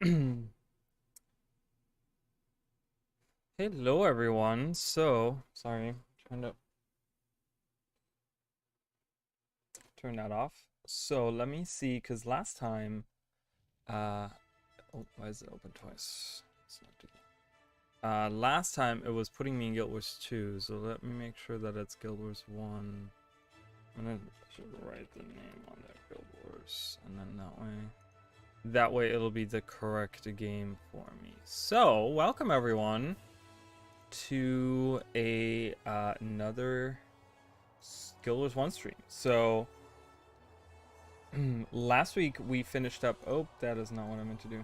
Hello everyone. So, sorry, trying to turn that off. So let me see, because last time, uh, oh, why is it open twice? Let's not do that. Last time it was putting me in Guild Wars 2, so let me make sure that it's Guild Wars 1. I should write the name on there, Guild Wars, and then that way it'll be the correct game for me. So, welcome everyone to another Guild Wars 1 stream. So last week we finished up. Oh, that is not what I meant to do.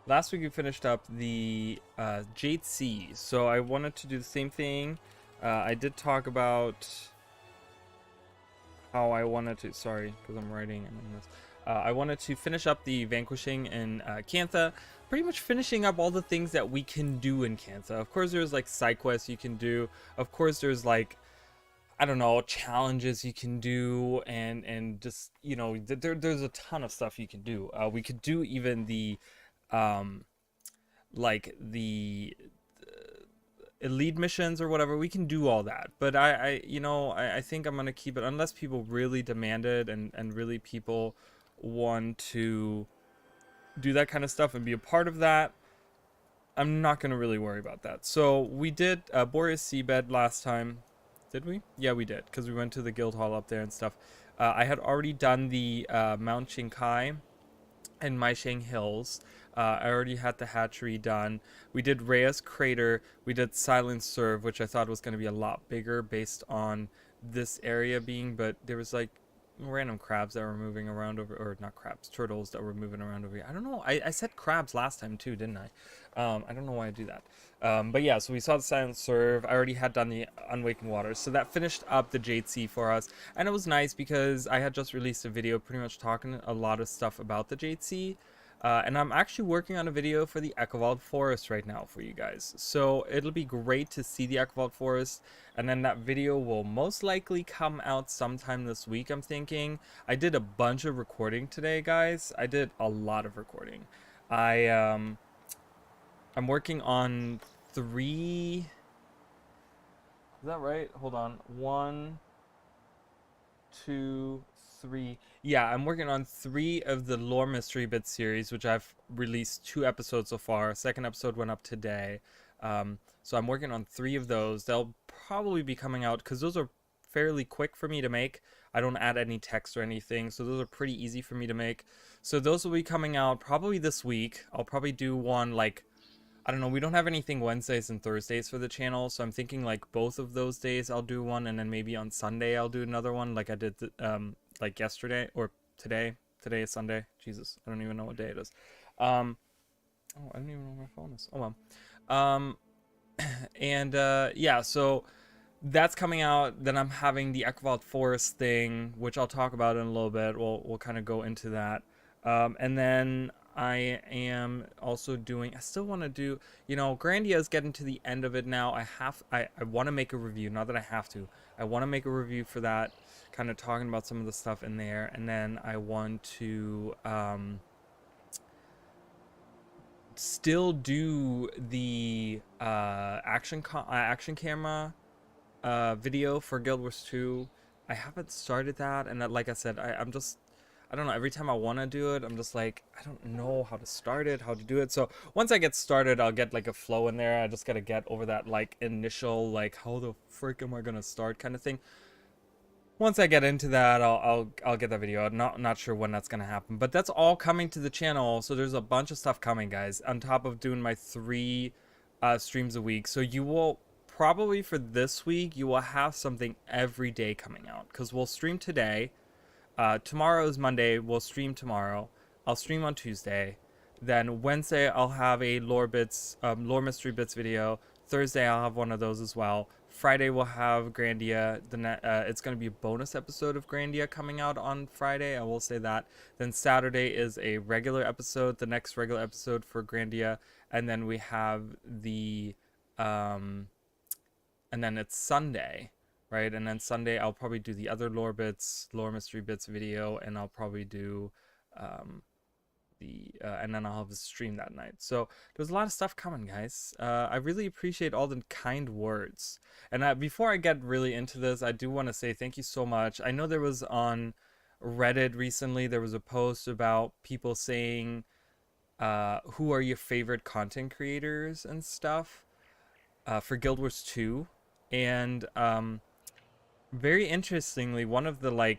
Last week we finished up the Jade Sea. So I wanted to do the same thing. I did talk about how I wanted to. Sorry, because I'm writing and this. I wanted to finish up the Vanquishing in Cantha. Pretty much finishing up all the things that we can do in Cantha. Of course, there's like side quests you can do. Of course, there's like, I don't know, challenges you can do, and just, you know, there's a ton of stuff you can do. We could do even the um like the elite missions or whatever. We can do all that, but I think I'm gonna keep it unless people really demand it, and really people want to do that kind of stuff and be a part of that. I'm not gonna really worry about that. So we did Boreas Seabed last time. Did we? Yeah, we did, because we went to the guild hall up there and stuff. I had already done the Mount Shinkai and Maisheng Hills. I already had the hatchery done. We did Rhea's Crater. We did Silent Serve, which I thought was going to be a lot bigger based on this area being, but there was like random crabs that were moving around over, or not crabs, turtles that were moving around over here. I don't know. I said crabs last time too, didn't I? I don't know why I do that. But yeah, so we saw the Silent Serve. I already had done the Unwaking Waters. So that finished up the Jade Sea for us. And it was nice because I had just released a video pretty much talking a lot of stuff about the Jade Sea. And I'm actually working on a video for the Echovald Forest right now for you guys. So it'll be great to see the Echovald Forest. And then that video will most likely come out sometime this week, I'm thinking. I did a bunch of recording today, guys. I did a lot of recording. I, um, I'm working on three. Is that right? Hold on. One, two, three. Yeah, I'm working on three of the Lore Mystery Bit series, which I've released 2 episodes so far. Second episode went up today. So I'm working on three of those. They'll probably be coming out because those are fairly quick for me to make. I don't add any text or anything, so those are pretty easy for me to make. So those will be coming out probably this week. I'll probably do one like, I don't know, we don't have anything Wednesdays and Thursdays for the channel, so I'm thinking like both of those days I'll do one, and then maybe on Sunday I'll do another one, like I did like yesterday or today. Today is Sunday. Jesus, I don't even know what day it is. Um, oh, I don't even know where my phone is. Oh well. Um, and yeah, so that's coming out. Then I'm having the Echovald Forest thing, which I'll talk about in a little bit. We'll kind of go into that. And then I am also doing. I still want to do. You know, Grandia is getting to the end of it now. I want to make a review. Not that I have to. I want to make a review for that. Kind of talking about some of the stuff in there, and then I want to still do the action camera video for Guild Wars 2. I haven't started that, and that, like I said, I'm just, I don't know, every time I want to do it, I'm just like, I don't know how to start it, how to do it. So once I get started, I'll get like a flow in there. I just gotta get over that like initial, like, how the frick am I gonna start kind of thing. Once I get into that, I'll get that video out. Not sure when that's gonna happen, but that's all coming to the channel. So there's a bunch of stuff coming, guys. On top of doing my 3 streams a week, so you will probably for this week you will have something every day coming out because we'll stream today. Tomorrow is Monday. We'll stream tomorrow. I'll stream on Tuesday. Then Wednesday I'll have a lore mystery bits video. Thursday I'll have one of those as well. Friday we'll have Grandia. It's going to be a bonus episode of Grandia coming out on Friday. I will say that. Then Saturday is a regular episode. The next regular episode for Grandia, and then we have the um, and then it's Sunday, right? And then Sunday I'll probably do the other lore mystery bits video, and I'll probably do the and then I'll have a stream that night. So there's a lot of stuff coming, guys. I really appreciate all the kind words. And before I get really into this, I do want to say thank you so much. I know there was on Reddit recently, there was a post about people saying, who are your favorite content creators and stuff for Guild Wars 2. And very interestingly, one of the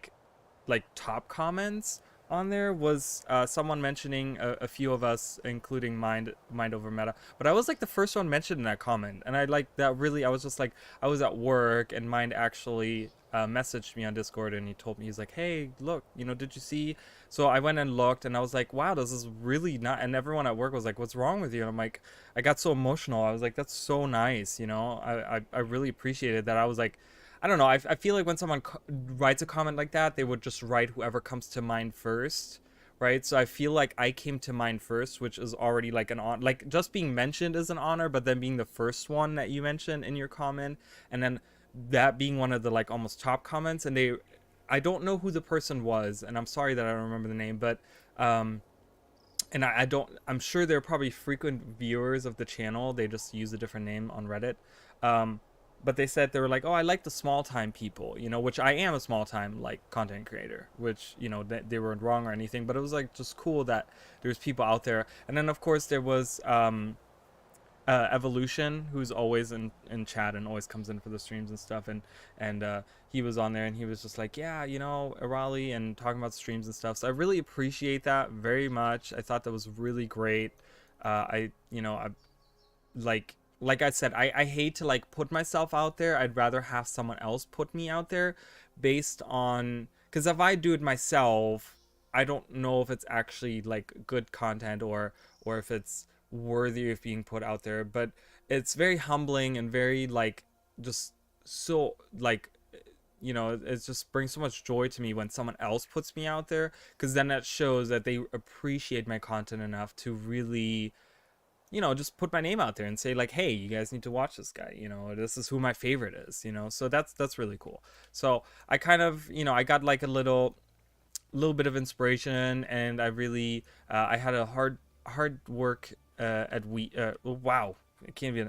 top comments on there was someone mentioning a few of us, including Mind Over Meta. But I was like the first one mentioned in that comment, and I like that really. I was just like, I was at work, and Mind actually messaged me on Discord, and he told me, he's like, hey, look, did you see? So I went and looked, and I was like, wow, this is really not. And everyone at work was like, what's wrong with you? And I'm like, I got so emotional. I was like, that's so nice, I really appreciated that. I was like, I don't know. I feel like when someone writes a comment like that, they would just write whoever comes to mind first, right? So I feel like I came to mind first, which is already like an on, like just being mentioned is an honor, but then being the first one that you mentioned in your comment, and then that being one of the like almost top comments, and I don't know who the person was, and I'm sorry that I don't remember the name, but and I don't, I'm sure they're probably frequent viewers of the channel. They just use a different name on Reddit. But they said, they were like, oh, I like the small time people, which I am a small time like content creator, which, they weren't wrong or anything, but it was like just cool that there's people out there. And then of course there was Evolution, who's always in chat and always comes in for the streams and stuff, and he was on there, and he was just like, yeah, Irali, and talking about streams and stuff. So I really appreciate that very much. I thought that was really great. I like I said, I hate to like put myself out there. I'd rather have someone else put me out there based on, because if I do it myself, I don't know if it's actually like good content, or if it's worthy of being put out there. But it's very humbling and very like just so like, it just brings so much joy to me when someone else puts me out there, because then that shows that they appreciate my content enough to really, just put my name out there and say like, hey, you guys need to watch this guy, this is who my favorite is, so that's really cool. So I kind of, I got like a little bit of inspiration, and I really I had a hard work at wow,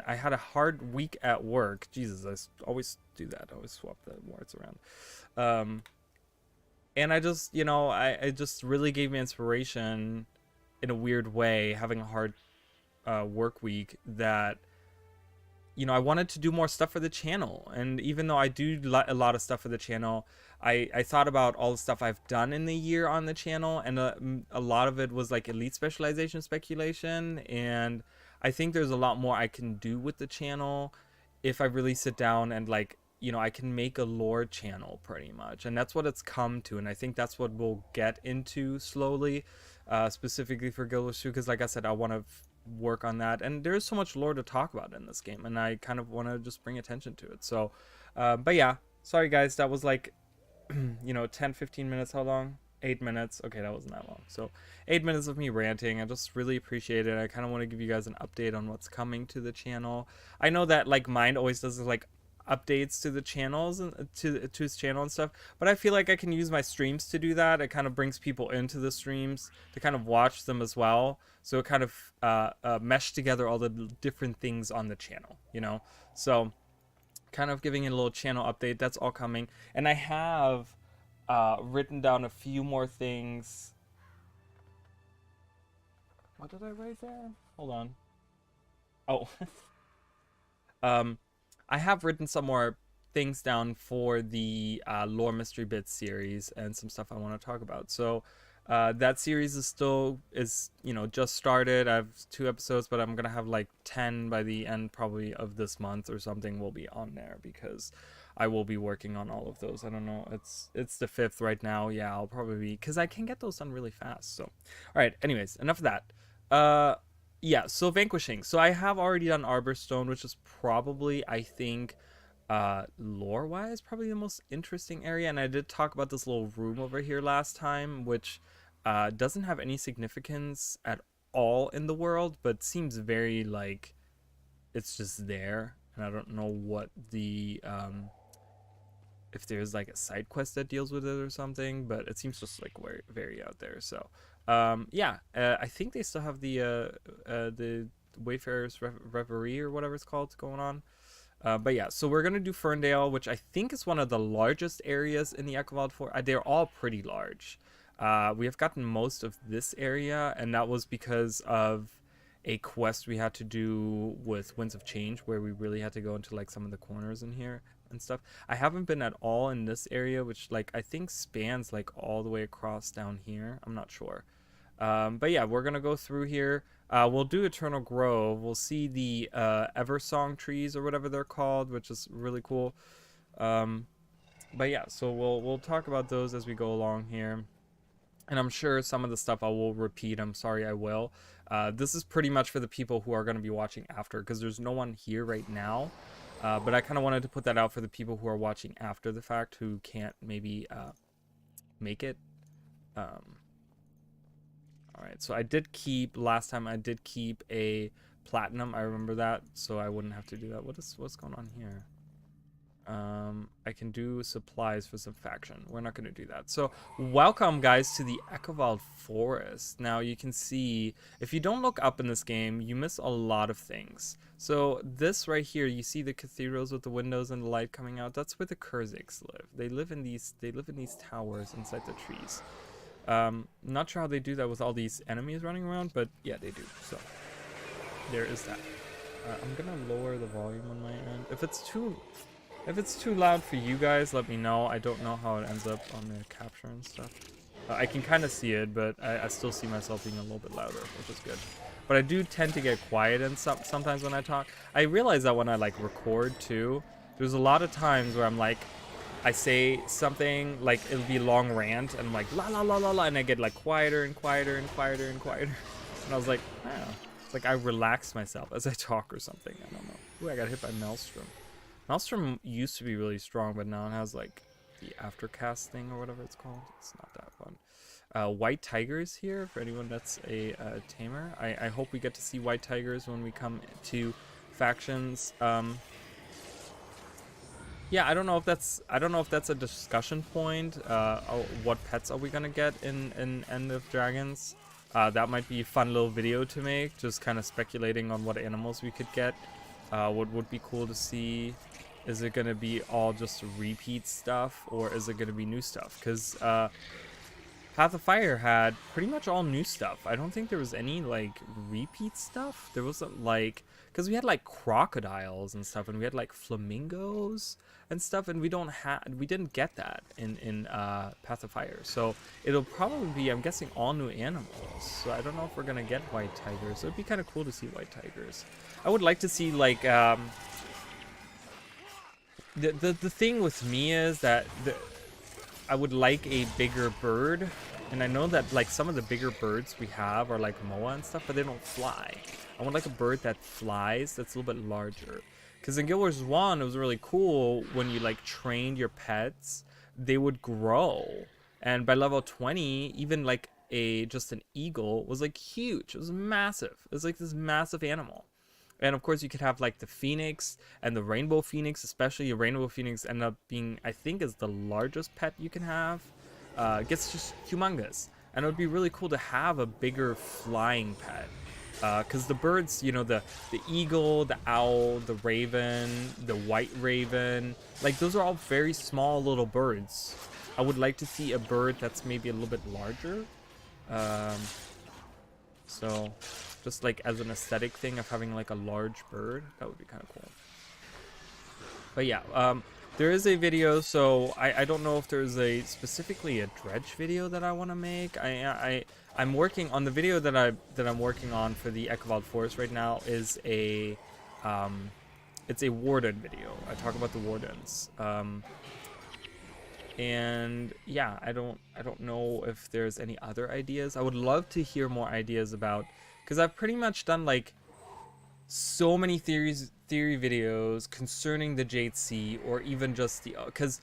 I had a hard week at work. Jesus, always do that. I always swap the words around. And I just, it just really gave me inspiration in a weird way, having a hard work week, that I wanted to do more stuff for the channel. And even though I do a lot of stuff for the channel, I thought about all the stuff I've done in the year on the channel, and a lot of it was like elite specialization speculation, and I think there's a lot more I can do with the channel if I really sit down and like, I can make a lore channel pretty much, and that's what it's come to. And I think that's what we'll get into slowly, specifically for Guild Wars 2, because like I said, I want to work on that, and there's so much lore to talk about in this game, and I kind of want to just bring attention to it. So but yeah, sorry guys, that was like 10-15 minutes. How long? 8 minutes. Okay, that wasn't that long. So 8 minutes of me ranting. I just really appreciate it. I kind of want to give you guys an update on what's coming to the channel. I know that like Mind always does like updates to the channels and to his channel and stuff, but I feel like I can use my streams to do that. It kind of brings people into the streams to kind of watch them as well, so it kind of mesh together all the different things on the channel, so kind of giving it a little channel update. That's all coming, and I have written down a few more things. What did I write there? Hold on. Oh. I have written some more things down for the Lore Mystery Bits series, and some stuff I want to talk about. So that series is still, just started. I have 2 episodes, but I'm gonna have like 10 by the end probably of this month or something will be on there, because I will be working on all of those. I don't know, it's the 5th right now. Yeah, I'll probably be, because I can get those done really fast. So all right, anyways, enough of that. Yeah, so Vanquishing. So I have already done Arborstone, which is probably, I think, lore-wise, probably the most interesting area. And I did talk about this little room over here last time, which doesn't have any significance at all in the world, but seems very, like, it's just there. And I don't know what the, if there's, like, a side quest that deals with it or something, but it seems just, like, very out there. So Yeah, I think they still have the Wayfarer's Reverie or whatever it's called going on. But yeah, so we're gonna do Ferndale, which I think is one of the largest areas in the Echovald Forest. They're all pretty large. We have gotten most of this area, and that was because of a quest we had to do with Winds of Change, where we really had to go into like some of the corners in here and stuff. I haven't been at all in this area, which like I think spans like all the way across down here. I'm not sure. But yeah, we're gonna go through here. We'll do Eternal Grove. We'll see the Eversong trees or whatever they're called, which is really cool. But yeah, so we'll talk about those as we go along here. And I'm sure some of the stuff I will repeat. I'm sorry, I will. This is pretty much for the people who are going to be watching after, because there's no one here right now. But I kind of wanted to put that out for the people who are watching after the fact, who can't maybe make it. Alright, so I did keep, last time I did keep a platinum, I remember that, so I wouldn't have to do that. What's going on here? I can do supplies for some faction. We're not going to do that. So, welcome guys to the Echovald Forest. Now you can see, if you don't look up in this game, you miss a lot of things. So this right here, you see the cathedrals with the windows and the light coming out. That's where the Kurziks live. They live in these towers inside the trees. Not sure how they do that with all these enemies running around, but yeah, they do. So there is that. I'm gonna lower the volume on my end. If it's too loud for you guys, let me know. I don't know how it ends up on the capture and stuff. I can kind of see it, but I still see myself being a little bit louder, which is good. But I do tend to get quiet and sometimes when I talk. I realize that when I like record too, there's a lot of times where I'm like, I say something like it'll be a long rant and I'm like la la la la la, and I get like quieter and quieter and quieter and quieter. And I was like, oh, it's like I relax myself as I talk or something. I don't know. Ooh, I got hit by Maelstrom. Maelstrom used to be really strong, but now it has like the aftercast thing or whatever it's called. It's not that fun. White tigers here for anyone that's a tamer. I hope we get to see white tigers when we come to factions. Yeah, I don't know if that's a discussion point. What pets are we gonna get in End of Dragons? That might be a fun little video to make, just kind of speculating on what animals we could get. What would be cool to see? Is it gonna be all just repeat stuff, or is it gonna be new stuff? Because Path of Fire had pretty much all new stuff. I don't think there was any like repeat stuff. There wasn't like, because we had like crocodiles and stuff, and we had like flamingos and stuff, and we didn't get that in Path of Fire. So it'll probably be, I'm guessing, all new animals. So I don't know if we're gonna get white tigers. It'd be kind of cool to see white tigers. I would like to see like the thing with me is that I would like a bigger bird, and I know that like some of the bigger birds we have are like moa and stuff, but they don't fly. I want like a bird that flies that's a little bit larger. Because in Guild Wars 1, it was really cool when you like trained your pets, they would grow. And by level 20, even like just an eagle was like huge. It was massive. It was like this massive animal. And of course you could have like the phoenix and the rainbow phoenix, especially a rainbow phoenix end up being, I think, is the largest pet you can have. It gets just humongous. And it would be really cool to have a bigger flying pet. Because the birds, you know, the eagle, the owl, the raven, the white raven, like those are all very small little birds. I would like to see a bird that's maybe a little bit larger. So just like as an aesthetic thing of having like a large bird, that would be kind of cool. But yeah, there is a video, so I don't know if there's specifically a dredge video that I want to make. I'm working on the video that I'm working on for the Echovald Forest right now is it's a warden video. I talk about the wardens. And yeah, I don't know if there's any other ideas. I would love to hear more ideas about, because I've pretty much done like so many theory videos concerning the Jade Sea, or even just the, because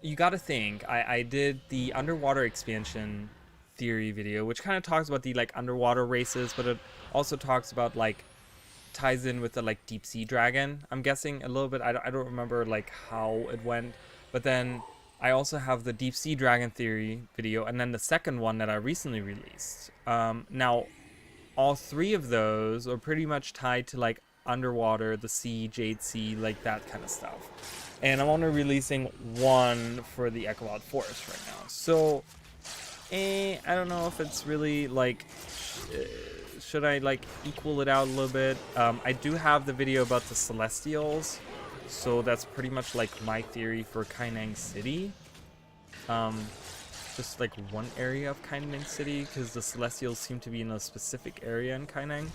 you got to think, I did the underwater expansion theory video, which kind of talks about the like underwater races, but it also talks about like ties in with the like deep sea dragon, I'm guessing a little bit. I don't remember like how it went, but then I also have the deep sea dragon theory video, and then the second one that I recently released. Now, all three of those are pretty much tied to like underwater, the sea, Jade Sea, like that kind of stuff. And I'm only releasing one for the Echovald Forest right now. So, I don't know if it's really like, should I like equal it out a little bit? I do have the video about the Celestials, so that's pretty much like my theory for Kaineng City. Just like one area of Kaineng City, because the Celestials seem to be in a specific area in Kaineng.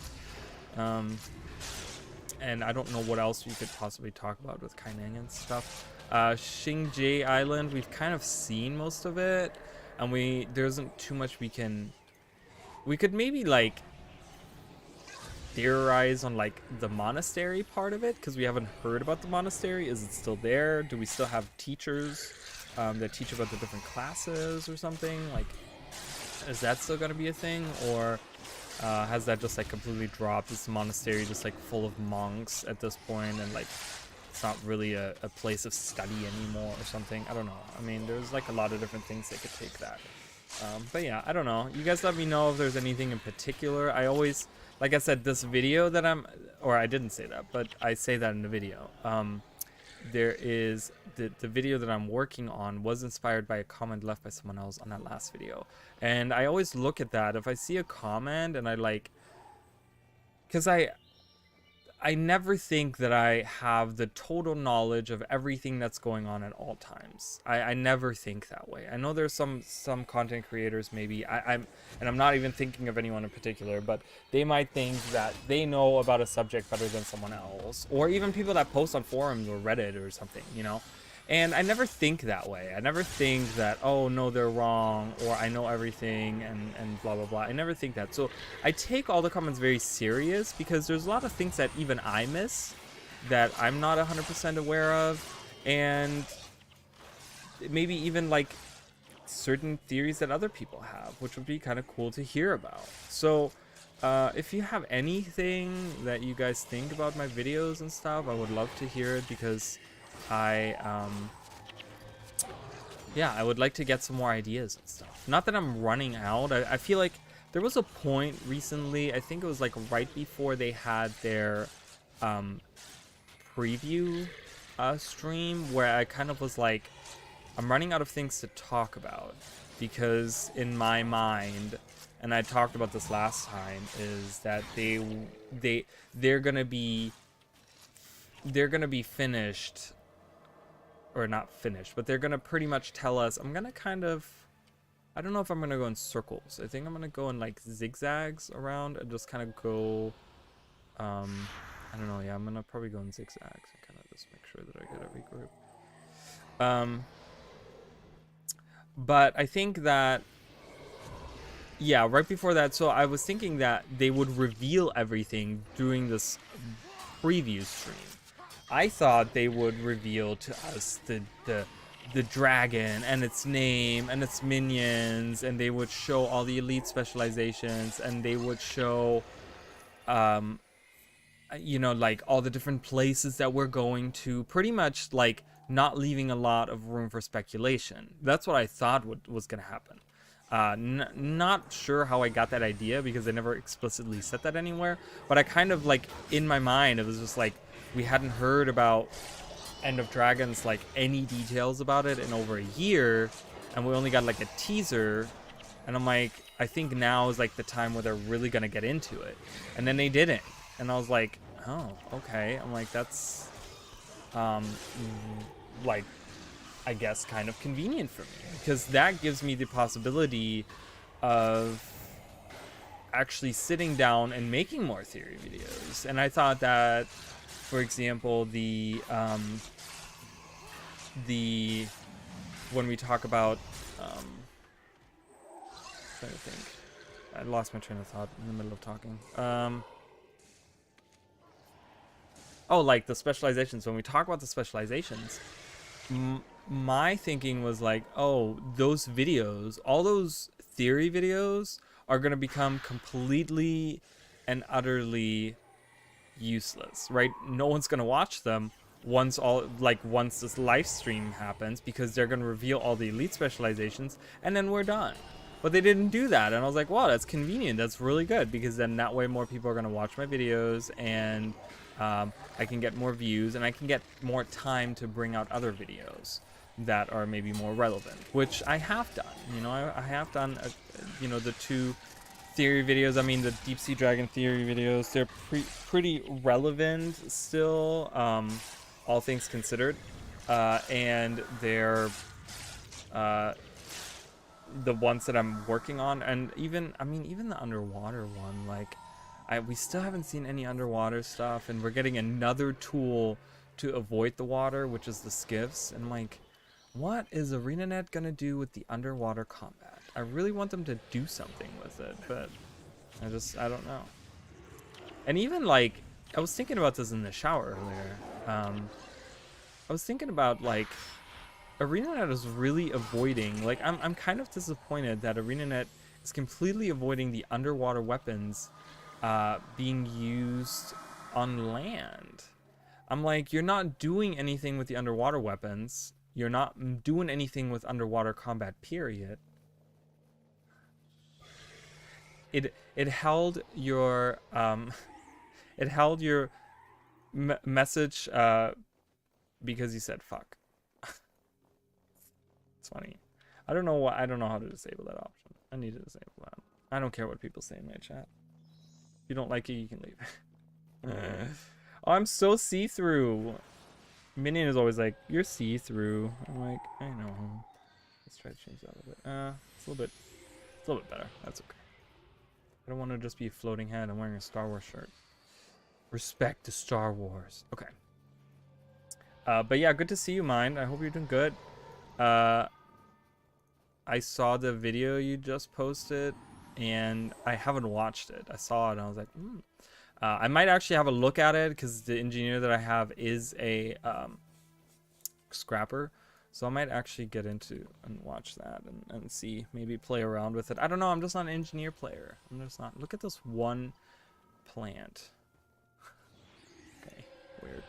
And I don't know what else we could possibly talk about with Kaineng and stuff. Xingji Island, we've kind of seen most of it, and there isn't too much we could maybe like theorize on like the monastery part of it, because we haven't heard about the monastery. Is it still there? Do we still have teachers that teach about the different classes or something? Like, is that still going to be a thing, or has that just like completely dropped? Is the monastery just like full of monks at this point, and like it's not really a place of study anymore or something? I don't know. I mean, there's like a lot of different things that could take that. But yeah, I don't know. You guys let me know if there's anything in particular. I always, like I said, this video that I didn't say that, but I say that in the video. There is the video that I'm working on was inspired by a comment left by someone else on that last video. And I always look at that. If I see a comment and I like, because I never think that I have the total knowledge of everything that's going on at all times. I never think that way. I know there's some content creators, maybe I'm not even thinking of anyone in particular, but they might think that they know about a subject better than someone else, or even people that post on forums or Reddit or something, you know. And I never think that way. I never think that, oh no, they're wrong, or I know everything, and blah blah blah. I never think that. So I take all the comments very serious, because there's a lot of things that even I miss, that I'm not 100% aware of, and maybe even like certain theories that other people have, which would be kind of cool to hear about. So if you have anything that you guys think about my videos and stuff, I would love to hear it, because yeah, I would like to get some more ideas and stuff. Not that I'm running out. I feel like there was a point recently, I think it was like right before they had their preview stream, where I kind of was like, I'm running out of things to talk about, because in my mind, and I talked about this last time, is that they're gonna be finished, or not finished, but they're gonna pretty much tell us. I'm gonna kind of, I don't know if I'm gonna go in circles. I think I'm gonna go in like zigzags around and just kind of go, I don't know. Yeah, I'm gonna probably go in zigzags and kind of just make sure that I get every group. But I think that, yeah, right before that, so I was thinking that they would reveal everything during this preview stream. I thought they would reveal to us the dragon and its name and its minions, and they would show all the elite specializations, and they would show you know, like all the different places that we're going to, pretty much like not leaving a lot of room for speculation. That's what I thought was gonna happen. Not sure how I got that idea, because they never explicitly said that anywhere, but I kind of like, in my mind, it was just like, we hadn't heard about End of Dragons, like any details about it in over a year, and we only got like a teaser, and I'm like, I think now is like the time where they're really gonna get into it, and then they didn't, and I was like, oh, okay. I'm like, that's like, I guess kind of convenient for me, because that gives me the possibility of actually sitting down and making more theory videos. And I thought that, for example, when we talk about trying to think, I lost my train of thought in the middle of talking. Oh, like the specializations. When we talk about the specializations, my thinking was like, oh, those videos, all those theory videos are going to become completely and utterly useless, right? No one's going to watch them. once this live stream happens, because they're gonna reveal all the elite specializations and then we're done. But they didn't do that, and I was like, wow, that's convenient. That's really good, because then that way more people are gonna watch my videos, and I can get more views, and I can get more time to bring out other videos that are maybe more relevant, which I have done. You know, I have done, you know, the 2 theory videos. I mean, the deep sea dragon theory videos, they're pretty relevant still, all things considered, and they're the ones that I'm working on. And even, I mean, even the underwater one, like, we still haven't seen any underwater stuff, and we're getting another tool to avoid the water, which is the skiffs. And I'm like, what is ArenaNet gonna do with the underwater combat? I really want them to do something with it, but I don't know. And even, like, I was thinking about this in the shower earlier. I was thinking about, like, ArenaNet is really avoiding, like, I'm kind of disappointed that ArenaNet is completely avoiding the underwater weapons being used on land. I'm like, you're not doing anything with the underwater weapons. You're not doing anything with underwater combat, period. It held your message because you said fuck. It's funny. I don't know how to disable that option. I need to disable that. I don't care what people say in my chat. If you don't like it, you can leave. Oh, I'm so see-through. Minion is always like, you're see-through. I'm like, I know. Let's try to change that a little bit. It's a little bit better. That's okay. I don't want to just be a floating head. I'm wearing a Star Wars shirt. Respect to Star Wars. Okay. But yeah, good to see you, Mind. I hope you're doing good. I saw the video you just posted, and I haven't watched it. I saw it, and I was like, I might actually have a look at it, because the engineer that I have is a scrapper. So I might actually get into and watch that and see, maybe play around with it. I don't know, I'm just not an engineer player. I'm just not. Look at this one plant. Okay, weird.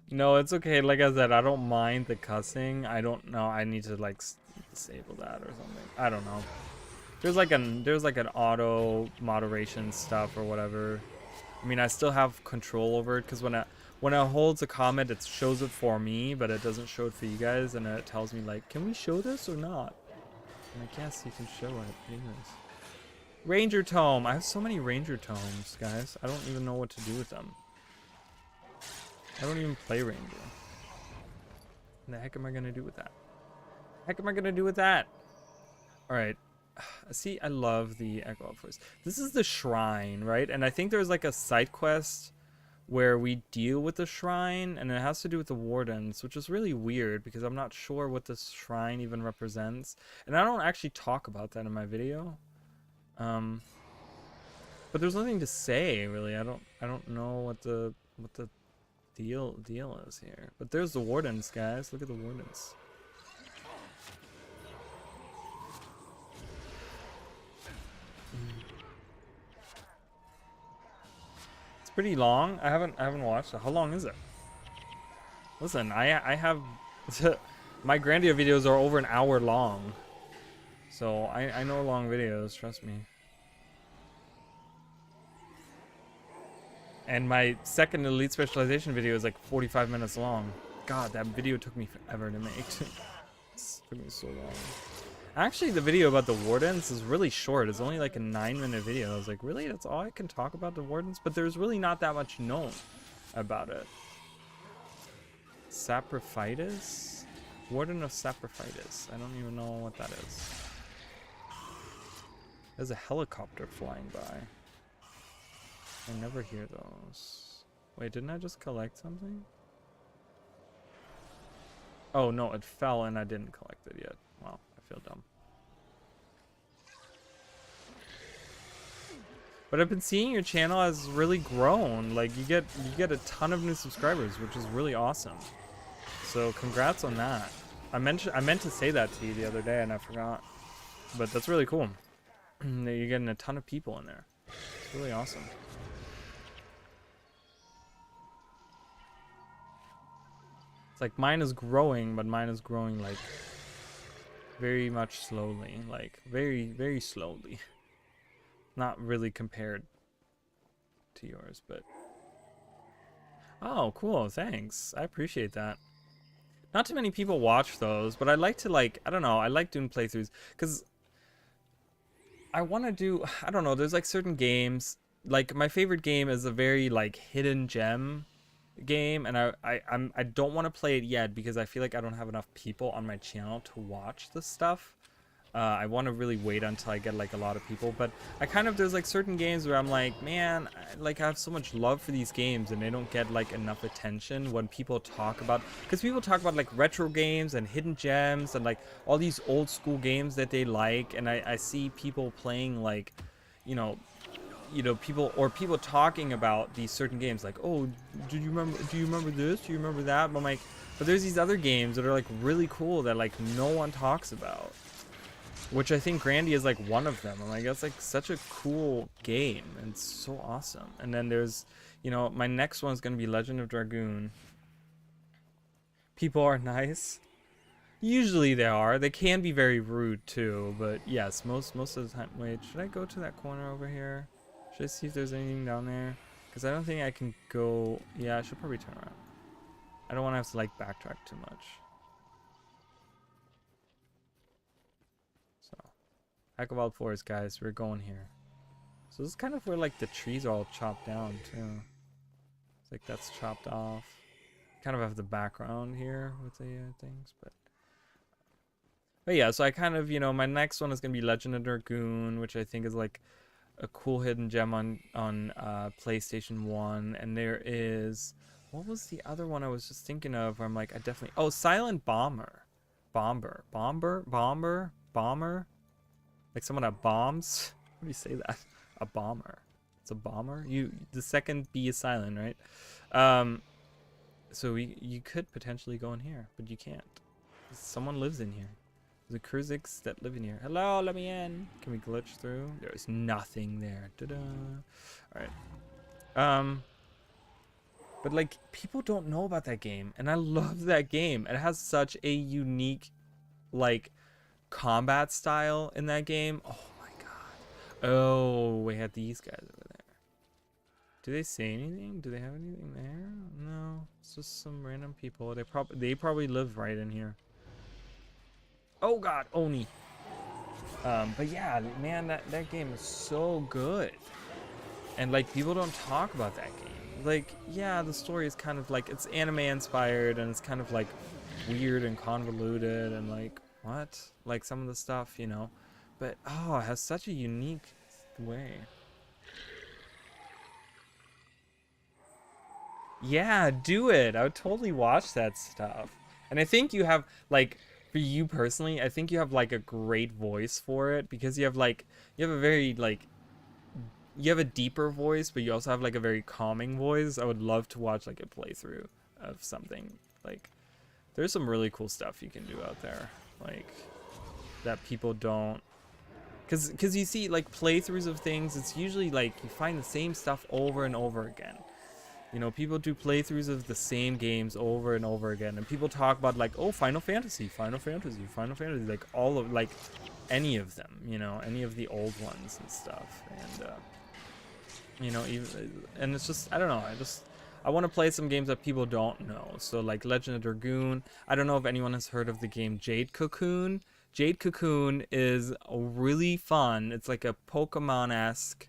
No, it's okay. Like I said, I don't mind the cussing. I don't know. I need to like disable that or something. I don't know. There's like an auto moderation stuff or whatever. I mean, I still have control over it, because when it holds a comment, it shows it for me, but it doesn't show it for you guys, and it tells me like, can we show this or not? And I guess you can show it. Anyways. Ranger tome. I have so many ranger tomes, guys. I don't even know what to do with them. I don't even play ranger. What the heck am I gonna do with that? Heck am I gonna do with that? All right. See, I love the Echovald Forest. This is the shrine, right? And I think there's like a side quest where we deal with the shrine, and it has to do with the wardens, which is really weird, because I'm not sure what this shrine even represents, and I don't actually talk about that in my video. But there's nothing to say really. I don't know what the deal is here. But there's the wardens, guys. Look at the wardens. It's pretty long. I haven't watched it. How long is it? Listen, I have my Grandia videos are over an hour long. So I know long videos, trust me. And my second elite specialization video is like 45 minutes long. God, that video took me forever to make. It took me so long. Actually, the video about the wardens is really short. It's only like a 9-minute video. I was like, really? That's all I can talk about the wardens? But there's really not that much known about it. Saprophytus? Warden of Saprophytus. I don't even know what that is. There's a helicopter flying by. I never hear those. Wait, didn't I just collect something? Oh no, it fell and I didn't collect it yet. Wow, I feel dumb. But I've been seeing your channel has really grown. Like you get a ton of new subscribers, which is really awesome. So congrats on that. I meant to say that to you the other day and I forgot. but that's really cool. You're getting a ton of people in there. It's really awesome. It's like mine is growing, but mine is growing like very much slowly, like very, very slowly. Not really compared to yours, but oh, cool, thanks. I appreciate that. Not too many people watch those, but I like to, like, I don't know, I like doing playthroughs because I want to do, I don't know, there's like certain games, like my favorite game is a very like hidden gem game, and I don't want to play it yet because I feel like I don't have enough people on my channel to watch this stuff. I want to really wait until I get like a lot of people, but I kind of, there's like certain games where I'm like, man, I have so much love for these games and they don't get like enough attention when people talk about, because people talk about like retro games and hidden gems and like all these old school games that they like, and I see people playing like, you know, people talking about these certain games like, oh, do you remember this? Do you remember that? But I'm like, but there's these other games that are like really cool that like no one talks about. Which I think Grandy is like one of them. I'm like, that's like such a cool game and it's so awesome. And then there's, you know, my next one is going to be Legend of Dragoon. People are nice. Usually they are. They can be very rude too, but yes, most of the time. Wait, should I go to that corner over here? Should I see if there's anything down there? Because I don't think I can go. Yeah, I should probably turn around. I don't want to have to like backtrack too much. Echovald Forest, guys, we're going here. So this is kind of where like the trees are all chopped down too. It's like that's chopped off. Kind of have the background here with the things, but yeah. So I kind of, you know, my next one is gonna be Legend of Dragoon, which I think is like a cool hidden gem on PlayStation 1. And there is, what was the other one I was just thinking of? Where I'm like, I definitely, oh, Silent Bomber. Like someone that bombs. How do you say that? A bomber. It's a bomber. The second B is silent, right? So you could potentially go in here, but you can't. Someone lives in here. The Kurziks that live in here. Hello, let me in. Can we glitch through? There's nothing there. Ta-da. All right. But like people don't know about that game, and I love that game. It has such a unique, like, combat style in that game. Oh my god. Oh, we had these guys over there. Do they say anything? Do they have anything there? No, it's just some random people. They probably live right in here. Oh god, Oni. But yeah, man, that game is so good, and like people don't talk about that game. Like, yeah, the story is kind of like, it's anime inspired and it's kind of like weird and convoluted and like, what? Like some of the stuff, you know, but oh, it has such a unique way. Yeah, do it. I would totally watch that stuff. And I think you have, like, for you personally, I think you have like a great voice for it, because you have like, you have a very like, you have a deeper voice, but you also have like a very calming voice. I would love to watch like a playthrough of something. Like, there's some really cool stuff you can do out there, like, that people don't, because you see like playthroughs of things, it's usually like you find the same stuff over and over again. You know, people do playthroughs of the same games over and over again, and people talk about like, oh, Final Fantasy, like all of, like, any of them, you know, any of the old ones and stuff. And you know, and it's just, I don't know, I want to play some games that people don't know. So like Legend of Dragoon. I don't know if anyone has heard of the game Jade Cocoon. Jade Cocoon is really fun. It's like a Pokemon-esque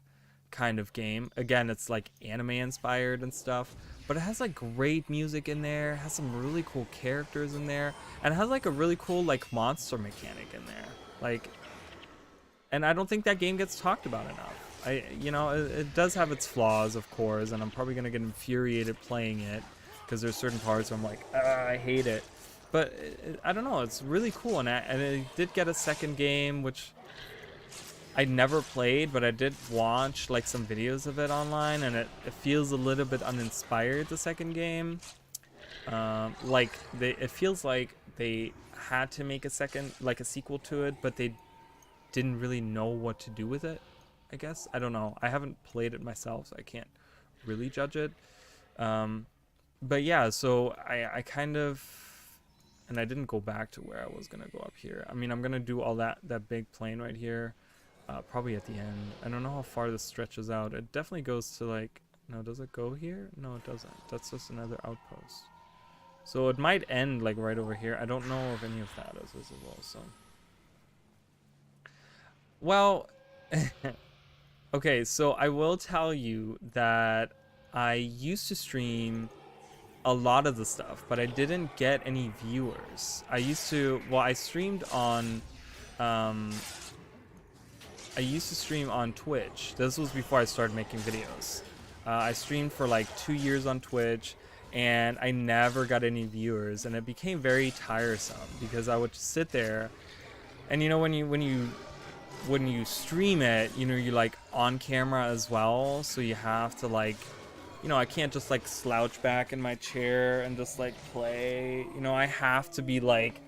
kind of game. Again, it's like anime inspired and stuff, but it has like great music in there. It has some really cool characters in there, and it has like a really cool like monster mechanic in there. Like, and I don't think that game gets talked about enough. You know, it does have its flaws, of course, and I'm probably gonna get infuriated playing it because there's certain parts where I'm like, I hate it. But I don't know, it's really cool, and it did get a second game, which I never played, but I did watch like some videos of it online, and it feels a little bit uninspired, the second game. Like it feels like they had to make a second, like a sequel to it, but they didn't really know what to do with it, I guess. I don't know. I haven't played it myself, so I can't really judge it. Um, but yeah, so I kind of, and I didn't go back to where I was gonna go up here. I mean, I'm gonna do all that big plane right here, probably at the end. I don't know how far this stretches out. It definitely goes to like, no, does it go here? No, it doesn't. That's just another outpost. So it might end like right over here. I don't know if any of that is visible. So, well, okay. So I will tell you that I used to stream a lot of the stuff, but I didn't get any viewers. I used to, well, um, I used to stream on Twitch. This was before I started making videos. I streamed for like 2 years on Twitch, and I never got any viewers, and it became very tiresome because I would just sit there, and you know, when you stream it, you know, you're like on camera as well, so you have to like, you know, I can't just like slouch back in my chair and just like play. You know, I have to be like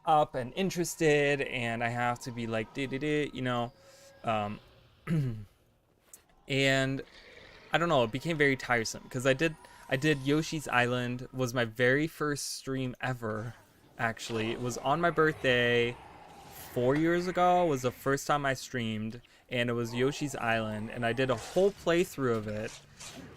up and interested, and I have to be like you know, um, and I don't know, it became very tiresome because I did Yoshi's Island, was my very first stream ever. Actually, it was on my birthday 4 years ago. Was the first time I streamed, and it was Yoshi's Island, and I did a whole playthrough of it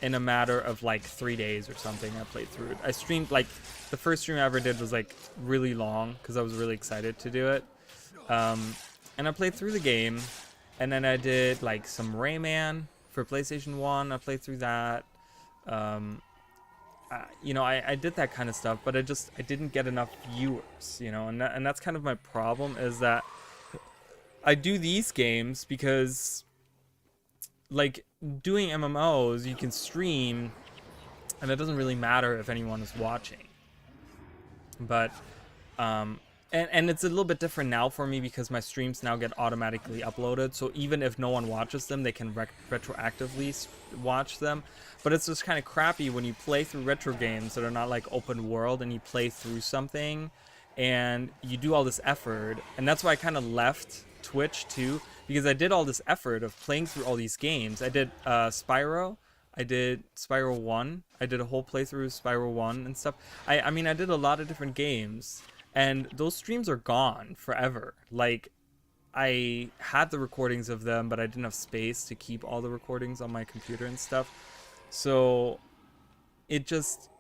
in a matter of like 3 days or something. I played through it. I streamed, like, the first stream I ever did was like really long because I was really excited to do it. And I played through the game, and then I did like some Rayman for PlayStation 1. I played through that. You know, I did that kind of stuff, but I didn't get enough viewers, you know, and that's kind of my problem, is that I do these games because, like, doing MMOs, you can stream, and it doesn't really matter if anyone is watching. But, and it's a little bit different now for me because my streams now get automatically uploaded. So even if no one watches them, they can retroactively watch them. But it's just kind of crappy when you play through retro games that are not like open world, and you play through something and you do all this effort. And that's why I kind of left Twitch too, because I did all this effort of playing through all these games. I did Spyro. I did Spyro 1. I did a whole playthrough of Spyro 1 and stuff. I mean, I did a lot of different games, and those streams are gone forever. Like, I had the recordings of them, but I didn't have space to keep all the recordings on my computer and stuff. So it just,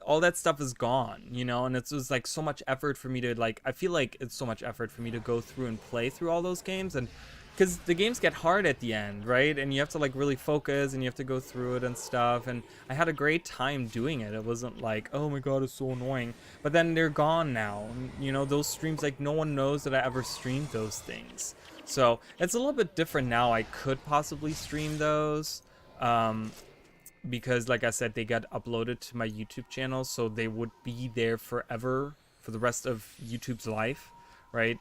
all that stuff is gone, you know, and it was like so much effort for me to, like, I feel like it's so much effort for me to go through and play through all those games, and because the games get hard at the end, right? And you have to like really focus, and you have to go through it and stuff. And I had a great time doing it. It wasn't like, oh my god, it's so annoying. But then they're gone now. And, you know, those streams, like, no one knows that I ever streamed those things. So it's a little bit different now. I could possibly stream those, because, like I said, they got uploaded to my YouTube channel, so they would be there forever for the rest of YouTube's life, right?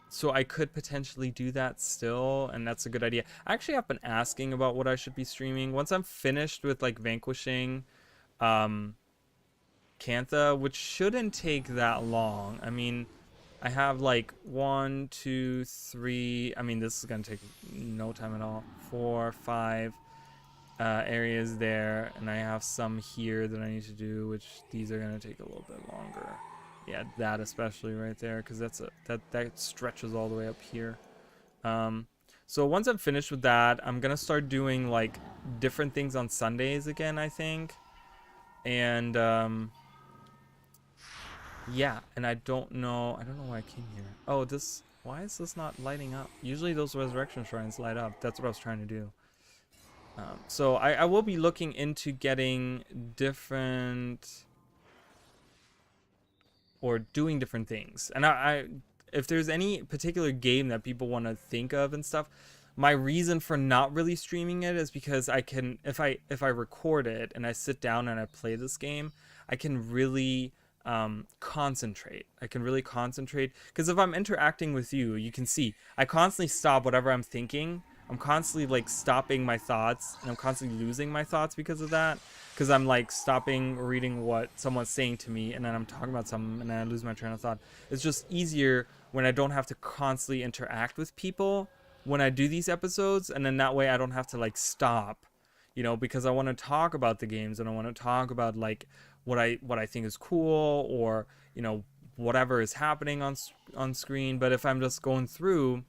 So I could potentially do that still, and that's a good idea. I actually have been asking about what I should be streaming. Once I'm finished with, like, Vanquishing, Cantha, which shouldn't take that long. I mean, I have, like, 1, 2, 3... I mean, this is going to take no time at all. 4, 5 areas there, and I have some here that I need to do, which these are going to take a little bit longer. Yeah, that especially right there, because that stretches all the way up here. So once I'm finished with that, I'm gonna start doing like different things on Sundays again, I think. And yeah, and I don't know why I came here. Oh, why is this not lighting up? Usually those resurrection shrines light up. That's what I was trying to do. So I will be looking into getting different, or doing different things. And I if there's any particular game that people want to think of and stuff, my reason for not really streaming it is because I can, if I record it and I sit down and I play this game, I can really concentrate. I can really concentrate, because if I'm interacting with you, you can see I constantly stop whatever I'm thinking. I'm constantly like stopping my thoughts, and I'm constantly losing my thoughts because of that. because I'm like stopping reading what someone's saying to me, and then I'm talking about something, and then I lose my train of thought. It's just easier when I don't have to constantly interact with people when I do these episodes, and then that way I don't have to like stop, because I want to talk about the games, and I want to talk about like what I think is cool, or whatever is happening on screen. But if I'm just going through,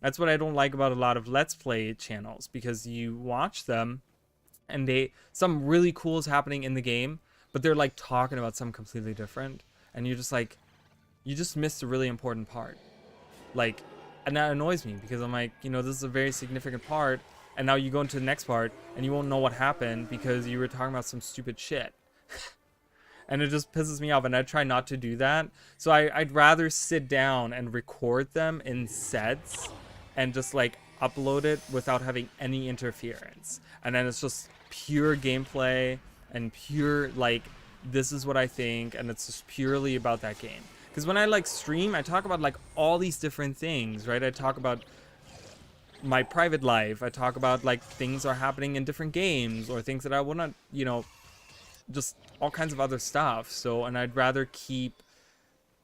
that's what I don't like about a lot of Let's Play channels, because you watch them and some really cool is happening in the game, but they're like talking about something completely different, and you're just like, you just missed a really important part. Like, and that annoys me, because I'm like, this is a very significant part, and now you go into the next part and you won't know what happened because you were talking about some stupid shit. And it just pisses me off, and I try not to do that. So I'd rather sit down and record them in sets and just like upload it without having any interference. And then it's just pure gameplay and pure like, this is what I think, and it's just purely about that game. Because when I like stream, I talk about like all these different things, right? I talk about my private life. I talk about like things are happening in different games, or things that I want to, just all kinds of other stuff. So, and I'd rather keep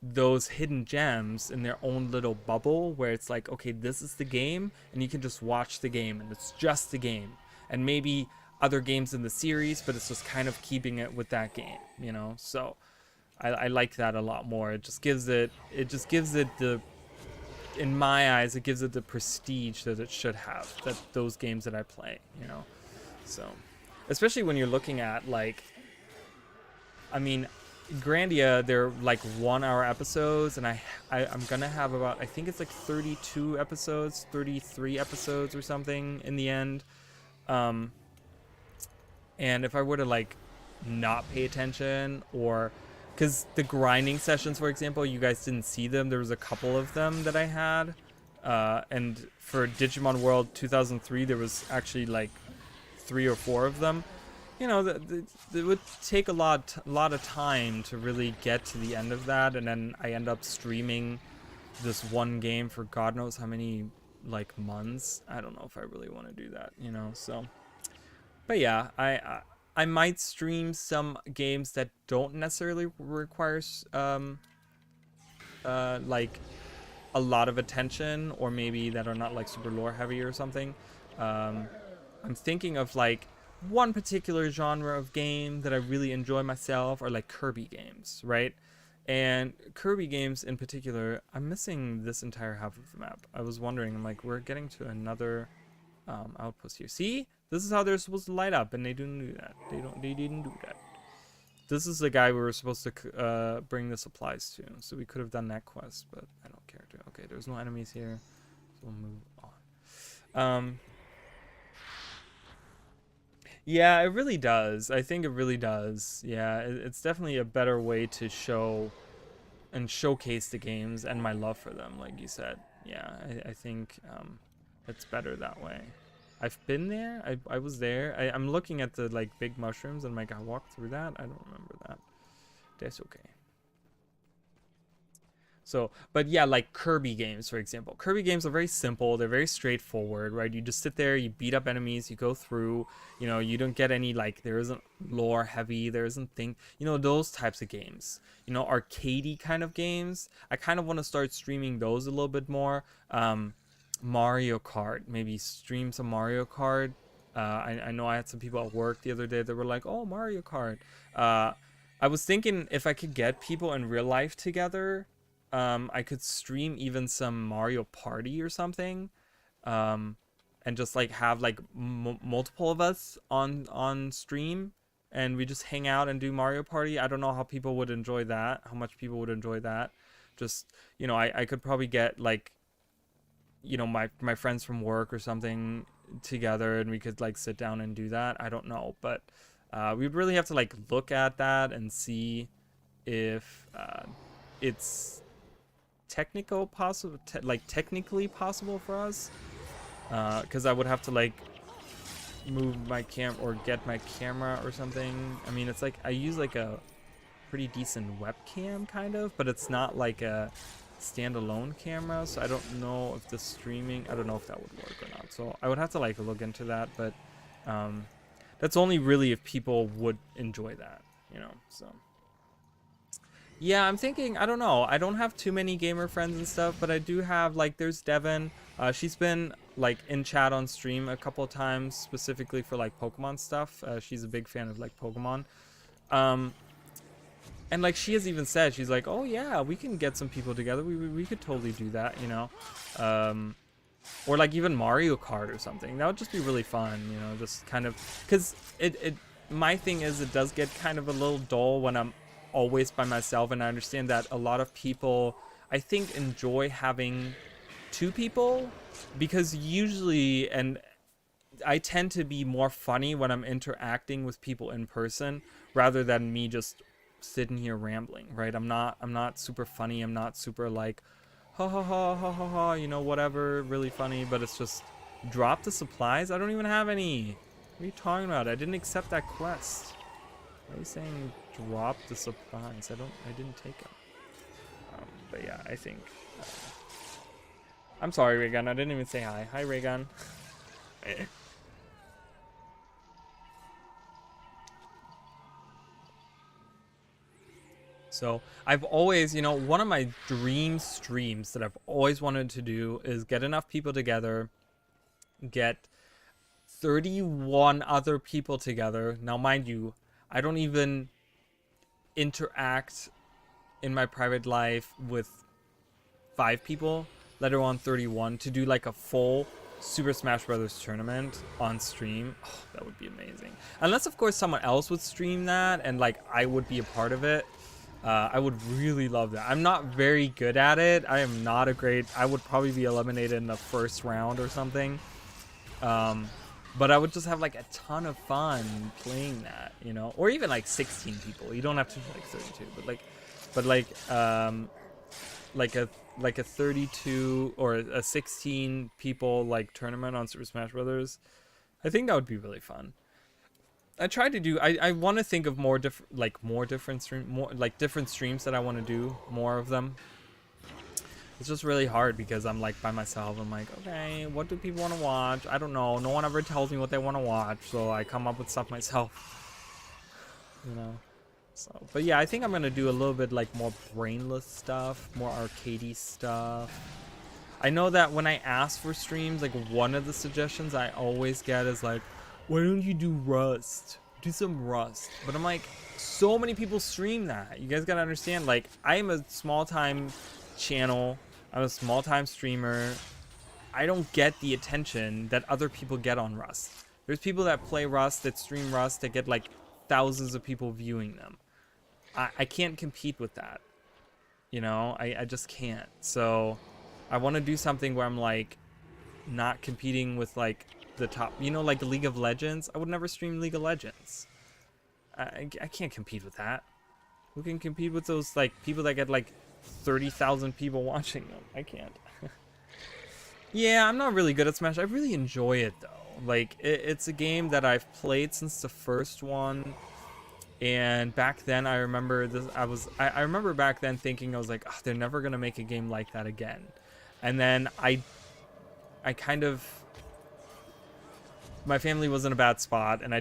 those hidden gems in their own little bubble, where it's like, okay, this is the game, and you can just watch the game, and it's just the game, and maybe other games in the series, but it's just kind of keeping it with that game, So I like that a lot more. It just gives it the, in my eyes, it gives it the prestige that it should have, that those games that I play, So, especially when you're looking at like, I mean, Grandia, they're like 1 hour episodes, and I'm gonna have about, I think it's like 32 episodes, 33 episodes or something in the end. And if I were to like not pay attention, or because the grinding sessions, for example, you guys didn't see them. There was a couple of them that I had, and for Digimon World 2003, there was actually like 3 or 4 of them. It would take a lot of time to really get to the end of that, and then I end up streaming this one game for God knows how many like months. I don't know if I really want to do that, So, but yeah, I might stream some games that don't necessarily require like a lot of attention, or maybe that are not like super lore heavy or something. I'm thinking of like one particular genre of game that I really enjoy myself are like Kirby games, right? And Kirby games in particular, I'm missing this entire half of the map. I was wondering, I'm like, we're getting to another outpost here. See, this is how they're supposed to light up, and they didn't do that. They didn't do that. This is the guy we were supposed to bring the supplies to, so we could have done that quest, but I don't care to. Okay, there's no enemies here, so we'll move on. Yeah, it really does. I think it really does. Yeah, it's definitely a better way to show and showcase the games and my love for them, like you said. Yeah, I think it's better that way. I've been there. I was there. I'm looking at the like big mushrooms, and like I walked through that. I don't remember that. That's okay. So, but yeah, like Kirby games, for example. Kirby games are very simple. They're very straightforward, right? You just sit there, you beat up enemies, you go through, you don't get any, like, there isn't lore heavy, there isn't those types of games. Arcadey kind of games. I kind of want to start streaming those a little bit more. Mario Kart, maybe stream some Mario Kart. I know I had some people at work the other day that were like, oh, Mario Kart. I was thinking if I could get people in real life together, I could stream even some Mario Party or something, and just like have like multiple of us on stream, and we just hang out and do Mario Party. I don't know how people would enjoy that, how much people would enjoy that. Just, I could probably get like, my friends from work or something together, and we could like sit down and do that. I don't know, but we'd really have to like look at that and see if it's technically possible for us, because I would have to like move my cam or get my camera or something. I mean, it's like I use like a pretty decent webcam kind of, but it's not like a standalone camera, so I don't know if the streaming, I don't know if that would work or not. So I would have to like look into that, but that's only really if people would enjoy that, you know. So yeah, I'm thinking, I don't know, I don't have too many gamer friends and stuff, but I do have, like, there's Devin. She's been like in chat on stream a couple of times, specifically for like Pokemon stuff. She's a big fan of like Pokemon. And like she has even said, she's like, oh yeah, we can get some people together, we could totally do that, you know. Or like even Mario Kart or something. That would just be really fun, you know, just kind of, because my thing is, it does get kind of a little dull when I'm always by myself, and I understand that a lot of people, I think, enjoy having two people, because usually, and I tend to be more funny when I'm interacting with people in person rather than me just sitting here rambling, right? I'm not super funny, I'm not super like ha ha ha ha ha ha, you know, whatever, really funny, but it's just drop the supplies. I don't even have any. What are you talking about? I didn't accept that quest. Why are you saying drop the supplies? I didn't take them. But yeah, I think I'm sorry, Raygun, I didn't even say hi. Hi, Raygun. So I've always, you know, one of my dream streams that I've always wanted to do is get enough people together, get 31 other people together. Now, mind you, I don't even interact in my private life with 5 people, let alone 31, to do like a full Super Smash Brothers tournament on stream. Oh, that would be amazing. Unless, of course, someone else would stream that and like I would be a part of it. I would really love that. I'm not very good at it. I am not a great... I would probably be eliminated in the first round or something. But I would just have like a ton of fun playing that, you know? Or even like 16 people. You don't have to do like 32, like a 32 or a 16 people like tournament on Super Smash Brothers. I think that would be really fun. I try to do. I want to think of more different streams that I want to do, more of them. It's just really hard because I'm like by myself. I'm like, okay, what do people want to watch? I don't know. No one ever tells me what they want to watch, so I come up with stuff myself. You know. So, but yeah, I think I'm gonna do a little bit like more brainless stuff, more arcadey stuff. I know that when I ask for streams, like one of the suggestions I always get is like, why don't you do Rust? Do some Rust. But I'm like, so many people stream that. You guys gotta understand, like, I am a small-time channel. I'm a small-time streamer. I don't get the attention that other people get on Rust. There's people that play Rust, that stream Rust, that get, like, thousands of people viewing them. I can't compete with that. You know? I just can't. So, I want to do something where I'm, like, not competing with, like, the top, you know, like League of Legends. I would never stream League of Legends. I can't compete with that. Who can compete with those like people that get like 30,000 people watching them? I can't. Yeah, I'm not really good at Smash. I really enjoy it though. Like it's a game that I've played since the first one, and back then I remember this. I remember back then thinking I was like, oh, they're never gonna make a game like that again. And then I kind of, my family was in a bad spot, and I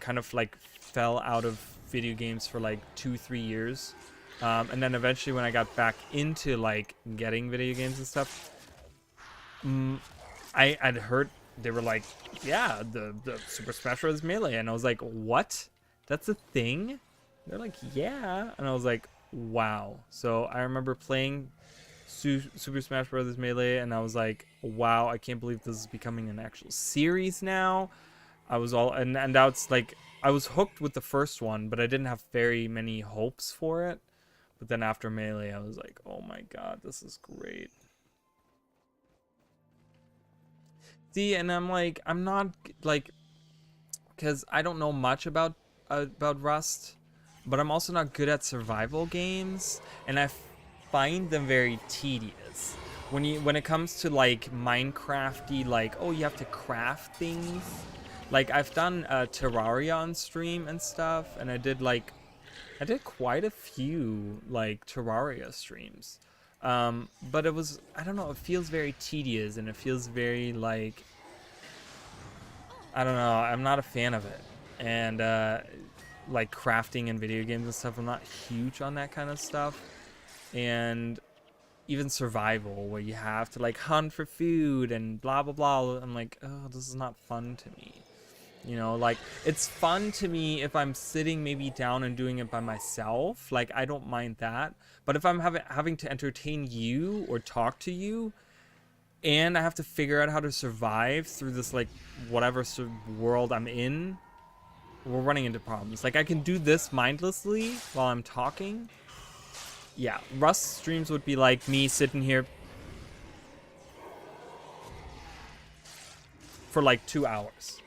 kind of like fell out of video games for like 2-3 years. And then eventually when I got back into like getting video games and stuff, I'd heard they were like, yeah, the Super Smash Bros. Melee. And I was like, what? That's a thing? They're like, yeah. And I was like, wow. So I remember playing Super Smash Bros. Melee, and I was like, wow, I can't believe this is becoming an actual series now. I was all, and that's like, I was hooked with the first one, but I didn't have very many hopes for it. But then after Melee, I was like, oh my god, this is great. See, and I'm like, I'm not like, because I don't know much about Rust, but I'm also not good at survival games, and I find them very tedious. When it comes to like Minecrafty, like, oh, you have to craft things. Like I've done Terraria on stream and stuff, and I did quite a few like Terraria streams. But it was, I don't know, it feels very tedious, and it feels very like, I don't know, I'm not a fan of it. and like crafting and video games and stuff. I'm not huge on that kind of stuff. And even survival, where you have to like hunt for food and blah blah blah. I'm like, oh, this is not fun to me. You know, like it's fun to me if I'm sitting maybe down and doing it by myself. Like I don't mind that. But if I'm having to entertain you or talk to you, and I have to figure out how to survive through this like whatever world I'm in, we're running into problems. Like I can do this mindlessly while I'm talking. Yeah, Rust streams would be like me sitting here for like 2 hours.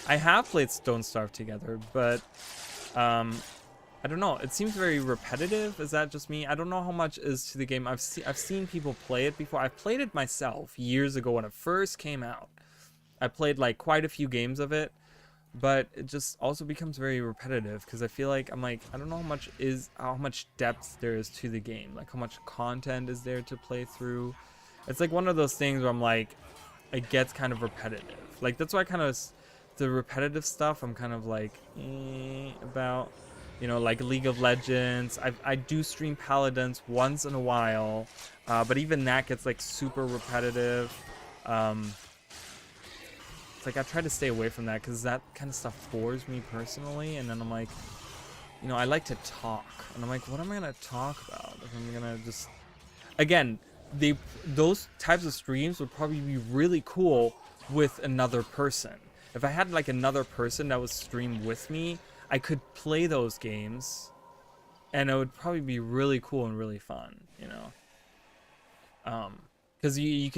I have played Stone Starve together, but I don't know. It seems very repetitive. Is that just me? I don't know how much is to the game. I've seen people play it before. I've played it myself years ago when it first came out. I played like quite a few games of it, but it just also becomes very repetitive because I feel like I'm like, I don't know how much depth there is to the game. Like how much content is there to play through. It's like one of those things where I'm like, it gets kind of repetitive. Like that's why the repetitive stuff I'm kind of like about, you know, like League of Legends. I do stream Paladins once in a while, but even that gets like super repetitive. It's like I try to stay away from that because that kind of stuff bores me personally. And then I'm like, you know, I like to talk, and I'm like, what am I gonna talk about if I'm gonna just, again, those types of streams would probably be really cool with another person. If I had like another person that was stream with me, I could play those games, and it would probably be really cool and really fun, you know. Because you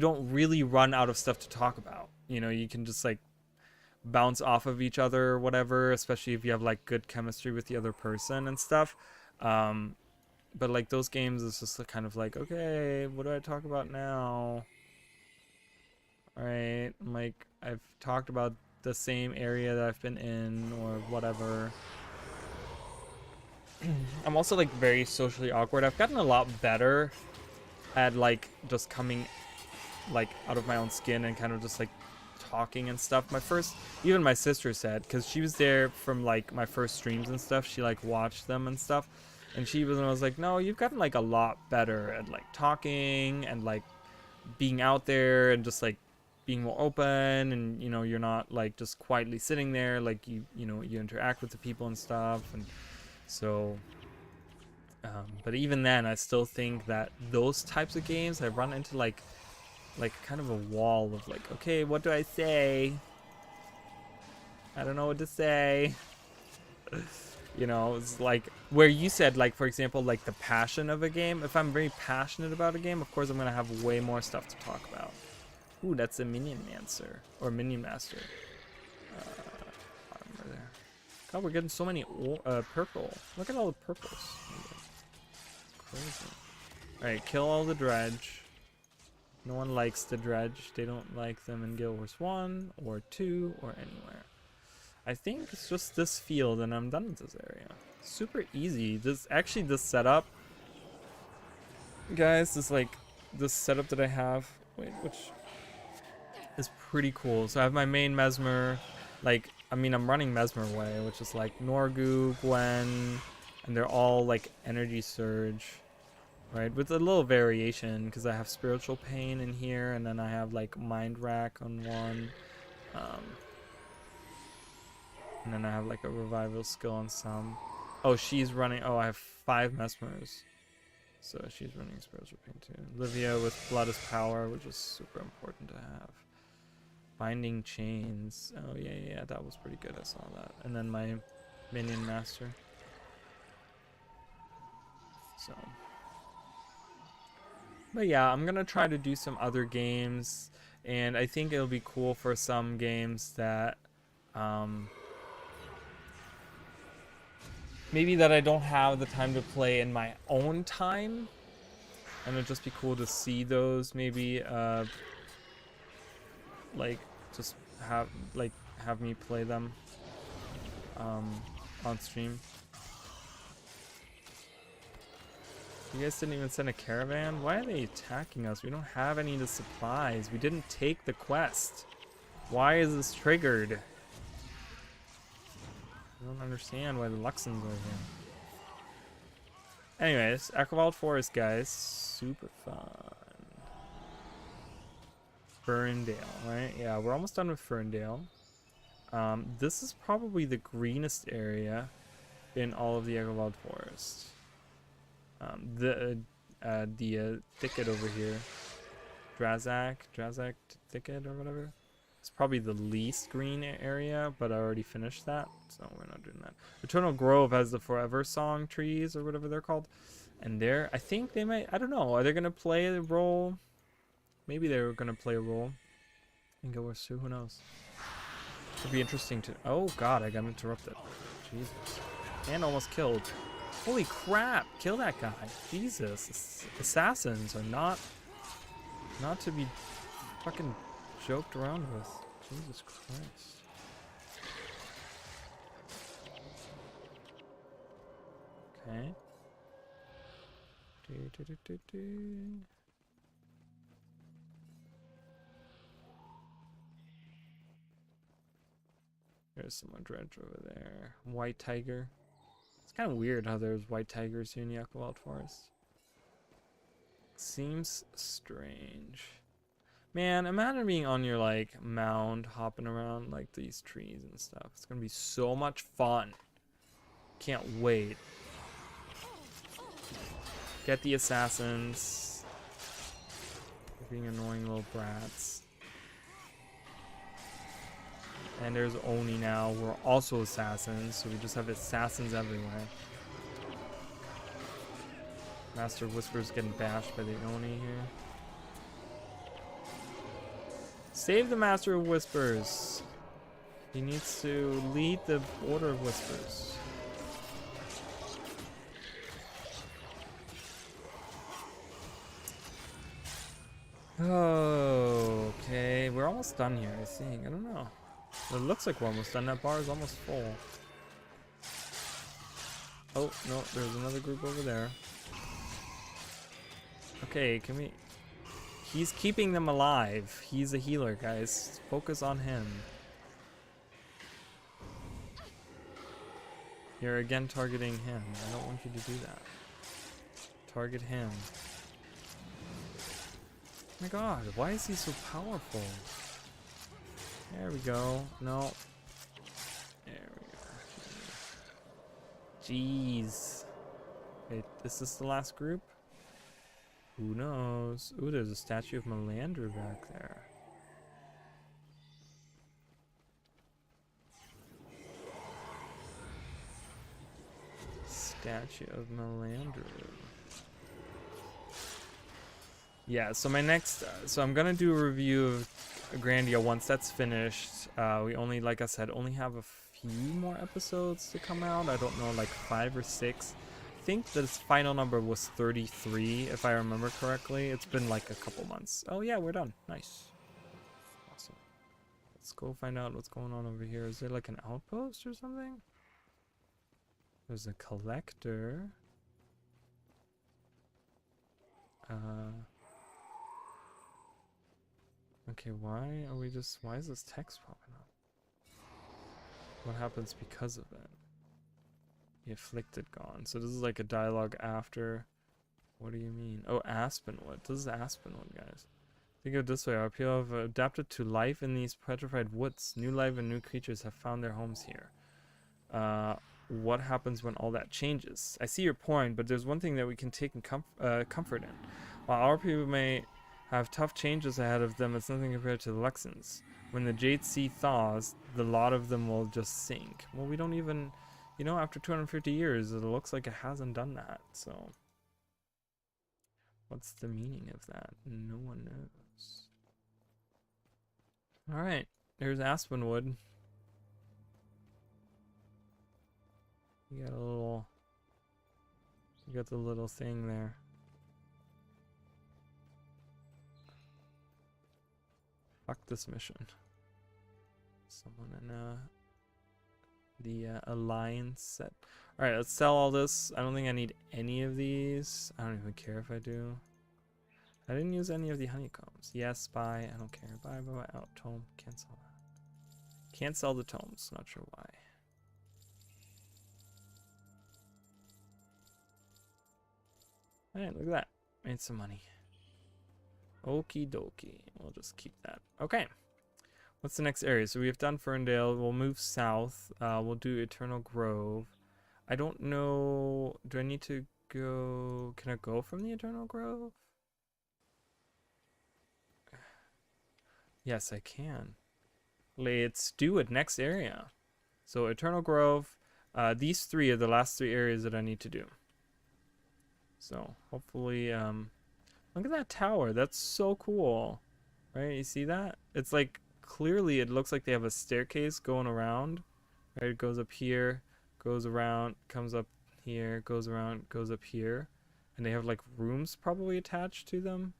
don't really run out of stuff to talk about. You know, you can just like bounce off of each other or whatever, especially if you have like good chemistry with the other person and stuff. But like those games, it's just kind of like, okay, what do I talk about now? All right, I'm like, I've talked about the same area that I've been in or whatever. I'm also like very socially awkward. I've gotten a lot better at like just coming like out of my own skin and kind of just like talking and stuff. Even my sister said, because she was there from like my first streams and stuff, she like watched them and stuff, and she was like, no, you've gotten like a lot better at like talking and like being out there and just like being more open, and you know, you're not like just quietly sitting there, like you know, you interact with the people and stuff. And so but even then I still think that those types of games I run into like kind of a wall of like, okay, what do I say? I don't know what to say. You know, it's like where you said, like, for example, like the passion of a game. If I'm very passionate about a game, of course I'm gonna have way more stuff to talk about. Ooh, that's a minion mancer or minion master. Armor there. God, we're getting so many purple. Look at all the purples. Crazy. All right, kill all the dredge. No one likes the dredge. They don't like them in Guild Wars 1 or 2 or anywhere. I think it's just this field and I'm done with this area. Super easy. This setup, guys, this setup that I have, which is pretty cool. So I have my main Mesmer, like, I mean, I'm running Mesmer Way, which is like Norgu, Gwen, and they're all like energy surge. Right, with a little variation, because I have Spiritual Pain in here, and then I have like Mind Rack on one, and then I have like a Revival skill on some. Oh, she's running. Oh, I have 5 Mesmers, so she's running Spiritual Pain too. Livia with Blood is Power, which is super important to have. Binding Chains. Oh yeah, that was pretty good. I saw that. And then my Minion Master. So. But yeah, I'm gonna try to do some other games, and I think it'll be cool for some games that maybe that I don't have the time to play in my own time, and it'd just be cool to see those maybe like just have me play them on stream. You guys didn't even send a caravan? Why are they attacking us? We don't have any of the supplies. We didn't take the quest. Why is this triggered? I don't understand why the Luxons are here. Anyways, Echovald Forest, guys. Super fun. Ferndale, right? Yeah, we're almost done with Ferndale. This is probably the greenest area in all of the Echovald Forest. The thicket over here, Drazak thicket or whatever. It's probably the least green area, but I already finished that, so we're not doing that. Eternal Grove has the Forever Song trees or whatever they're called, and there, I think they might. I don't know. Are they gonna play a role? Maybe they're gonna play a role and go with Sue. Who knows? It'd be interesting to. Oh God, I got interrupted. Jesus, and almost killed. Holy crap! Kill that guy. Jesus, assassins are not to be fucking joked around with. Jesus Christ. Okay. There's someone dredge over there. White tiger. It's kind of weird how there's white tigers here in the Echovald Forest. Seems strange. Man, imagine being on your like mound, hopping around like these trees and stuff. It's gonna be so much fun. Can't wait. Get the assassins. They're being annoying little brats. And there's Oni now. We're also assassins, so we just have assassins everywhere. Master Whisper's getting bashed by the Oni here. Save the Master of Whispers. He needs to lead the Order of Whispers. Oh, okay. We're almost done here, I think. I don't know. It looks like we're almost done. That bar is almost full. Oh, no. There's another group over there. Okay, can we... He's keeping them alive. He's a healer, guys. Focus on him. You're again targeting him. I don't want you to do that. Target him. Oh my god, why is he so powerful? There we go. No. There we go. Jeez. Wait, is this the last group? Who knows? Ooh, there's a statue of Melandra back there. Statue of Melandra. Yeah, so my next... so I'm gonna do a review of Grandia once that's finished. We only, like I said, only have a few more episodes to come out. I don't know, like 5 or 6. I think this final number was 33, if I remember correctly. It's been like a couple months. Oh yeah, we're done. Nice. Awesome. Let's go find out what's going on over here. Is there like an outpost or something? There's a collector. Okay, why is this text popping up? What happens because of it? The afflicted gone. So this is like a dialogue after. What do you mean? Oh, Aspenwood. This is Aspenwood, guys. Think of it this way. Our people have adapted to life in these petrified woods. New life and new creatures have found their homes here. What happens when all that changes? I see your point, but there's one thing that we can take comfort in. While our people may have tough changes ahead of them, it's nothing compared to the Luxons. When the Jade Sea thaws, the lot of them will just sink. Well, we don't even, you know, after 250 years, it looks like it hasn't done that, so. What's the meaning of that? No one knows. Alright, there's Aspenwood. You got the little thing there. Fuck this mission. Someone in the alliance set. Alright, let's sell all this. I don't think I need any of these. I don't even care if I do. I didn't use any of the honeycombs. Yes, buy. I don't care. Buy, out. Tome. Cancel that. Can't sell the tomes. Not sure why. Alright, look at that. Made some money. Okie dokie. We'll just keep that. Okay. What's the next area? So we have done Ferndale. We'll move south. We'll do Eternal Grove. I don't know. Do I need to go? Can I go from the Eternal Grove? Yes, I can. Let's do it. Next area. So Eternal Grove. These three are the last 3 areas that I need to do. So hopefully, look at that tower. That's so cool, right? You see that? It's like clearly it looks like they have a staircase going around. Right? It goes up here, goes around, comes up here, goes around, goes up here, and they have like rooms probably attached to them.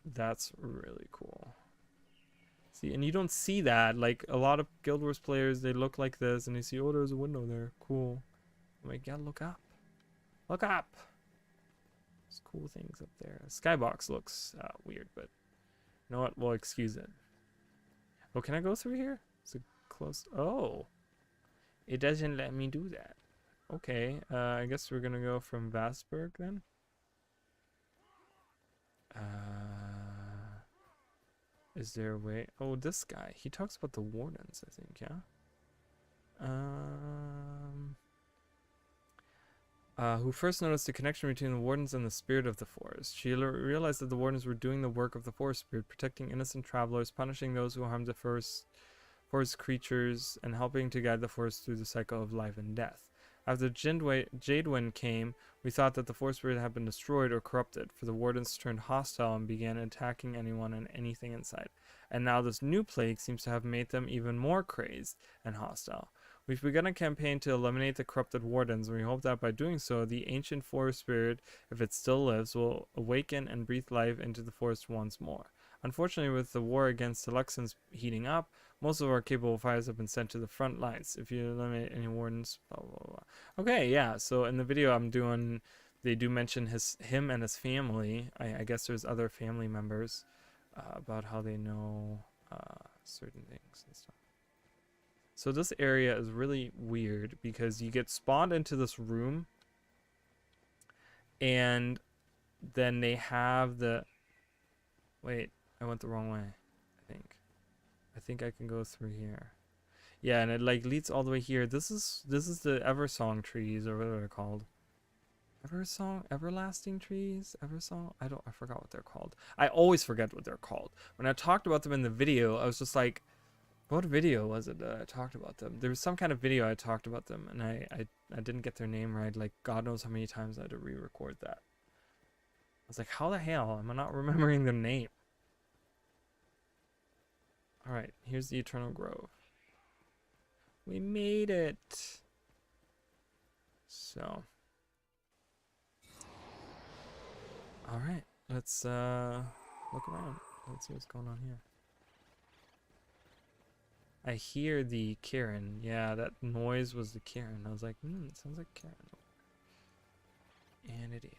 That's really cool. See, and you don't see that. Like a lot of Guild Wars players, they look like this, and they see, oh, there's a window there. Cool. I'm like, yeah, look up. Look up. There's cool things up there. Skybox looks weird, but you know what? We'll excuse it. Oh, can I go through here? Is it close? Oh, it doesn't let me do that. Okay, I guess we're gonna go from Vastberg then. Is there a way? Oh, this guy. He talks about the wardens, I think, yeah? Who first noticed the connection between the wardens and the spirit of the forest. She realized that the wardens were doing the work of the forest spirit, protecting innocent travelers, punishing those who harmed the forest creatures, and helping to guide the forest through the cycle of life and death. After Jadewind came, we thought that the forest spirit had been destroyed or corrupted, for the wardens turned hostile and began attacking anyone and anything inside. And now this new plague seems to have made them even more crazed and hostile. We've begun a campaign to eliminate the corrupted wardens, and we hope that by doing so, the ancient forest spirit, if it still lives, will awaken and breathe life into the forest once more. Unfortunately, with the war against the Luxons heating up, most of our capable fighters have been sent to the front lines. If you eliminate any wardens, blah, blah, blah. Okay, yeah, so in the video I'm doing, they do mention him and his family. I guess there's other family members about how they know certain things and stuff. So this area is really weird because you get spawned into this room and then they have the... Wait, I went the wrong way, I think. I think I can go through here. Yeah, and it like leads all the way here. This is the Eversong trees, or whatever they're called. Eversong? Everlasting trees? Eversong? I forgot what they're called. I always forget what they're called. When I talked about them in the video, I was just like, what video was it that I talked about them? There was some kind of video I talked about them, and I didn't get their name right. Like, God knows how many times I had to re-record that. I was like, how the hell am I not remembering their name? Alright, here's the Eternal Grove. We made it! So. Alright, let's look around. Let's see what's going on here. I hear the Karen. Yeah, that noise was the Karen. I was like, it sounds like Karen. And it is.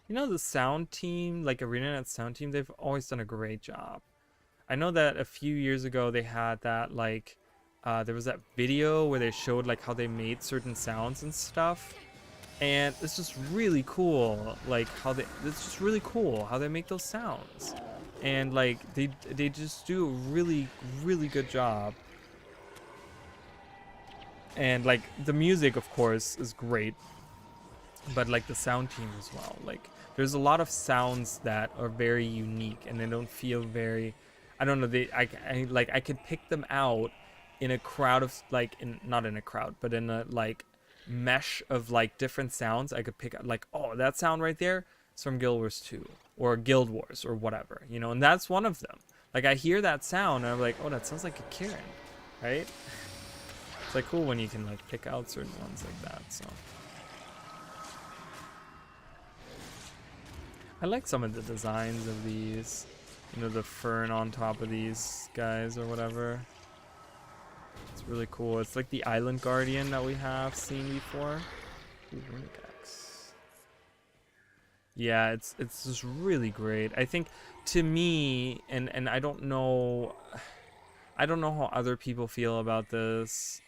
You know, the sound team, like ArenaNet sound team, they've always done a great job. I know that a few years ago they had that, like, there was that video where they showed, like, how they made certain sounds and stuff. And it's just really cool, like, it's just really cool how they make those sounds. And, like, they just do a really, really good job. And, like, the music, of course, is great. But, like, the sound team as well. Like, there's a lot of sounds that are very unique, and they don't feel very... I don't know, I could pick them out in a crowd of, like, not in a crowd, but in a, like, mesh of, like, different sounds. I could pick out, like, oh, that sound right there is from Guild Wars 2, or Guild Wars, or whatever, you know, and that's one of them. Like, I hear that sound, and I'm like, oh, that sounds like a Karen, right? It's, like, cool when you can, like, pick out certain ones like that, so... I like some of the designs of these. You know, the fern on top of these guys or whatever. It's really cool. It's like the Island Guardian that we have seen before. Ooh, yeah, it's just really great. I think, to me, and I don't know... I don't know how other people feel about this.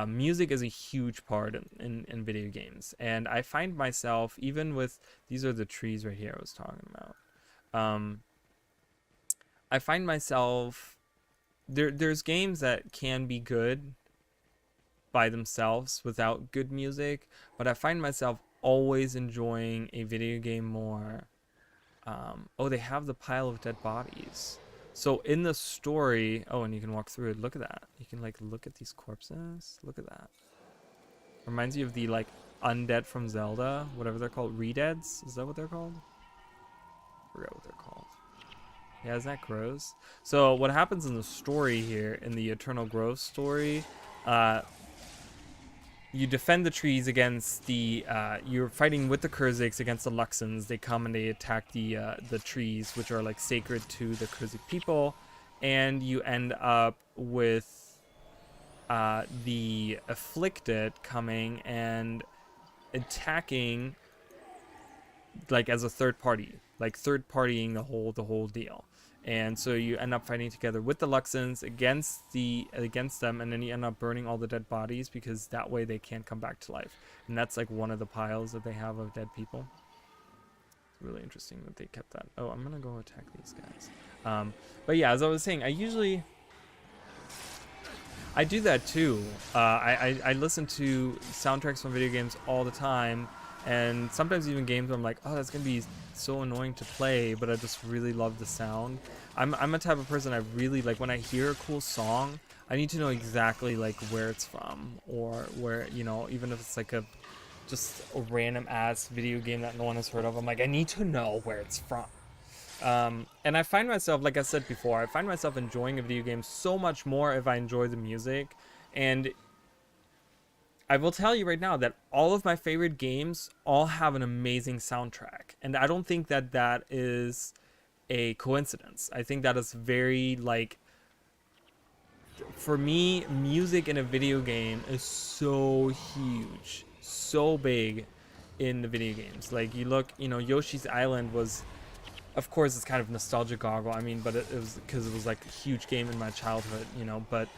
Music is a huge part in video games, and I find myself, even with, these are the trees right here I was talking about. I find myself, there's games that can be good by themselves without good music, but I find myself always enjoying a video game more. Oh, they have the pile of dead bodies. So in the story, oh, and you can walk through it. Look at that. You can like look at these corpses. Look at that. Reminds you of the like undead from Zelda, whatever they're called, Redeads. Is that what they're called? I forgot what they're called. Yeah, isn't that gross? So what happens in the story here, in the Eternal Growth story, you defend the trees against the, you're fighting with the Kurziks against the Luxons. They come and they attack the trees, which are like sacred to the Kurzik people. And you end up with the Afflicted coming and attacking, like as a third party, like third partying the whole deal. And so you end up fighting together with the Luxons against them, and then you end up burning all the dead bodies because that way they can't come back to life. And that's like one of the piles that they have of dead people. It's really interesting that they kept that. Oh, I'm gonna go attack these guys. But yeah, as I was saying, I do that too. I listen to soundtracks from video games all the time. And sometimes even games where I'm like, oh, that's gonna be so annoying to play, but I just really love the sound. I'm a type of person, I really like when I hear a cool song, I need to know exactly like where it's from, or where, you know, even if it's like just a random ass video game that no one has heard of, I'm like, I need to know where it's from. And I find myself, like I said before, I find myself enjoying a video game so much more if I enjoy the music. And I will tell you right now that all of my favorite games all have an amazing soundtrack. And I don't think that that is a coincidence. I think that is very, like, for me, music in a video game is so huge, so big in the video games. Like, you look, you know, Yoshi's Island was, of course, it's kind of nostalgia goggle. I mean, but it was because it was like a huge game in my childhood, you know, but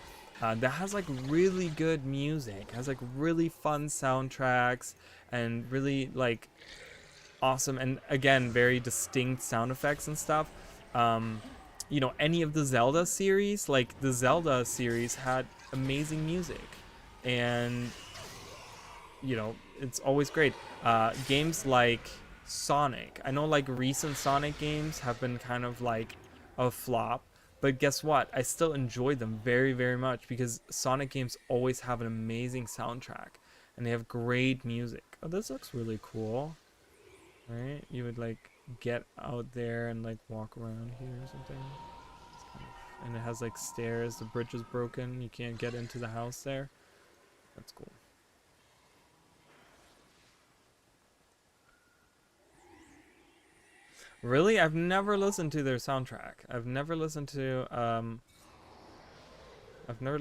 that has like really good music, has like really fun soundtracks, and really like awesome, and again, very distinct sound effects and stuff. You know, any of the Zelda series, like the Zelda series had amazing music, and you know, it's always great. Games like Sonic, I know like recent Sonic games have been kind of like a flop, but guess what? I still enjoy them very, very much because Sonic games always have an amazing soundtrack and they have great music. Oh, this looks really cool, right? You would like get out there and like walk around here or something. It's kind of, and it has like stairs. The bridge is broken. You can't get into the house there. That's cool. Really? I've never listened to their soundtrack. I've never listened to I've never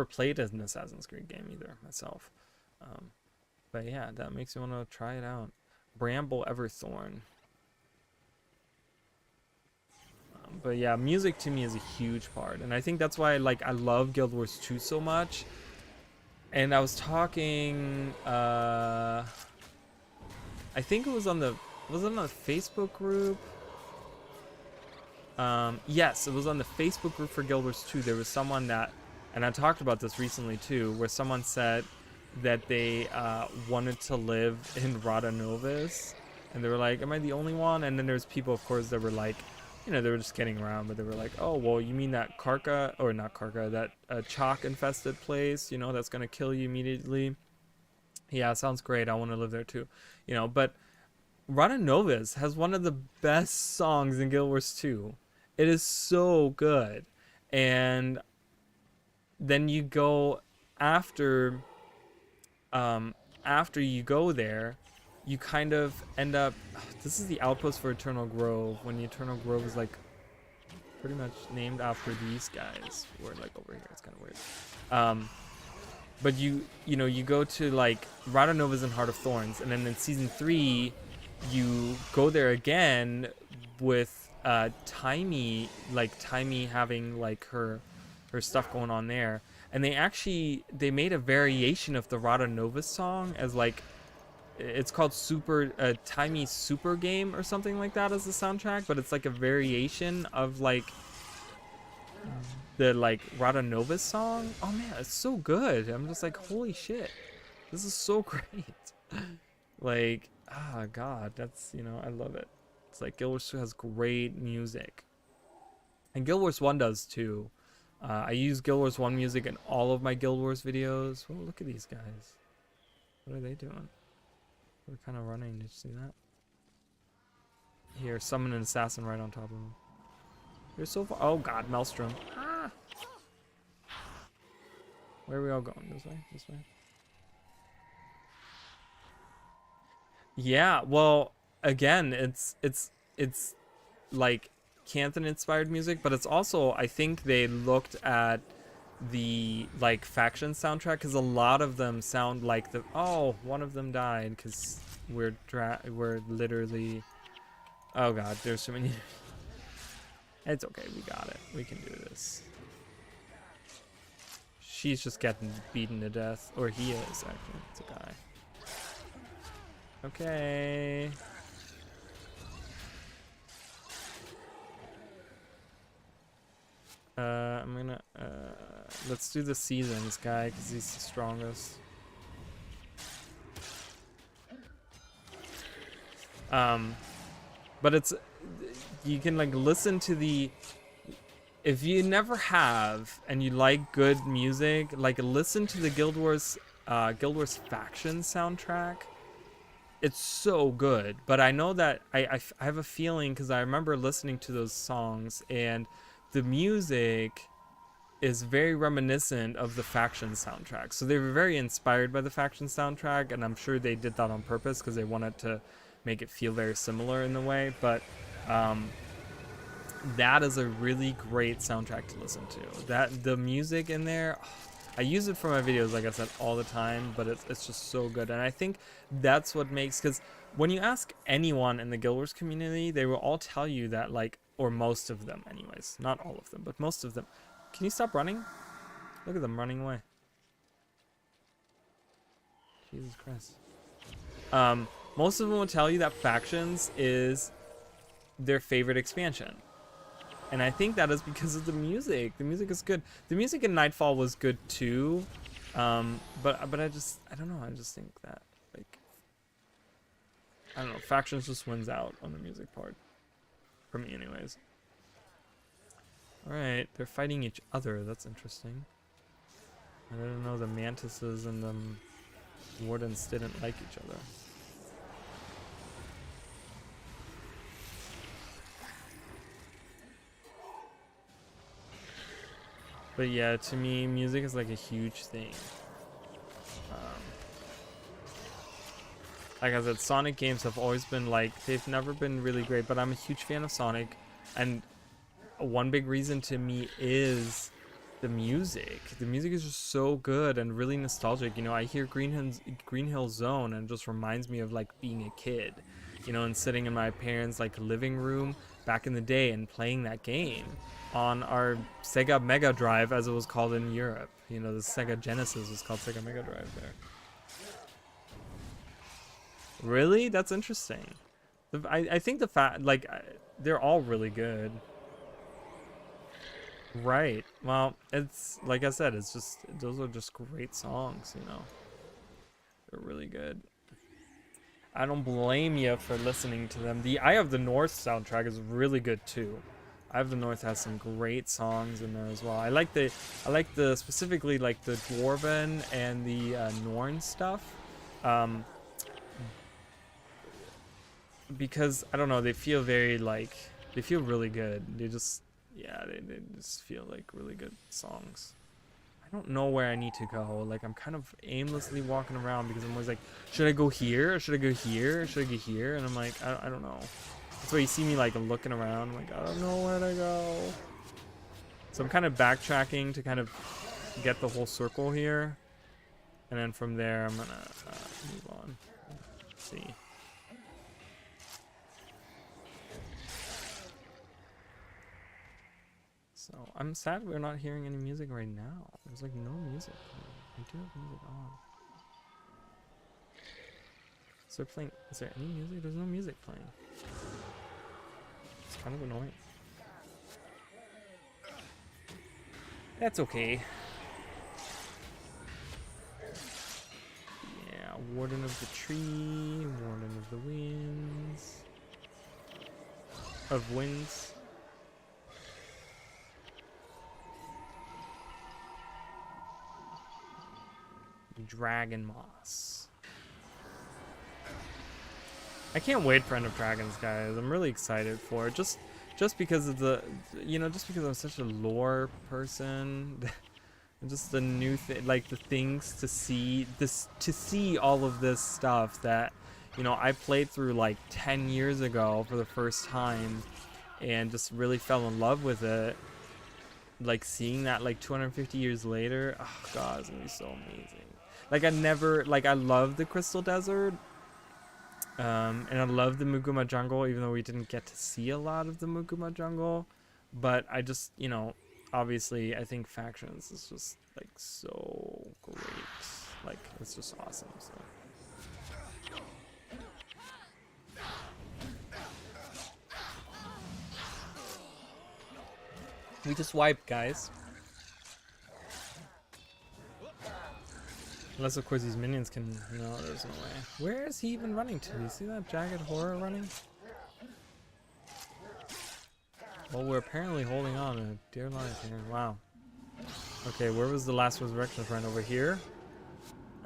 played an Assassin's Creed game either myself. But yeah, that makes me want to try it out. Bramble Everthorn. But yeah, music to me is a huge part, and I think that's why I love Guild Wars 2 so much. And I was talking I think it was on the Facebook group? Yes, it was on the Facebook group for Guild Wars 2. There was someone that, and I talked about this recently too, where someone said that they wanted to live in Rada Novus, and they were like, am I the only one? And then there's people, of course, that were like, you know, they were just kidding around, but they were like, oh, well, you mean that Karka, or not Karka, that chalk infested place, you know, that's gonna kill you immediately? Yeah, sounds great. I want to live there too, you know. But Rada Novus has one of the best songs in Guild Wars 2. It is so good. And then you go after you go there, you kind of end up, this is the outpost for Eternal Grove, when the Eternal Grove is like pretty much named after these guys who are like over here. It's kind of weird. But you know, you go to like Rada Novus and Heart of Thorns, and then in season 3 you go there again with Timey having like her stuff going on there, and they made a variation of the Rada Nova song as like it's called Super Timey Super Game or something like that as the soundtrack, but it's like a variation of like the like Rada Nova song. Oh man, it's so good. I'm just like, holy shit, this is so great. Like, ah, God, that's, you know, I love it. It's like Guild Wars 2 has great music, and Guild Wars 1 does too. I use Guild Wars 1 music in all of my Guild Wars videos. Oh, look at these guys. What are they doing? They're kind of running. Did you see that? Here, summon an assassin right on top of him. You're so far. Oh God, Maelstrom. Ah! Where are we all going? This way? This way? Yeah. Well, again, it's like Canthan inspired music, but it's also, I think they looked at the like faction soundtrack, because a lot of them sound like the one of them died because we're literally, oh God, there's so many. It's okay, we got it, we can do this. She's just getting beaten to death, or he is actually, it's a guy. Okay. I'm gonna let's do the seasons guy because he's the strongest. But it's, you can like listen to the, if you never have and you like good music, like listen to the Guild Wars faction soundtrack. It's so good. But I know that I have a feeling, because I remember listening to those songs, and the music is very reminiscent of the faction soundtrack. So they were very inspired by the faction soundtrack, and I'm sure they did that on purpose because they wanted to make it feel very similar in a way. But that is a really great soundtrack to listen to. That the music in there, I use it for my videos, like I said, all the time, but it's just so good. And I think that's what makes, because when you ask anyone in the Guild Wars community, they will all tell you that, like, or most of them anyways, not all of them, but most of them. Can you stop running? Look at them running away. Jesus Christ. Most of them will tell you that factions is their favorite expansion. And I think that is because of the music. The music is good. The music in Nightfall was good too. But I don't know. I just think that, like, I don't know. Factions just wins out on the music part. For me anyways. Alright, they're fighting each other. That's interesting. I didn't know the Mantises and the Wardens didn't like each other. But yeah, to me, music is like a huge thing. Like I said, Sonic games have always been like, they've never been really great, but I'm a huge fan of Sonic. And one big reason to me is the music. The music is just so good and really nostalgic. You know, I hear Green Hill Zone and it just reminds me of like being a kid, you know, and sitting in my parents' like living room back in the day and playing that game on our Sega Mega Drive, as it was called in Europe. You know, the Sega Genesis was called Sega Mega Drive there. Really? That's interesting. I think the fact, like, they're all really good. Right. Well, it's, like I said, it's just, those are just great songs, you know. They're really good. I don't blame you for listening to them. The Eye of the North soundtrack is really good too. Eye of the North has some great songs in there as well. I like the specifically like the Dwarven and the Norn stuff. Because I don't know, they feel very like, they feel really good. They just, yeah, they just feel like really good songs. I don't know where I need to go. Like, I'm kind of aimlessly walking around because I'm always like, should I go here? Or should I go here? Or should I go here? And I'm like, I don't know. That's why you see me like looking around. I'm like, I don't know where to go. So I'm kind of backtracking to kind of get the whole circle here. And then from there, I'm gonna move on. Let's see. So I'm sad we're not hearing any music right now. There's like no music playing. I do have music on. Is there playing? Is there any music? There's no music playing. It's kind of annoying. That's okay. Yeah, Warden of the Tree, Warden of the Winds. Of Winds. Dragon Moss. I can't wait for End of Dragons, guys. I'm really excited for it. Just because of the, just because I'm such a lore person, and just the new thing, like the things to see, to see all of this stuff that, I played through like 10 years ago for the first time, and just really fell in love with it. Like seeing that like 250 years later, oh god, it's gonna be so amazing. Like I love the Crystal Desert. And I love the Muguma jungle, even though we didn't get to see a lot of the Muguma jungle. But I just, obviously I think Factions is just like so great. Like it's just awesome. So. We just wiped, guys. Unless, of course, these minions can... No, there's no way. Where is he even running to? You see that Jagged Horror running? Well, we're apparently holding on to dear life here. Wow. Okay, where was the last resurrection friend? Over here?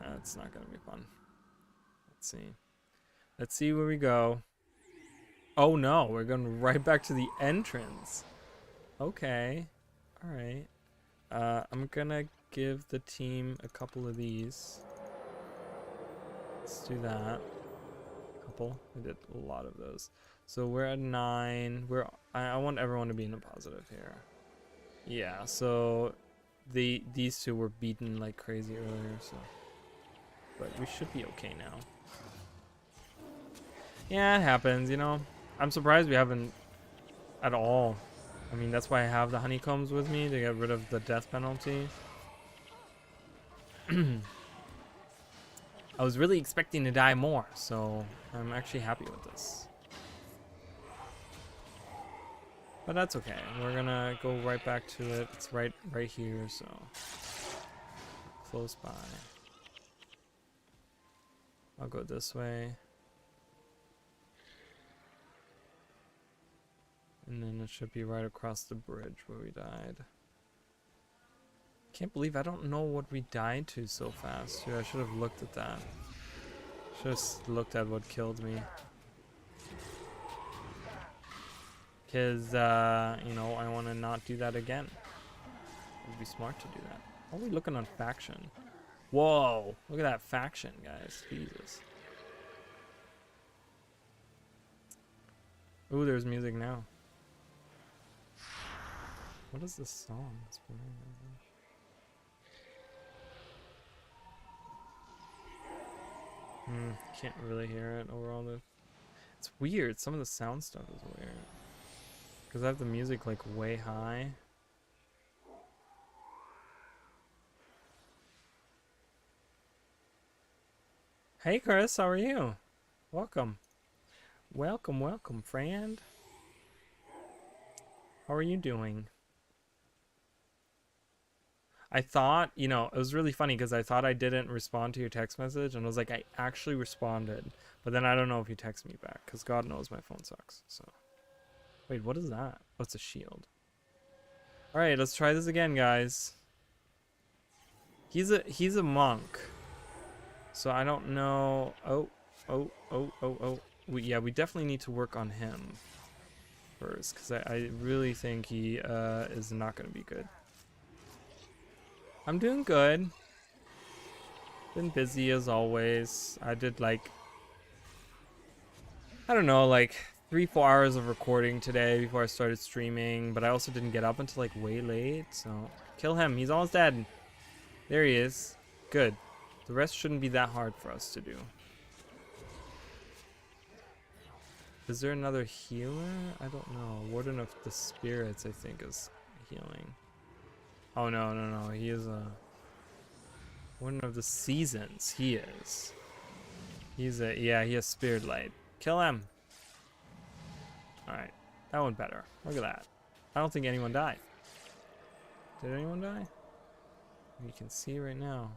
That's not going to be fun. Let's see. Let's see where we go. Oh, no. We're going right back to the entrance. Okay. Alright. I'm going to give the team a couple of these. Let's do that. Couple. We did a lot of those. So we're at 9. I want everyone to be in the positive here. Yeah, so these two were beaten like crazy earlier, so but we should be okay now. Yeah, it happens, I'm surprised we haven't at all. I mean, that's why I have the honeycombs with me, to get rid of the death penalty. I was really expecting to die more, so I'm actually happy with this. But that's okay. We're gonna go right back to it. It's right here, so close by. I'll go this way. And then it should be right across the bridge where we died. Can't believe I don't know what we died to so fast. Dude, I should have looked at that. Should have looked at what killed me. Because, I want to not do that again. It would be smart to do that. Why are we looking on faction? Whoa! Look at that faction, guys. Jesus. Ooh, there's music now. What is this song that's playing? Can't really hear it overall. It's weird. Some of the sound stuff is weird. Because I have the music like way high. Hey Chris, how are you? Welcome. Welcome, friend. How are you doing? I thought, it was really funny because I thought I didn't respond to your text message, and I was like, I actually responded. But then I don't know if you text me back, because God knows my phone sucks. So, wait, what is that? Oh, it's a shield. All right, let's try this again, guys. He's a monk, so I don't know. Oh. We definitely need to work on him first, because I really think he is not going to be good. I'm doing good. Been busy as always. I did like, I don't know, like 3-4 hours of recording today before I started streaming, but I also didn't get up until like way late, so kill him. He's almost dead. There he is. Good. The rest shouldn't be that hard for us to do. Is there another healer? I don't know. Warden of the Spirits, I think, is feeling. Oh no, no, no. He is a one of the seasons. He is. He's a yeah. He has Spirit Light. Kill him. All right, that went better. Look at that. I don't think anyone died. Did anyone die? You can see right now.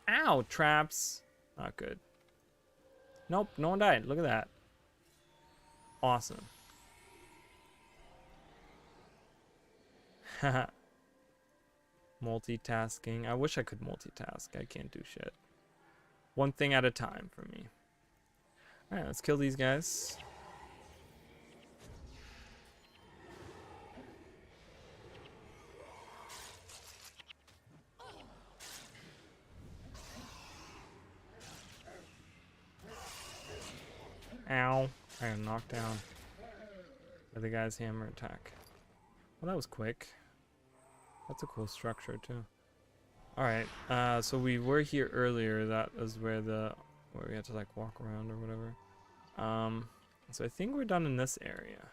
Ow! Traps. Not good. Nope, no one died. Look at that. Awesome. Haha. Multitasking. I wish I could multitask. I can't do shit. One thing at a time for me. Alright, let's kill these guys. Ow. I got knocked down by the guy's hammer attack. Well, that was quick. That's a cool structure, too. Alright, so we were here earlier. That was where we had to, like, walk around or whatever. So I think we're done in this area.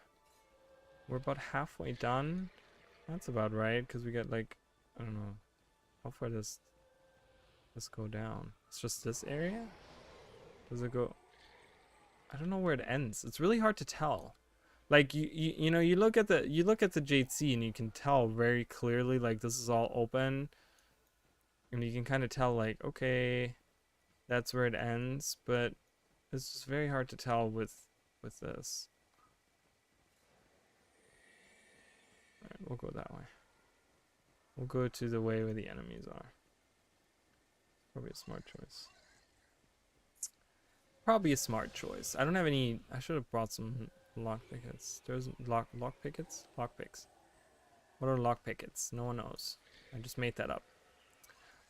We're about halfway done. That's about right, because we got, like, I don't know. How far does this go down? It's just this area? Does it go... I don't know where it ends. It's really hard to tell. Like you know, you look at the Jade Sea and you can tell very clearly, like, this is all open, and you can kind of tell, like, okay, that's where it ends, but it's just very hard to tell with this. All right, we'll go that way. We'll go to the way where the enemies are. Probably a smart choice. Probably a smart choice. I don't have any. I should have brought some lock pickets. There's lock pickets? Lock picks. What are lock pickets? No one knows. I just made that up.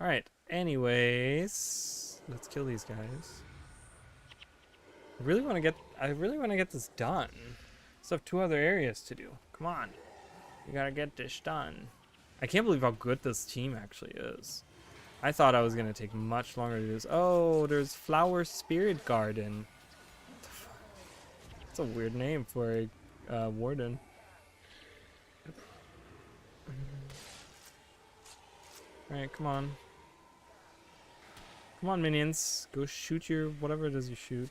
Alright. Anyways, let's kill these guys. I really want to get this done. Still have 2 other areas to do. Come on. You gotta get this done. I can't believe how good this team actually is. I thought I was gonna take much longer to do this. Oh, there's Flower Spirit Garden. That's a weird name for a warden. Alright, come on. Come on, minions. Go shoot your whatever it is you shoot.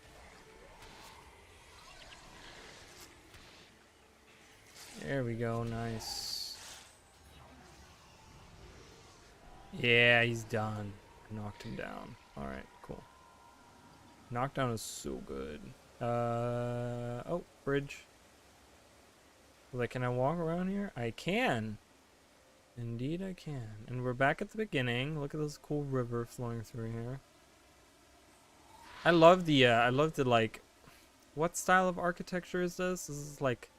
There we go, nice. Yeah, he's done. Knocked him down. Alright, cool. Knockdown is so good. Oh, bridge. Like, can I walk around here? I can. Indeed I can. And we're back at the beginning. Look at this cool river flowing through here. I love the, like, what style of architecture is this? This is like,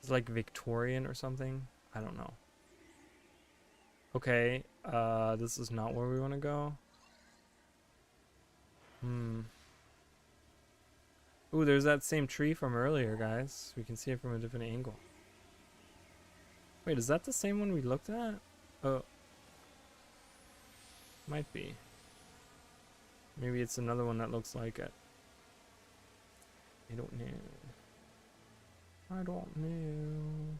it's like Victorian or something. I don't know. Okay, this is not where we want to go. Ooh, there's that same tree from earlier, guys. We can see it from a different angle. Wait, is that the same one we looked at? Oh. Might be. Maybe it's another one that looks like it. I don't know. I don't know.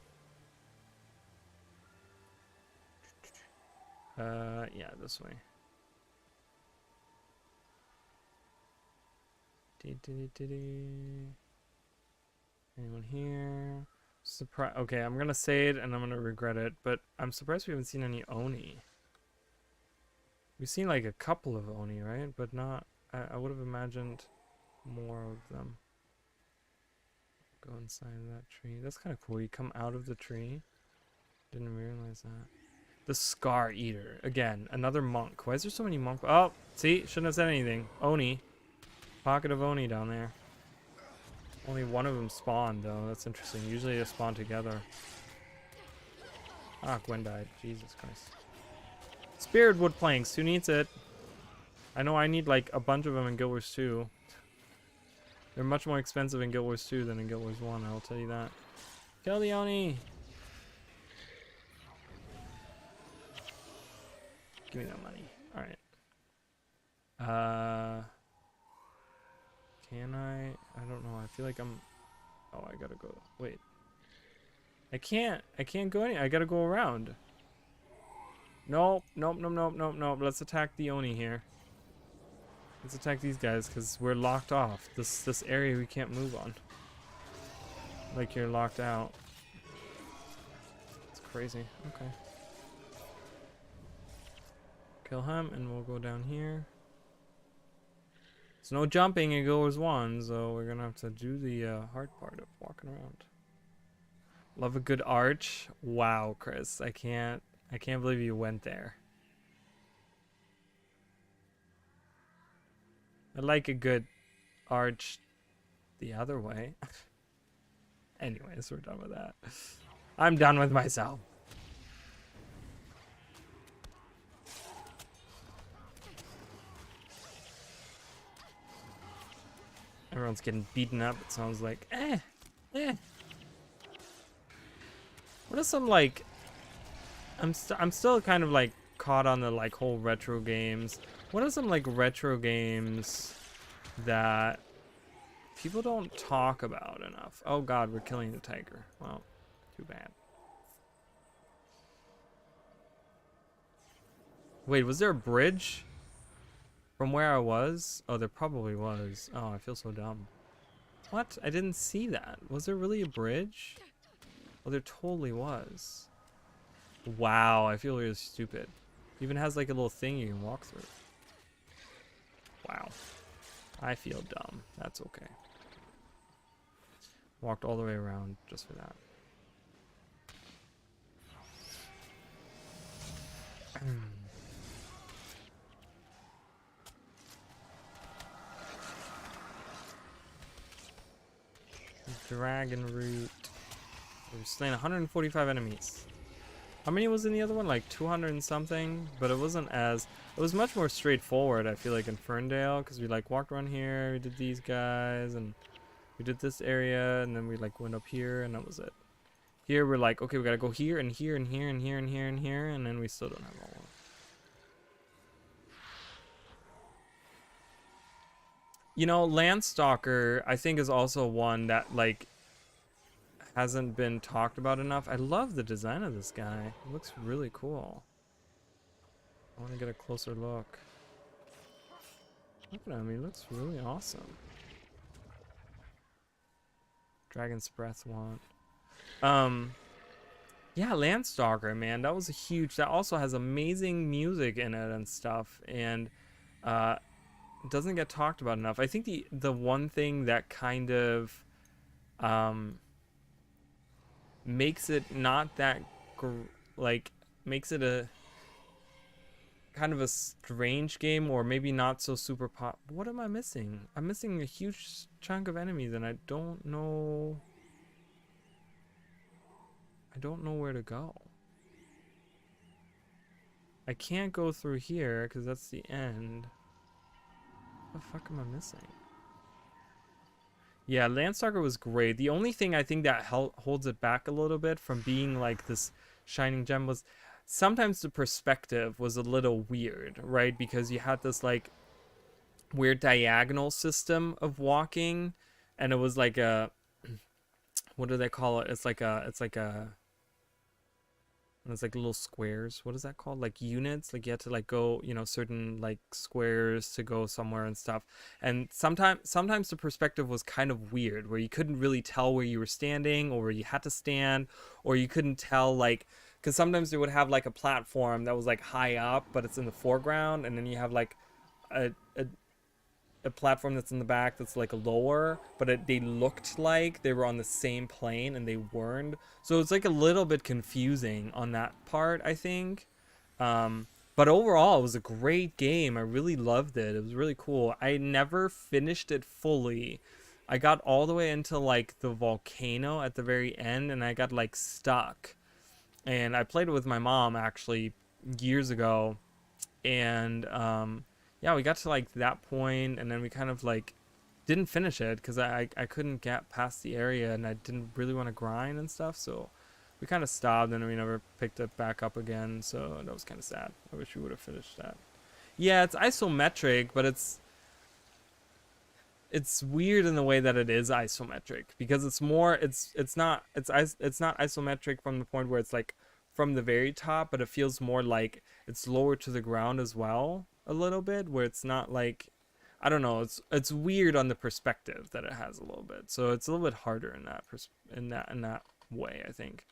Yeah, this way. Anyone here? Okay, I'm gonna say it and I'm gonna regret it, but I'm surprised we haven't seen any Oni. We've seen like a couple of Oni, right? But not. I would have imagined more of them. Go inside that tree. That's kind of cool. You come out of the tree. Didn't realize that. The Scar Eater. Again, another monk. Why is there so many monks? Oh, see? Shouldn't have said anything. Oni. Pocket of Oni down there. Only one of them spawned, though. That's interesting. Usually they spawn together. Ah, Gwen died. Jesus Christ. Spirit wood planks. Who needs it? I know I need, like, a bunch of them in Guild Wars 2. They're much more expensive in Guild Wars 2 than in Guild Wars 1, I'll tell you that. Kill the Oni! Give me that money. Alright. Can I? I don't know. I feel like I'm Oh, I gotta go. Wait. I can't go any. I gotta go around. Nope, nope, nope, nope, nope, nope. Let's attack the Oni here. Let's attack these guys because we're locked off. This area we can't move on. Like you're locked out. It's crazy. Okay. Kill him and we'll go down here. There's no jumping, it goes one, so we're gonna have to do the hard part of walking around. Love a good arch. Wow, Chris, I can't believe you went there. I like a good arch the other way. Anyways, we're done with that. I'm done with myself. Everyone's getting beaten up, it sounds like. What are some, like... I'm still kind of, like, caught on the, like, whole retro games. What are some, like, retro games that people don't talk about enough? Oh god, we're killing the tiger. Well, too bad. Wait, was there a bridge from where I was? Oh, there probably was. Oh, I feel so dumb. What? I didn't see that. Was there really a bridge? Oh, there totally was. Wow, I feel really stupid. It even has like a little thing you can walk through. Wow. I feel dumb. That's okay. Walked all the way around just for that. Dragon root. We've slain 145 enemies. How many was in the other one? Like 200 and something, but it wasn't as... It was much more straightforward, I feel like, in Ferndale, because we like walked around here, we did these guys, and we did this area, and then we like went up here, and that was it. Here we're like, okay, we gotta go here, and here, and here, and here, and here, and here, and then we still don't have all of them. You know, Landstalker, I think, is also one that, like, hasn't been talked about enough. I love the design of this guy. It looks really cool. I want to get a closer look. Look at him, he looks really awesome. Dragon's Breath wand. Yeah, Landstalker, man, that was a huge... That also has amazing music in it and stuff, and doesn't get talked about enough. I think the one thing that kind of makes it not that makes it a kind of a strange game, or maybe not so super pop. What am I missing? I'm missing a huge chunk of enemies, and I don't know where to go. I can't go through here because that's the end. What the fuck am I missing? Yeah, Landstalker was great. The only thing I think that holds it back a little bit from being like this shining gem was sometimes the perspective was a little weird, right? Because you had this like weird diagonal system of walking, and it was like a... What do they call it? It's like little squares. What is that called? Like units. Like you had to like go, you know, certain like squares to go somewhere and stuff. And sometimes the perspective was kind of weird, where you couldn't really tell where you were standing or where you had to stand, or you couldn't tell like, because sometimes they would have like a platform that was like high up, but it's in the foreground, and then you have like a platform that's in the back that's like lower, but they looked like they were on the same plane and they weren't. So it's like a little bit confusing on that part, I think. But overall, it was a great game. I really loved it. It was really cool. I never finished it fully. I got all the way into like the volcano at the very end, and I got like stuck. And I played it with my mom actually years ago, and yeah, we got to like that point, and then we kind of like didn't finish it because I couldn't get past the area, and I didn't really want to grind and stuff, so we kind of stopped, and we never picked it back up again. So that was kind of sad. I wish we would have finished that. Yeah, it's isometric, but it's it's weird in the way that it is isometric, because it's more it's not isometric from the point where it's like from the very top, but it feels more like it's lower to the ground as well a little bit, where it's not like, I don't know, it's weird on the perspective that it has a little bit. So it's a little bit harder in in that way, I think.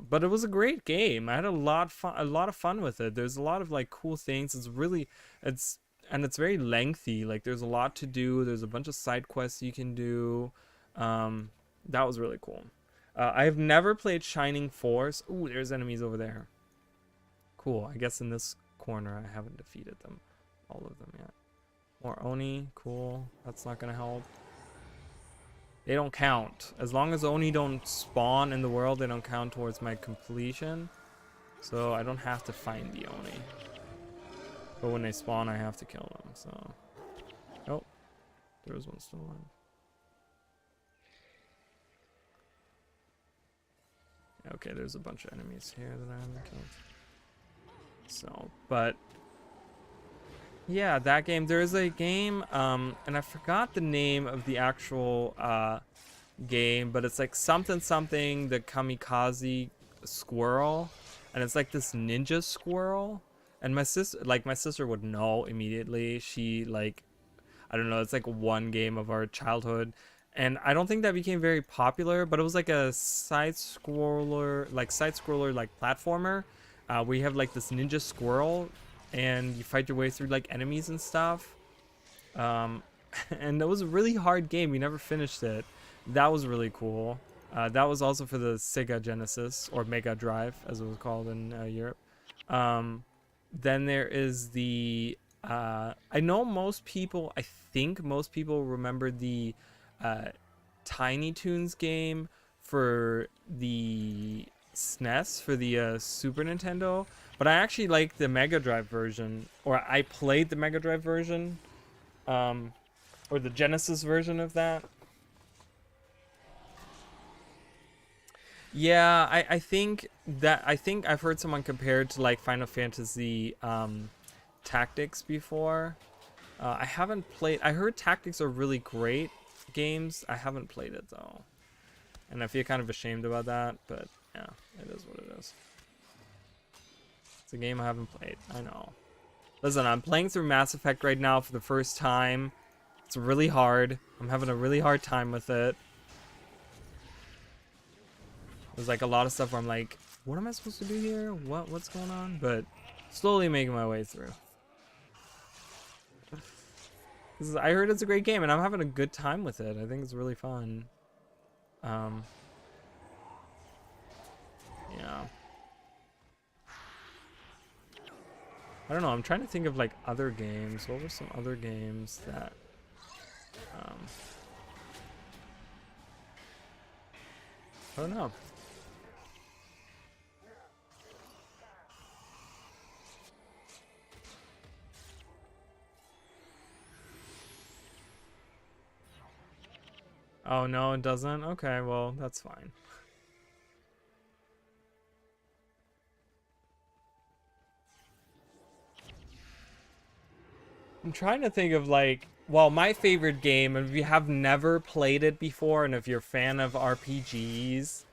But it was a great game. I had a lot of fun with it. There's a lot of like cool things. It's and it's very lengthy. Like there's a lot to do. There's a bunch of side quests you can do. Um, that was really cool. I've never played Shining Force. Ooh, there's enemies over there. Cool. I guess in this corner I haven't defeated them, all of them yet. More Oni. Cool. That's not gonna help. They don't count. As long as Oni don't spawn in the world, they don't count towards my completion. So I don't have to find the Oni. But when they spawn, I have to kill them, so... Oh, there was one still alive. Okay, there's a bunch of enemies here that I haven't killed. So, but... Yeah, that game. There is a game, and I forgot the name of the actual game, but it's like something the kamikaze squirrel, and it's like this ninja squirrel. And my sister would know immediately. She like, I don't know, it's like one game of our childhood, and I don't think that became very popular, but it was like a side scroller like platformer, where you have like this ninja squirrel and you fight your way through like enemies and stuff. And it was a really hard game. We never finished it. That was really cool. That was also for the Sega Genesis, or Mega Drive as it was called in Europe. Then there is the I know I think most people remember the Tiny Toons game for the SNES, for the Super Nintendo, but I actually like the Mega Drive version, or I played the Mega Drive version, or the Genesis version of that. Yeah, I think I've heard someone compared to like Final Fantasy Tactics before. I haven't played. I heard Tactics are really great games. I haven't played it though, and I feel kind of ashamed about that. But yeah, it is what it is. It's a game I haven't played. I know. Listen, I'm playing through Mass Effect right now for the first time. It's really hard. I'm having a really hard time with it. There's like a lot of stuff where I'm like, what am I supposed to do here? What's going on? But slowly making my way through. I heard it's a great game, and I'm having a good time with it. I think it's really fun. Yeah. I don't know. I'm trying to think of like other games. What were some other games that... I don't know. Oh, no, it doesn't? Okay, well, that's fine. I'm trying to think of, like, well, my favorite game, and if you have never played it before, and if you're a fan of RPGs,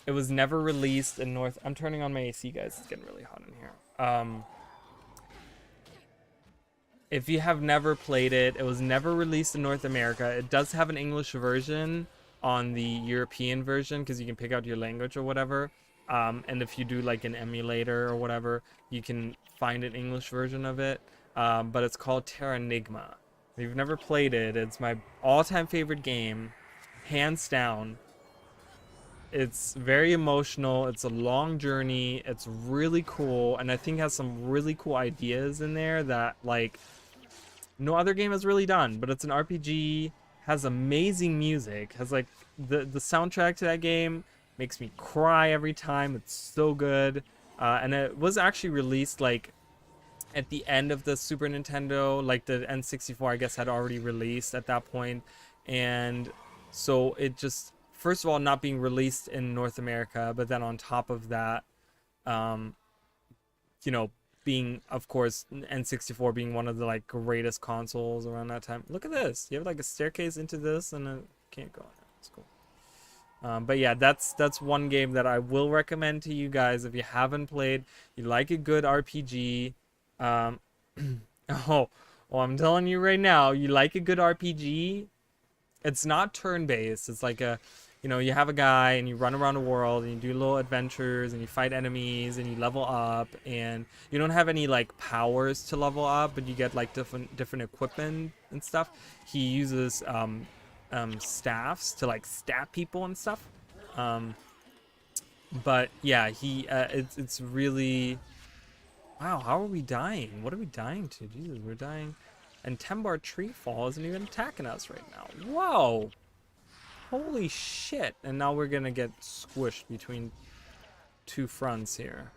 it was never released in North... I'm turning on my AC, guys. It's getting really hot in here. If you have never played it, it was never released in North America. It does have an English version on the European version, because you can pick out your language or whatever. And if you do like an emulator or whatever, you can find an English version of it. But it's called Terranigma. If you've never played it, it's my all-time favorite game, hands down. It's very emotional. It's a long journey. It's really cool, and I think has some really cool ideas in there that like no other game has really done. But it's an RPG, has amazing music, has like the soundtrack to that game makes me cry every time. It's so good, and it was actually released like at the end of the Super Nintendo. Like the N64, I guess, had already released at that point, and so it just, first of all, not being released in North America, but then on top of that, you know, being, of course, N64 being one of the like greatest consoles around that time. Look at this. You have like a staircase into this, and it can't go. It's cool. But yeah, that's one game that I will recommend to you guys if you haven't played. You like a good RPG. Um, oh, well, I'm telling you right now, you like a good RPG. It's not turn-based. It's like a, you have a guy and you run around the world and you do little adventures and you fight enemies and you level up, and you don't have any like powers to level up, but you get like different equipment and stuff. He uses staffs to like stab people and stuff. But yeah, it's really, wow. How are we dying? What are we dying to? Jesus, we're dying. And Tembar Treefall isn't even attacking us right now. Whoa! Holy shit! And now we're gonna get squished between two fronts here.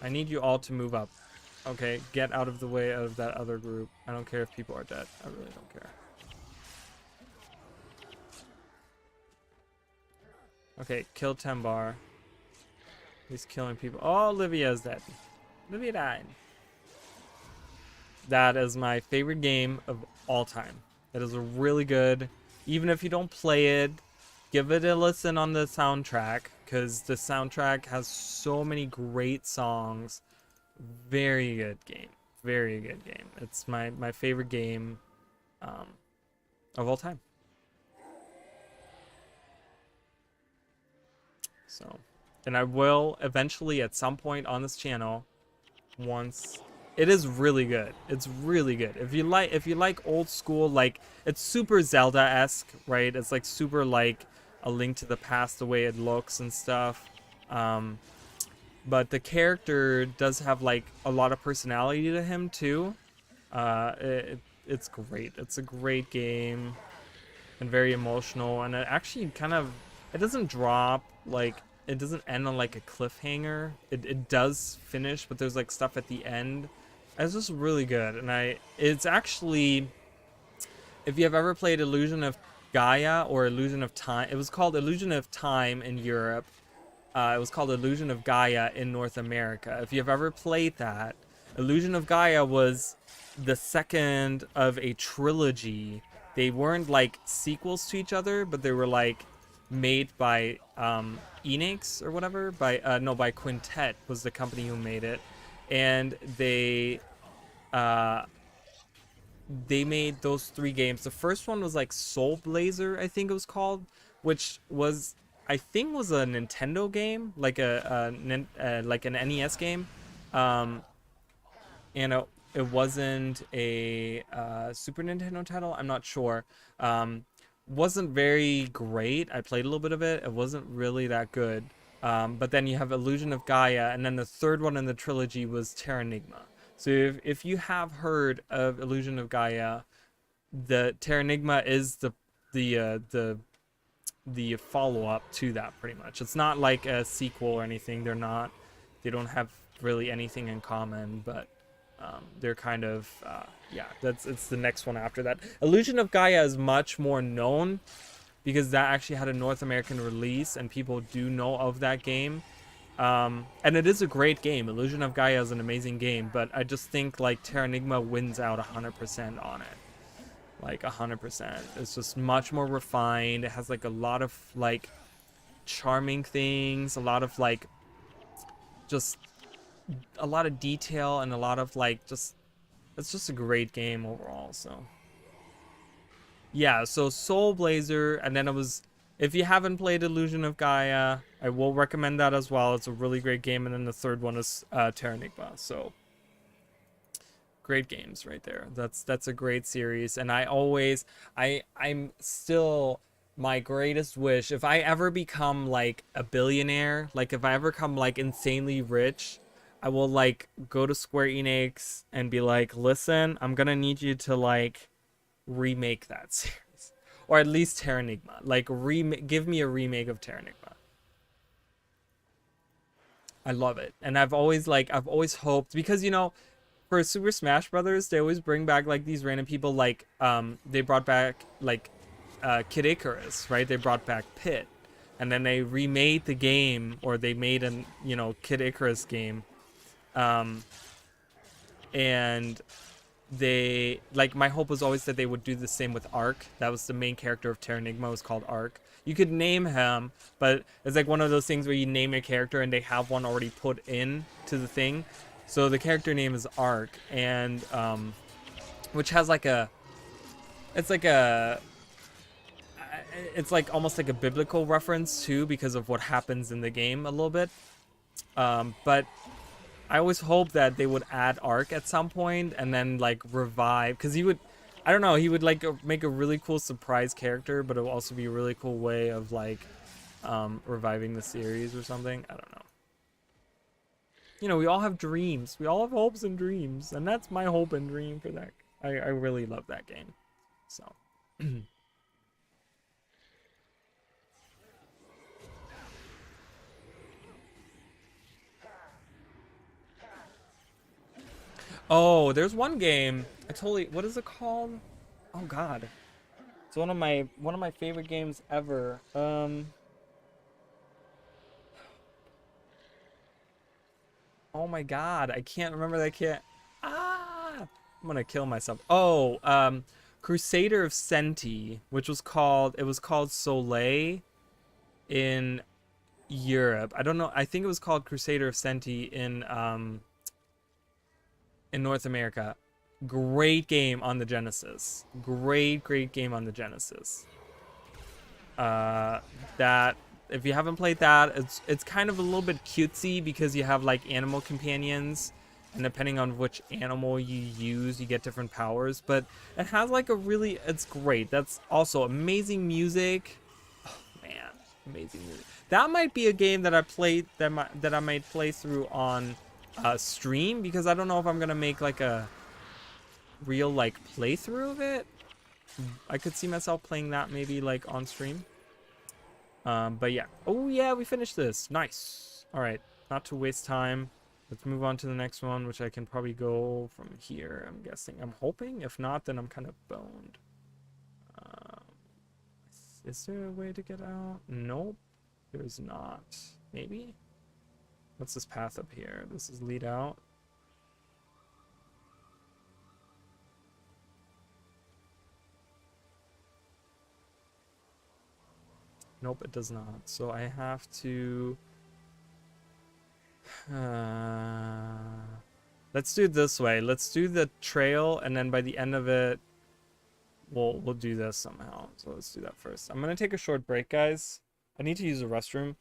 I need you all to move up. Okay, get out of the way of that other group. I don't care if people are dead. I really don't care. Okay, kill Tembar. He's killing people. Oh, Olivia's dead. Olivia died. That is my favorite game of all time. It is really good. Even if you don't play it, give it a listen on the soundtrack, because the soundtrack has so many great songs. Very good game. Very good game. It's my favorite game of all time. So, and I will eventually at some point on this channel, once. It is really good. It's really good. If you like old school, like, it's super Zelda-esque, right? It's like super like A Link to the Past, the way it looks and stuff. But the character does have like a lot of personality to him too. It's great. It's a great game and very emotional, and it actually it doesn't drop, like, it doesn't end on like a cliffhanger. It does finish, but there's like stuff at the end. It's just really good. And it's actually, if you have ever played Illusion of Gaia or Illusion of Time, it was called Illusion of Time in Europe. It was called Illusion of Gaia in North America. If you've ever played that, Illusion of Gaia was the second of a trilogy. They weren't like sequels to each other, but they were like made by Enix or whatever. By Quintet was the company who made it, and they made those three games. The first one was like Soul Blazer, I think it was called, which was, I think, was a Nintendo game, like like an NES game, and it wasn't a Super Nintendo title. I'm not sure. Wasn't very great. I played a little bit of it. It wasn't really that good. But then you have Illusion of Gaia, and then the third one in the trilogy was Terranigma. So if you have heard of Illusion of Gaia, the Terranigma is the follow-up to that, pretty much. It's not like a sequel or anything. They don't have really anything in common, but they're kind of it's the next one after that. Illusion of Gaia is much more known because that actually had a North American release and people do know of that game. And it is a great game. Illusion of Gaia is an amazing game, but I just think like Terranigma wins out 100% on it. Like 100%. It's just much more refined. It has like a lot of like charming things, a lot of like just a lot of detail, and a lot of like it's just a great game overall. So yeah, so Soul Blazer, and then it was, if you haven't played Illusion of Gaia, I will recommend that as well. It's a really great game. And then the third one is Terranigma. So great games right there. That's a great series. And I'm still, my greatest wish, if I ever become like a billionaire, like if I ever become like insanely rich, I will like go to Square Enix and be like, listen, I'm gonna need you to like remake that series, or at least Terranigma. Like give me a remake of Terranigma. I love it. And I've always hoped, because for Super Smash Brothers, they always bring back like these random people, like they brought back like Kid Icarus, right? They brought back Pit, and then they remade the game, or they made an Kid Icarus game, um, and they like my hope was always that they would do the same with Ark. That was the main character of Terranigma, was called Ark. You could name him, but it's like one of those things where you name a character and they have one already put in to the thing. So the character name is Ark, and which has like it's like a it's like almost like a biblical reference too, because of what happens in the game a little bit. But I always hope that they would add Ark at some point and then like revive, because he would, I don't know, he would like make a really cool surprise character, but it will also be a really cool way of like reviving the series or something. I don't know. We all have dreams. We all have hopes and dreams, and that's my hope and dream for that. I really love that game. So. Oh, there's one game. What is it called? Oh God. It's one of my favorite games ever. Oh my God, I can't remember that kid. Ah, I'm gonna kill myself. Oh, Crusader of Senti, which it was called Soleil in Europe. I don't know. I think it was called Crusader of Senti in North America. Great game on the Genesis. Great game on the Genesis. That if you haven't played that, it's kind of a little bit cutesy because you have like animal companions, and depending on which animal you use, you get different powers. But it has like it's great. That's also amazing music. Oh man, amazing music. That might be a game that I might play through on stream, because I don't know if I'm gonna make like a real like playthrough of it. I could see myself playing that maybe like on stream. But yeah. Oh yeah, we finished this. Nice. All right, not to waste time. Let's move on to the next one, which I can probably go from here, I'm guessing. I'm hoping. If not, then I'm kind of boned. Um, is there a way to get out? Nope, there's not. Maybe? What's this path up here? This is lead out. Nope, it does not. So I have to... let's do it this way. Let's do the trail, and then by the end of it, we'll do this somehow. So let's do that first. I'm gonna take a short break, guys. I need to use the restroom.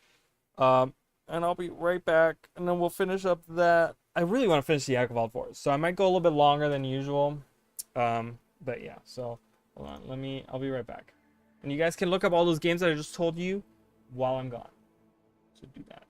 And I'll be right back, and then we'll finish up that. I really want to finish the Echovald Forest, so I might go a little bit longer than usual. But yeah, so hold on. I'll be right back. And you guys can look up all those games that I just told you while I'm gone. So do that.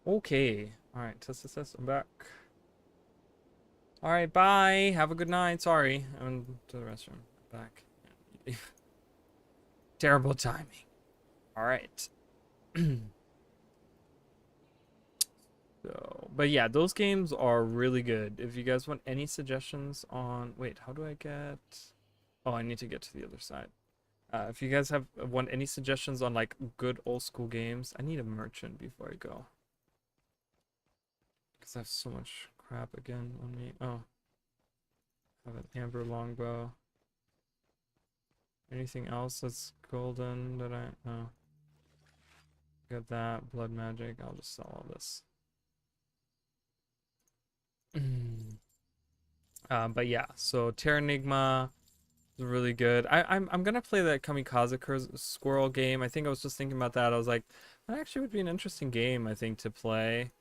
Okay. All right. Test. I'm back. All right. Bye. Have a good night. Sorry. I'm to the restroom. Back. Terrible timing. All right. So, but yeah, those games are really good. If you guys want any suggestions on, wait, how do I get? Oh, I need to get to the other side. If you guys have want any suggestions on like good old school games, I need a merchant before I go because I have so much crap again on me. Oh, I have an amber longbow. Anything else that's golden that I? Oh, got that blood magic. I'll just sell all this. But yeah, so Terranigma is really good. I'm gonna play that Kamikaze Squirrel game. I think I was just thinking about that. I was like, that actually would be an interesting game, I think, to play.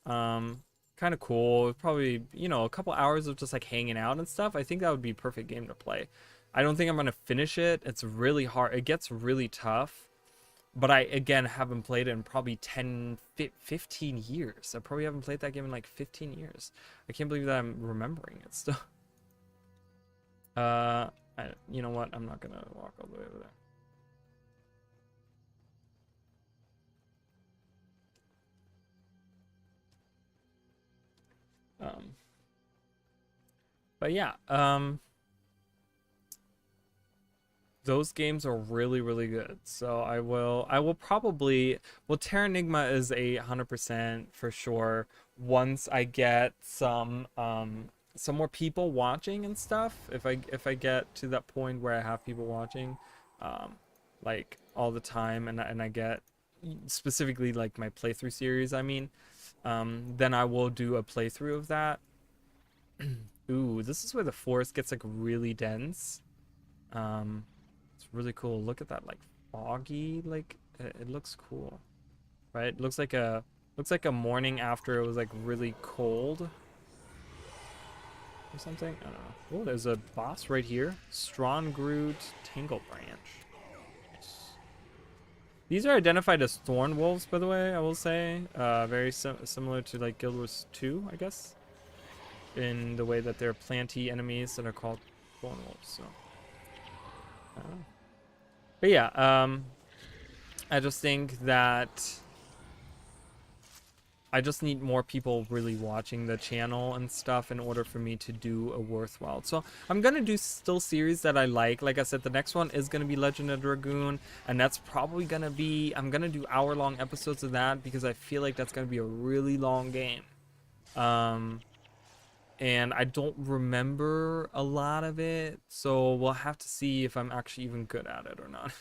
Kind of cool. Probably, you know, a couple hours of just like hanging out and stuff. I think that would be a perfect game to play. I don't think I'm gonna finish it. It's really hard. It gets really tough. But I, again, haven't played it in probably 10, 15 years. I probably haven't played that game in like 15 years. I can't believe that I'm remembering it still. You know what? I'm not gonna walk all the way over there. But yeah, those games are really, really good. So I will probably, well, Terranigma is 100% for sure. Once I get some more people watching and stuff, if I get to that point where I have people watching, like all the time, and I get specifically like my playthrough series, I mean, then I will do a playthrough of that. Ooh, this is where the forest gets like really dense. It's really cool. Look at that, like foggy, like it looks cool, right? It looks like a morning after it was like really cold or something. I don't know. Oh, there's a boss right here. Strongroot Tangle Branch. These are identified as thorn wolves, by the way. I will say, very similar to like Guild Wars 2, I guess, in the way that they're planty enemies that are called thorn wolves. So. But yeah, I just think that I just need more people really watching the channel and stuff in order for me to do a worthwhile. So I'm gonna do still series that I like. Like I said, the next one is gonna be Legend of Dragoon, and that's probably gonna be, I'm gonna do hour-long episodes of that because I feel like that's gonna be a really long game. And I don't remember a lot of it, so we'll have to see if I'm actually even good at it or not.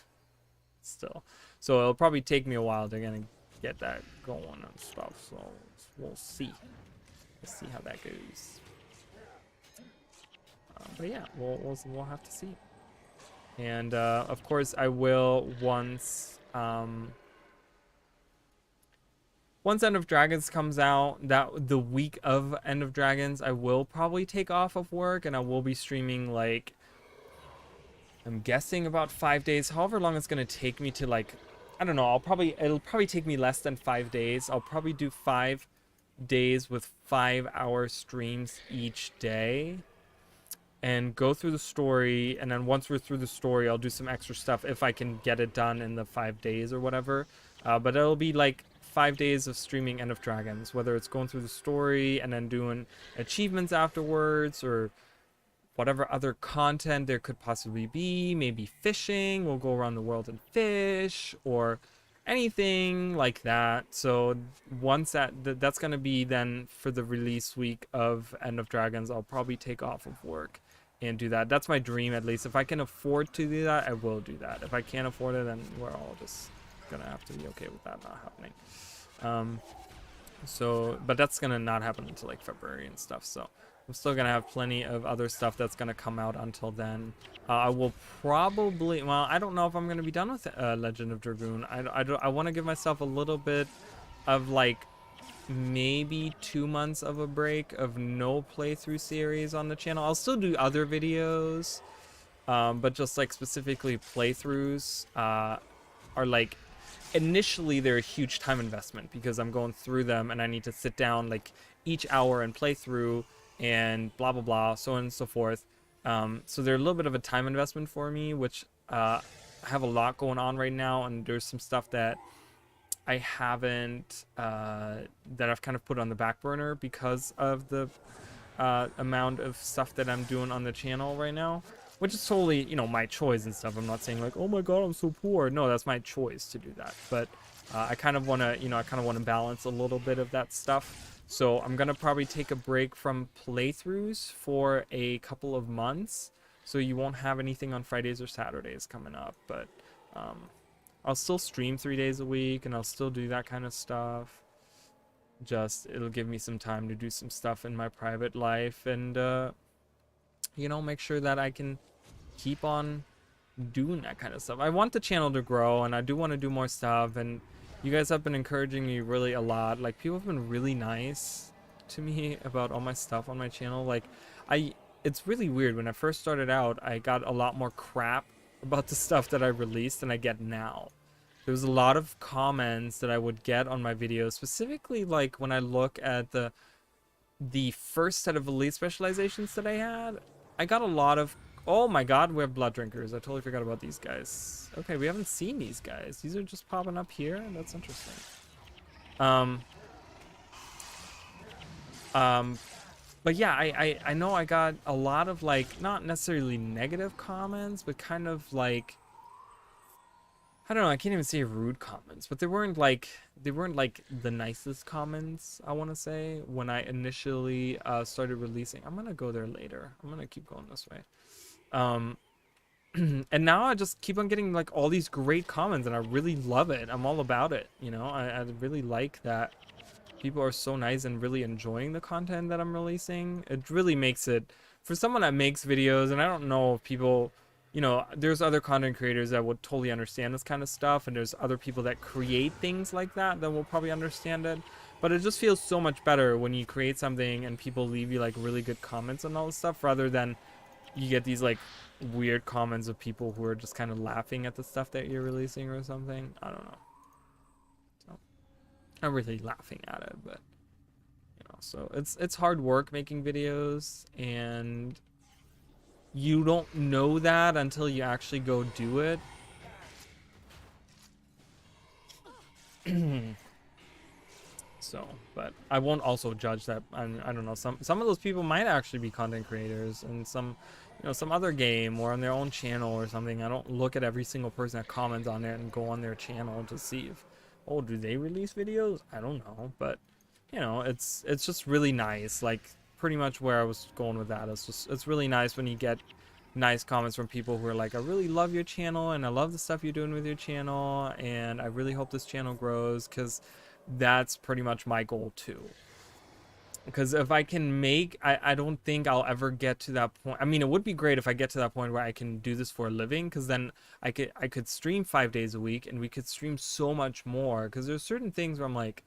Still, so it'll probably take me a while to get that going and stuff, so we'll see. Let's see how that goes. But yeah, we'll have to see. And of course I will once End of Dragons comes out, that the week of End of Dragons, I will probably take off of work and I will be streaming like, I'm guessing about 5 days, however long it's gonna take me to, like, I don't know, it'll probably take me less than 5 days. I'll probably do 5 days with 5-hour streams each day and go through the story, and then once we're through the story, I'll do some extra stuff if I can get it done in the 5 days or whatever. But it'll be like 5 days of streaming End of Dragons, whether it's going through the story and then doing achievements afterwards, or whatever other content there could possibly be. Maybe fishing, we'll go around the world and fish, or anything like that. So once that's gonna be then for the release week of End of Dragons, I'll probably take off of work and do that. That's my dream, at least. If I can afford to do that, I will do that. If I can't afford it, then we're all just gonna have to be okay with that not happening. But that's gonna not happen until like February and stuff, so I'm still gonna have plenty of other stuff that's gonna come out until then. I will probably, well, I don't know if I'm gonna be done with Legend of Dragoon. I want to give myself a little bit of like maybe 2 months of a break of no playthrough series on the channel. I'll still do other videos, but just like specifically playthroughs are like, initially they're a huge time investment because I'm going through them and I need to sit down like each hour and play through and blah blah blah, so on and so forth. So they're a little bit of a time investment for me, which I have a lot going on right now, and there's some stuff that I haven't that I've kind of put on the back burner because of the amount of stuff that I'm doing on the channel right now, which is totally, you know, my choice and stuff. I'm not saying like, oh my god, I'm so poor. No, that's my choice to do that. But I kind of want to, you know, I kind of want to balance a little bit of that stuff. So I'm gonna probably take a break from playthroughs for a couple of months. So you won't have anything on Fridays or Saturdays coming up, but I'll still stream 3 days a week and I'll still do that kind of stuff. Just it'll give me some time to do some stuff in my private life and you know, make sure that I can keep on doing that kind of stuff. I want the channel to grow and I do want to do more stuff, and you guys have been encouraging me really a lot. Like, people have been really nice to me about all my stuff on my channel. Like, it's really weird. When I first started out, I got a lot more crap about the stuff that I released than I get now. There was a lot of comments that I would get on my videos, specifically like when I look at the first set of elite specializations that I had. I got a lot of, oh my god, we have blood drinkers. I totally forgot about these guys. Okay, we haven't seen these guys. These are just popping up here. That's interesting. But yeah, I know I got a lot of, like, not necessarily negative comments, but kind of like, I don't know, I can't even say rude comments, but they weren't like the nicest comments, I want to say, when I initially started releasing. I'm gonna go there later. I'm gonna keep going this way. And now I just keep on getting like all these great comments, and I really love it. I'm all about it, you know. I really like that people are so nice and really enjoying the content that I'm releasing. It really makes it, for someone that makes videos, and I don't know if people, you know, there's other content creators that would totally understand this kind of stuff, and there's other people that create things like that will probably understand it. But it just feels so much better when you create something and people leave you like really good comments and all this stuff, rather than you get these like weird comments of people who are just kind of laughing at the stuff that you're releasing or something. I don't know. So, I'm really laughing at it, but you know, so it's hard work making videos, and you don't know that until you actually go do it. So, but I won't also judge that. I don't know, some of those people might actually be content creators and some, you know, some other game or on their own channel or something. I don't look at every single person that comments on it and go on their channel to see if, oh, do they release videos? I don't know, but you know, it's just really nice. Like, pretty much where I was going with that. It's really nice when you get nice comments from people who are like, I really love your channel and I love the stuff you're doing with your channel, and I really hope this channel grows, because that's pretty much my goal too. Because if I can make, I don't think I'll ever get to that point. I mean, it would be great if I get to that point where I can do this for a living, because then I could stream 5 days a week and we could stream so much more. Because there's certain things where I'm like,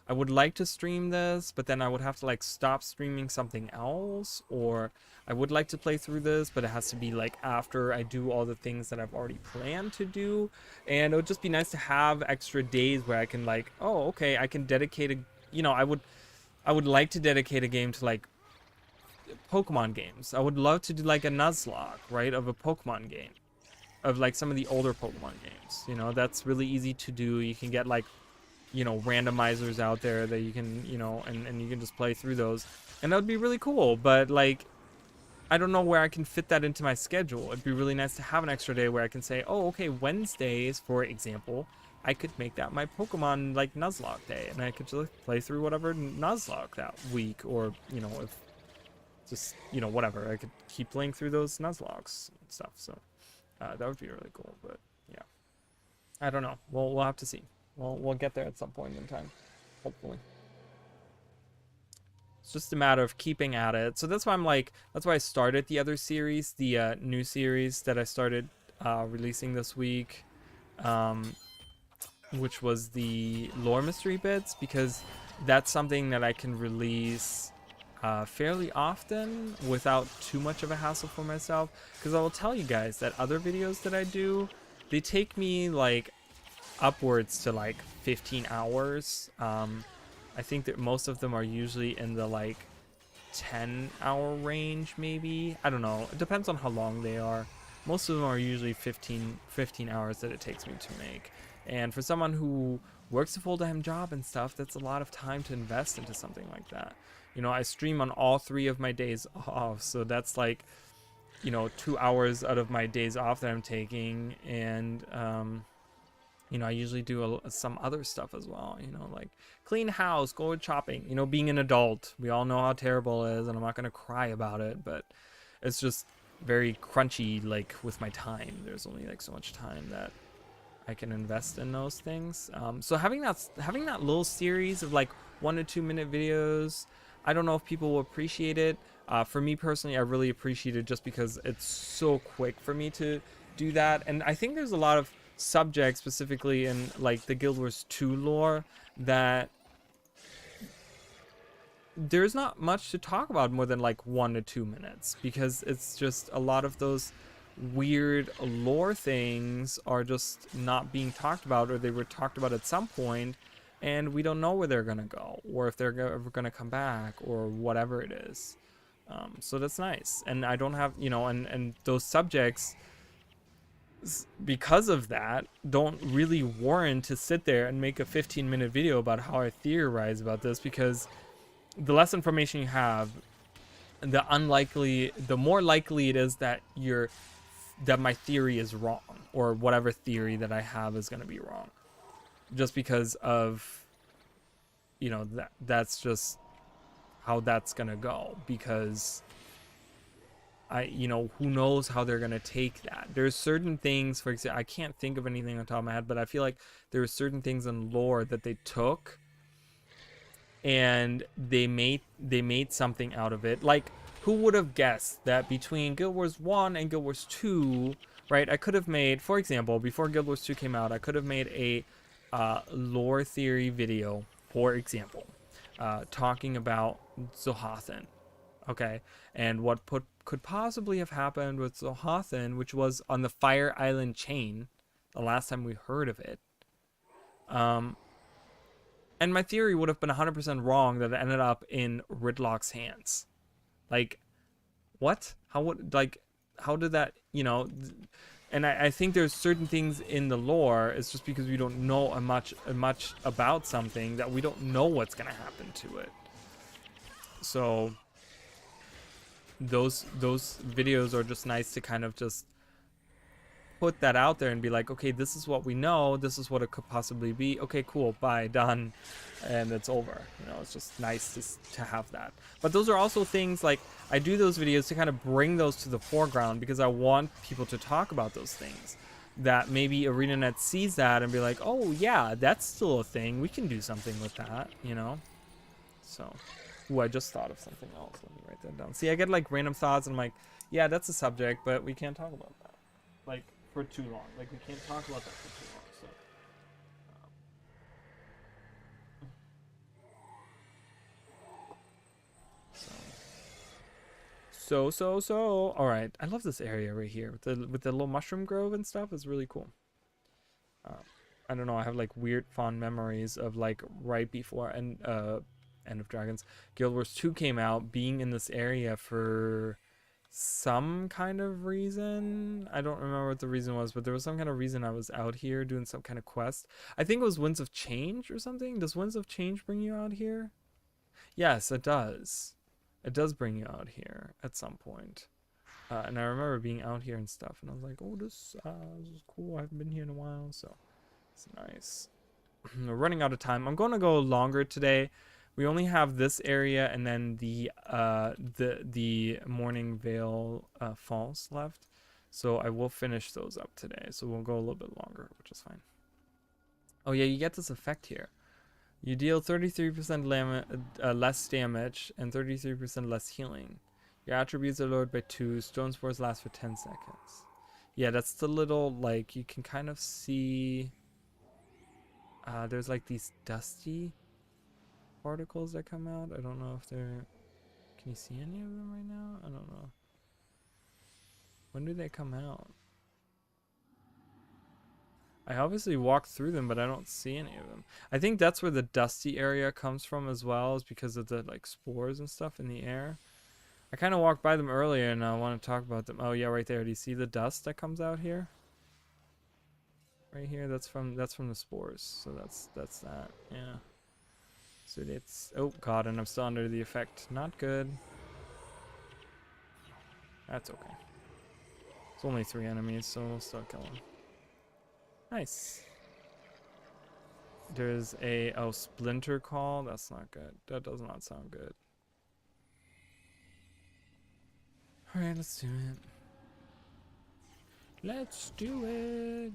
I would like to stream this, but then I would have to like stop streaming something else, or I would like to play through this, but it has to be like after I do all the things that I've already planned to do. And it would just be nice to have extra days where I can like, oh, okay, I can dedicate a, you know, I would like to dedicate a game to like Pokemon games. I would love to do like a Nuzlocke, right, of a Pokemon game, of like some of the older Pokemon games. You know, that's really easy to do. You can get like, you know, randomizers out there that you can, you know, and you can just play through those, and that would be really cool. But like, I don't know where I can fit that into my schedule. It'd be really nice to have an extra day where I can say, oh, okay, Wednesdays, for example, I could make that my Pokemon like Nuzlocke day, and I could just play through whatever Nuzlocke that week, or, you know, if just, you know, whatever, I could keep playing through those Nuzlocks and stuff. So that would be really cool. But yeah, I don't know. We'll have to see. We'll get there at some point in time, hopefully. It's just a matter of keeping at it. So that's why I'm like, that's why I started the other series, the new series that I started releasing this week, which was the lore mystery bits, because that's something that I can release fairly often without too much of a hassle for myself. Because I will tell you guys that other videos that I do, they take me like upwards to like 15 hours. I think that most of them are usually in the like 10-hour range, maybe. I don't know. It depends on how long they are. Most of them are usually 15 hours that it takes me to make. And for someone who works a full-time job and stuff, that's a lot of time to invest into something like that. You know, I stream on all 3 of my days off, so that's like, you know, 2 hours out of my days off that I'm taking. And you know, I usually do some other stuff as well, you know, like clean house, go shopping, you know, being an adult. We all know how terrible it is, and I'm not going to cry about it, but it's just very crunchy, like with my time. There's only like so much time that I can invest in those things. So having that little series of like 1 to 2 minute videos, I don't know if people will appreciate it. For me personally, I really appreciate it just because it's so quick for me to do that. And I think there's a lot of subjects, specifically in like the Guild Wars 2 lore, that there's not much to talk about more than like 1 to 2 minutes, because it's just a lot of those weird lore things are just not being talked about, or they were talked about at some point and we don't know where they're gonna go, or if they're ever gonna come back, or whatever it is. So that's nice. And I don't have, you know, and those subjects, because of that, don't really warrant to sit there and make a 15-minute video about how I theorize about this, because the less information you have, the more likely it is that my theory is wrong, or whatever theory that I have is going to be wrong, just because of, you know, that's just how that's going to go. Because you know, who knows how they're going to take that. There's certain things, for example, I can't think of anything on top of my head, but I feel like there are certain things in lore that they took and they made something out of it. Like, who would have guessed that between Guild Wars 1 and Guild Wars 2, right? I could have made, for example, before Guild Wars 2 came out, I could have made a lore theory video, for example, talking about Zohathan. Okay, and what could possibly have happened with Zohathan, which was on the Fire Island chain, the last time we heard of it. And my theory would have been 100% wrong, that it ended up in Ridlock's hands. Like, what? How did that, you know? And I think there's certain things in the lore, it's just because we don't know much about something, that we don't know what's going to happen to it. So those videos are just nice to kind of just put that out there and be like, okay, this is what we know, this is what it could possibly be. Okay, cool, bye, done, and it's over. You know, it's just nice to have that. But those are also things, like, I do those videos to kind of bring those to the foreground, because I want people to talk about those things, that maybe ArenaNet sees that and be like, oh yeah, that's still a thing, we can do something with that, you know? So, ooh, I just thought of something else. Let me write that down. See, I get like random thoughts and I'm like, yeah, that's a subject, but we can't talk about that, like, for too long. Like, we can't talk about that for too long. So all right, I love this area right here with the little mushroom grove and stuff. It's really cool. I don't know, I have like weird fond memories of like right before End of Dragons, Guild Wars 2 came out, being in this area for some kind of reason. I don't remember what the reason was, but there was some kind of reason I was out here doing some kind of quest. I think it was Winds of Change or something. Does Winds of Change bring you out here? Yes, it does. It does bring you out here at some point. And I remember being out here and stuff, and I was like, oh, this is cool. I haven't been here in a while, so it's nice. We're running out of time. I'm going to go longer today. We only have this area and then the Morning Vale Falls left, so I will finish those up today. So we'll go a little bit longer, which is fine. Oh yeah, you get this effect here. You deal 33% less damage and 33% less healing. Your attributes are lowered by 2. Stone Spores last for 10 seconds. Yeah, that's the little, like, you can kind of see... there's like these dusty particles that come out. I don't know if they're... Can you see any of them right now? I don't know. When do they come out? I obviously walked through them, but I don't see any of them. I think that's where the dusty area comes from as well, is because of the like spores and stuff in the air. I kind of walked by them earlier and I want to talk about them. Oh yeah, right there. Do you see the dust that comes out here? Right here, that's from the spores. So that's that. Yeah. So it's, oh god, and I'm still under the effect. Not good. That's okay. It's only 3 enemies, so we'll still kill them. Nice. There's a splinter call. That's not good. That does not sound good. Alright, let's do it. Let's do it.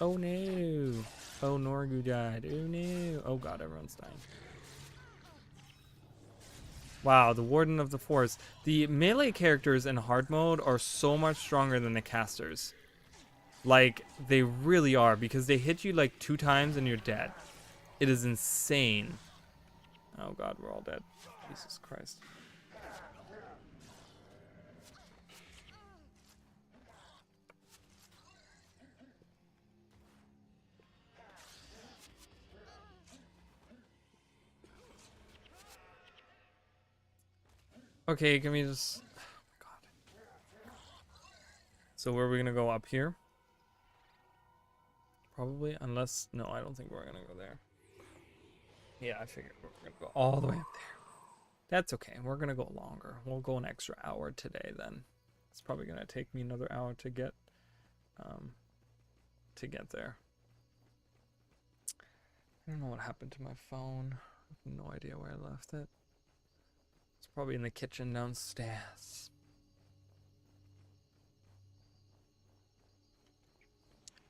Oh no. Oh, Norgu died. Oh no. Oh god, everyone's dying. Wow, the Warden of the Forest. The melee characters in hard mode are so much stronger than the casters. Like, they really are, because they hit you like 2 times and you're dead. It is insane. Oh god, we're all dead. Jesus Christ. Okay, can we just... Oh my god. So where are we gonna go? Up here? Probably, unless... No, I don't think we're gonna go there. Yeah, I figured we're gonna go all the way up there. That's okay. We're gonna go longer. We'll go an extra hour today then. It's probably gonna take me another hour to get there. I don't know what happened to my phone. I have no idea where I left it. It's probably in the kitchen downstairs.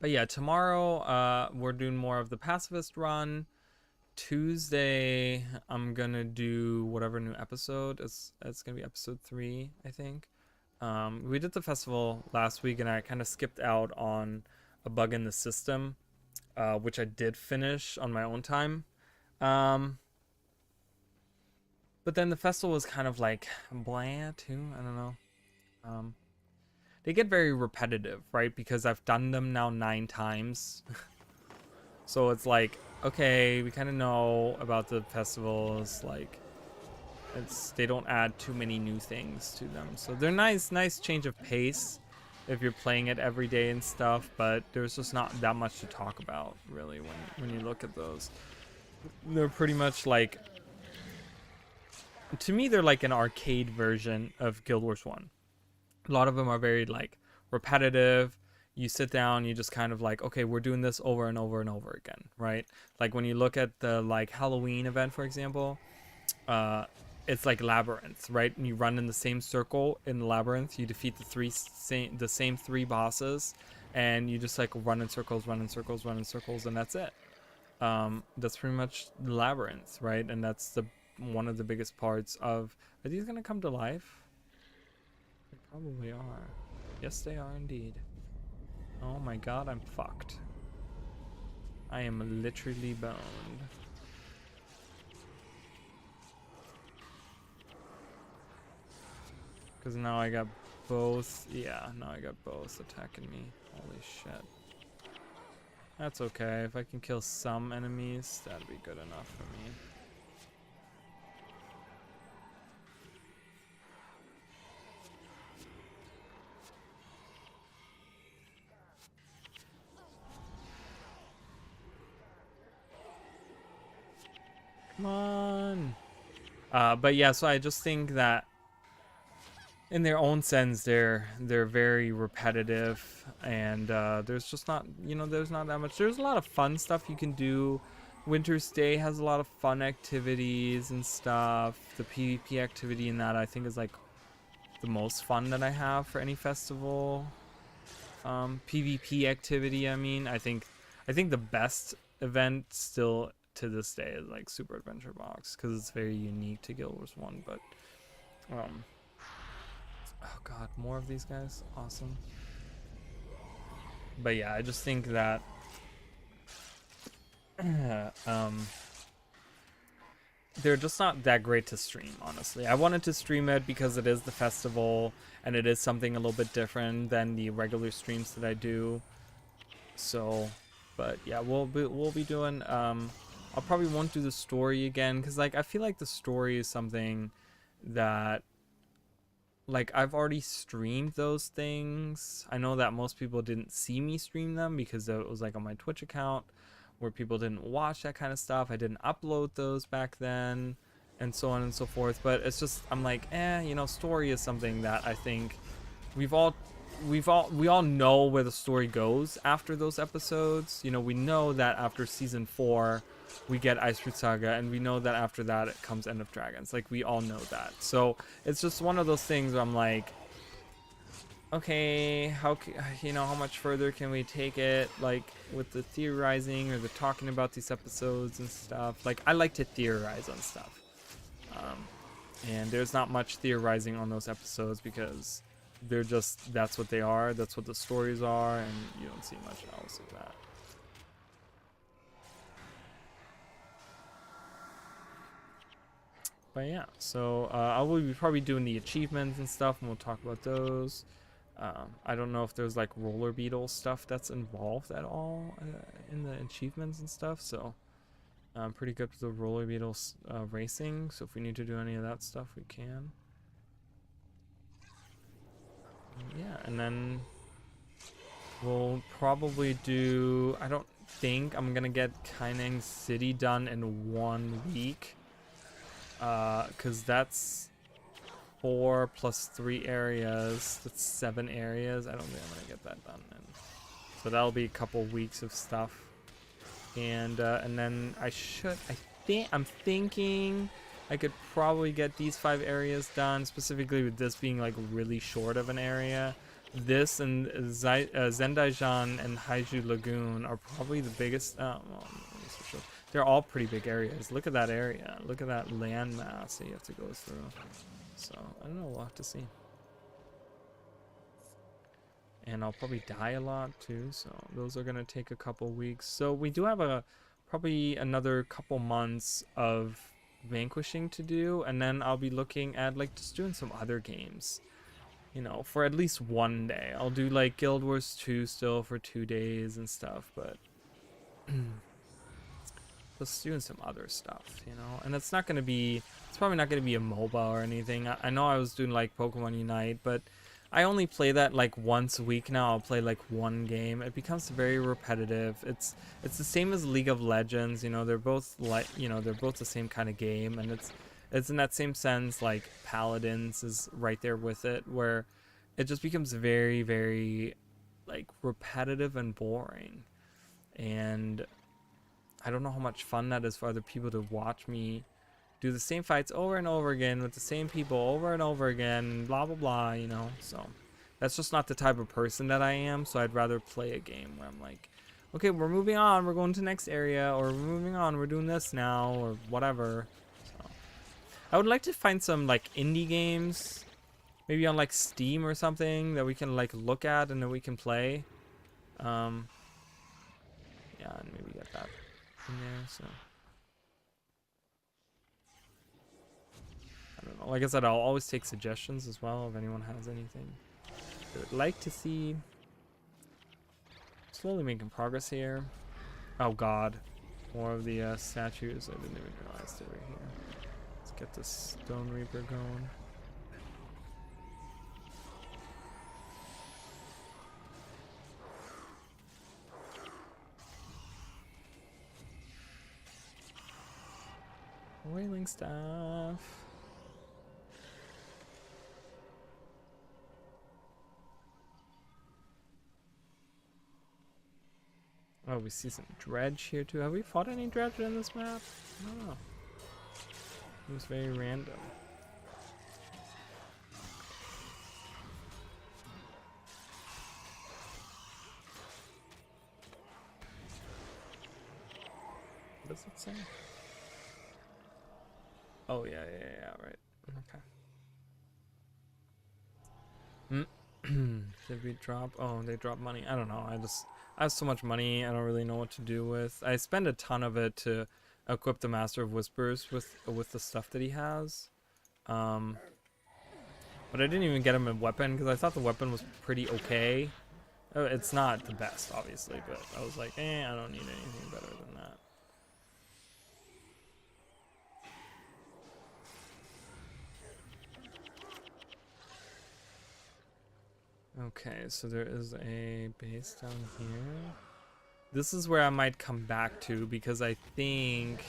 But yeah, tomorrow we're doing more of the pacifist run. Tuesday I'm gonna do whatever new episode. It's gonna be episode 3, I think. We did the festival last week and I kind of skipped out on a bug in the system, which I did finish on my own time. But then the festival was kind of like bland too. I don't know. They get very repetitive, right? Because I've done them now 9 times. So it's like, okay, we kind of know about the festivals. Like, they don't add too many new things to them. So they're nice change of pace if you're playing it every day and stuff. But there's just not that much to talk about, really, when you look at those. They're pretty much like, to me, they're like an arcade version of Guild Wars 1. A lot of them are very like repetitive. You sit down, you just kind of like, okay, we're doing this over and over and over again, right? Like when you look at the like Halloween event, for example, it's like labyrinth, right? And you run in the same circle in the labyrinth. You defeat the same 3 bosses, and you just like run in circles, and that's it. That's pretty much the labyrinth, right? And that's one of the biggest parts of. Are these gonna come to life? They probably are. Yes, they are indeed. Oh my god, I'm fucked. I am literally boned. Because now I got both. Yeah, now I got both attacking me. Holy shit. That's okay. If I can kill some enemies, that'd be good enough for me. Come on. But yeah, so I just think that in their own sense, they're very repetitive, and there's just not, there's not that much. There's a lot of fun stuff you can do. Winter's Day has a lot of fun activities and stuff. The PvP activity in that I think is like the most fun that I have for any festival. PvP activity, I mean, I think the best event still to this day is like Super Adventure Box, because it's very unique to Guild Wars 1. But oh god, more of these guys. Awesome. But yeah, I just think that they're just not that great to stream, honestly. I wanted to stream it because it is the festival and it is something a little bit different than the regular streams that I do. So, but yeah, we'll be doing I'll probably won't do the story again cuz like I feel like the story is something that like I've already streamed those things. I know that most people didn't see me stream them because it was like on my Twitch account where people didn't watch that kind of stuff. I didn't upload those back then and so on and so forth. But it's just I'm like, you know, story is something that I think we've all we all know where the story goes after those episodes. You know, we know that after season 4 we get Ice Fruit Saga, and we know that after that it comes End of Dragons. Like, we all know that. So it's just one of those things where I'm like, okay, you know, how much further can we take it, like with the theorizing or the talking about these episodes and stuff. Like, I like to theorize on stuff, and there's not much theorizing on those episodes because they're just, that's what they are, that's what the stories are, and you don't see much else of that. But yeah, so I will be probably doing the achievements and stuff, and we'll talk about those. I don't know if there's like roller beetle stuff that's involved at all in the achievements and stuff, so I'm pretty good with the roller beetles racing, so if we need to do any of that stuff, we can. Yeah, and then we'll probably do, I don't think I'm gonna get Kaineng City done in 1 week, because that's 4 plus 3 areas. That's 7 areas. I don't think I'm gonna get that done. So that'll be a couple weeks of stuff. And then I'm thinking I could probably get these 5 areas done, specifically with this being like really short of an area. This and Zendaijan and Haiju Lagoon are probably the biggest. Well, they're all pretty big areas. Look at that area. Look at that land mass that you have to go through. So, I don't know, we'll have to see. And I'll probably die a lot too, so those are gonna take a couple weeks. So we do have probably another couple months of Vanquishing to do, and then I'll be looking at like just doing some other games, you know, for at least 1 day. I'll do like Guild Wars 2 still for 2 days and stuff, but just doing some other stuff, you know. And it's probably not gonna be a MOBA or anything. I know I was doing like Pokemon Unite, but I only play that like once a week now. I'll play like 1 game. It becomes very repetitive. It's the same as League of Legends, you know. They're both like, you know, they're both the same kind of game, and it's in that same sense like Paladins is right there with it, where it just becomes very, very like repetitive and boring. And I don't know how much fun that is for other people to watch me do the same fights over and over again with the same people over and over again, blah blah blah, you know. So that's just not the type of person that I am. So I'd rather play a game where I'm like, okay, we're moving on, we're going to the next area, or we're moving on, we're doing this now, or whatever. So I would like to find some like indie games, maybe on like Steam or something, that we can like look at and that we can play. Yeah, and maybe get that in there. So I don't know. Like I said, I'll always take suggestions as well if anyone has anything they would like to see. Slowly making progress here. Oh god, more of the statues. I didn't even realize they were here. Let's get this Stone Reaper going. Whaling staff. Oh, we see some dredge here too. Have we fought any dredge in this map? I don't know. It was very random. What does it say? Oh yeah, right. Okay. Did we drop? Oh, they dropped money. I don't know. I have so much money. I don't really know what to do with. I spend a ton of it to equip the Master of Whispers with the stuff that he has. But I didn't even get him a weapon because I thought the weapon was pretty okay. It's not the best, obviously, but I was like, I don't need anything better than that. Okay, so there is a base down here. This is where I might come back to because I think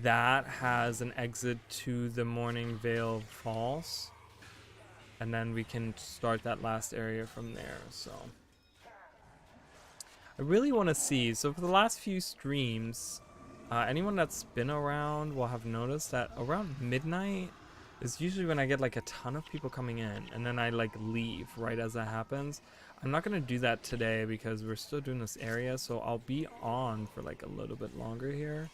that has an exit to the Morning Vale Falls. And then we can start that last area from there, so. I really want to see, so for the last few streams, anyone that's been around will have noticed that around midnight is usually when I get like a ton of people coming in, and then I like leave right as that happens. I'm not going to do that today because we're still doing this area, so I'll be on for like a little bit longer here.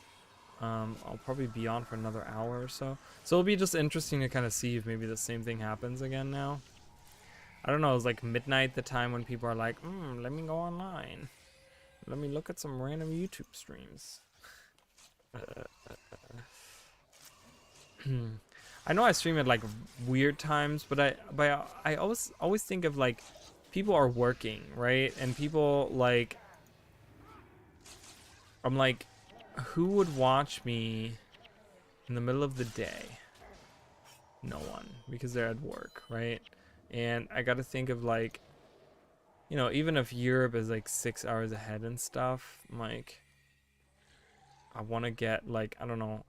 I'll probably be on for another hour or so. So it'll be just interesting to kind of see if maybe the same thing happens again now. I don't know, it's like midnight the time when people are like, let me go online. Let me look at some random YouTube streams. I know I stream at like weird times, but I always think of like people are working, right? And people like, I'm like, who would watch me in the middle of the day? No one, because they're at work, right? And I got to think of like, you know, even if Europe is like 6 hours ahead and stuff, I'm like, I want to get like, I don't know,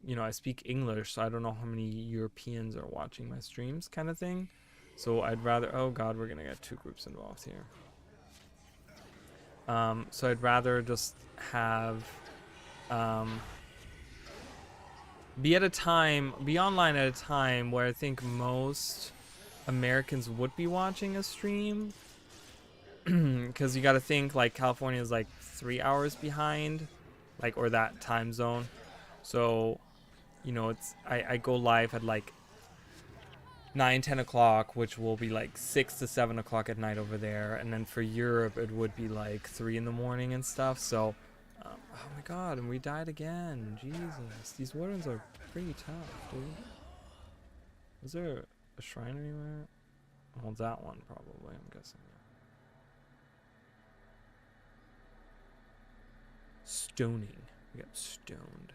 you know, I speak English, so I don't know how many Europeans are watching my streams kind of thing. So I'd rather, oh God, we're going to get 2 groups involved here. So I'd rather just have, be online at a time where I think most Americans would be watching a stream, because you got to think like California is like 3 hours behind, like, or that time zone. So, you know, it's I go live at like 9-10 o'clock, which will be like 6 to 7 o'clock at night over there, and then for Europe it would be like 3 in the morning and stuff. So oh my God, and we died again. Jesus, these wardens are pretty tough, dude. Is there a shrine anywhere? Well, that one probably, I'm guessing. Stoning. We got stoned.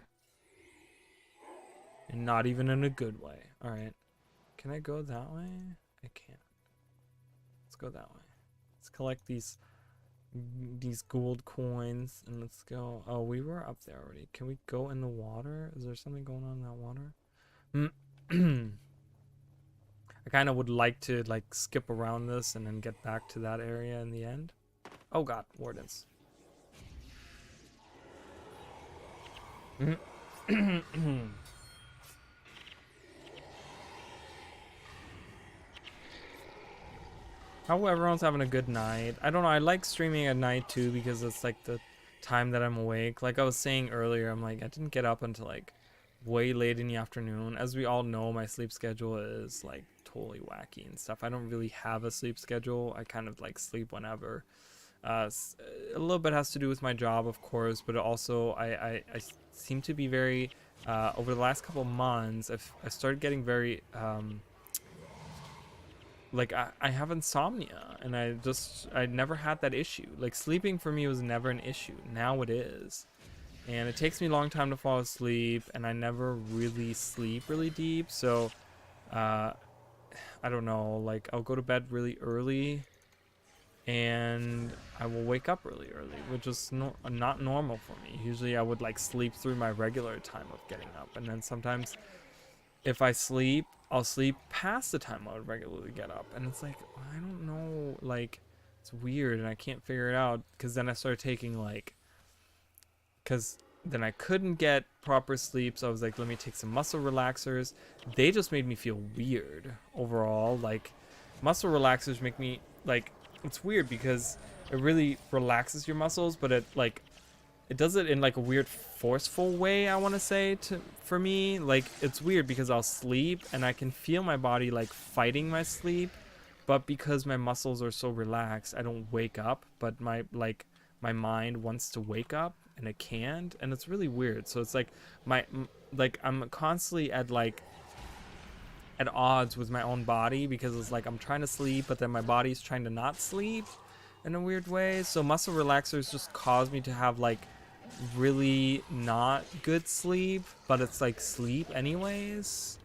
And not even in a good way. Alright. Can I go that way? I can't. Let's go that way. Let's collect these gold coins and let's go. Oh, we were up there already. Can we go in the water? Is there something going on in that water? I kind of would like to like skip around this and then get back to that area in the end. Oh God, wardens. Hope everyone's having a good night. I don't know, I like streaming at night too because it's like the time that I'm awake. Like I was saying earlier, I'm like, I didn't get up until like way late in the afternoon. As we all know, my sleep schedule is like totally wacky and stuff. I don't really have a sleep schedule. I kind of like sleep whenever. A little bit has to do with my job, of course, but also I seem to be very, over the last couple months, I started getting very, like I have insomnia, and I never had that issue. Like sleeping for me was never an issue. Now it is. And it takes me a long time to fall asleep, and I never really sleep really deep. So, I don't know, like I'll go to bed really early, and I will wake up really early, which is not normal for me. Usually I would like sleep through my regular time of getting up, and then sometimes if I sleep, I'll sleep past the time I would regularly get up, and it's like, I don't know, like it's weird, and I can't figure it out, because then I started taking like, because then I couldn't get proper sleep, so I was like, let me take some muscle relaxers. They just made me feel weird overall. Like muscle relaxers make me like, it's weird because it really relaxes your muscles, but it does it in like a weird forceful way, I want to say, for me. Like it's weird because I'll sleep and I can feel my body like fighting my sleep, but because my muscles are so relaxed, I don't wake up, but my mind wants to wake up, and it can't, and it's really weird. So it's like like I'm constantly at like at odds with my own body, because it's like I'm trying to sleep, but then my body's trying to not sleep in a weird way. So muscle relaxers just cause me to have like really not good sleep, but it's like sleep anyways.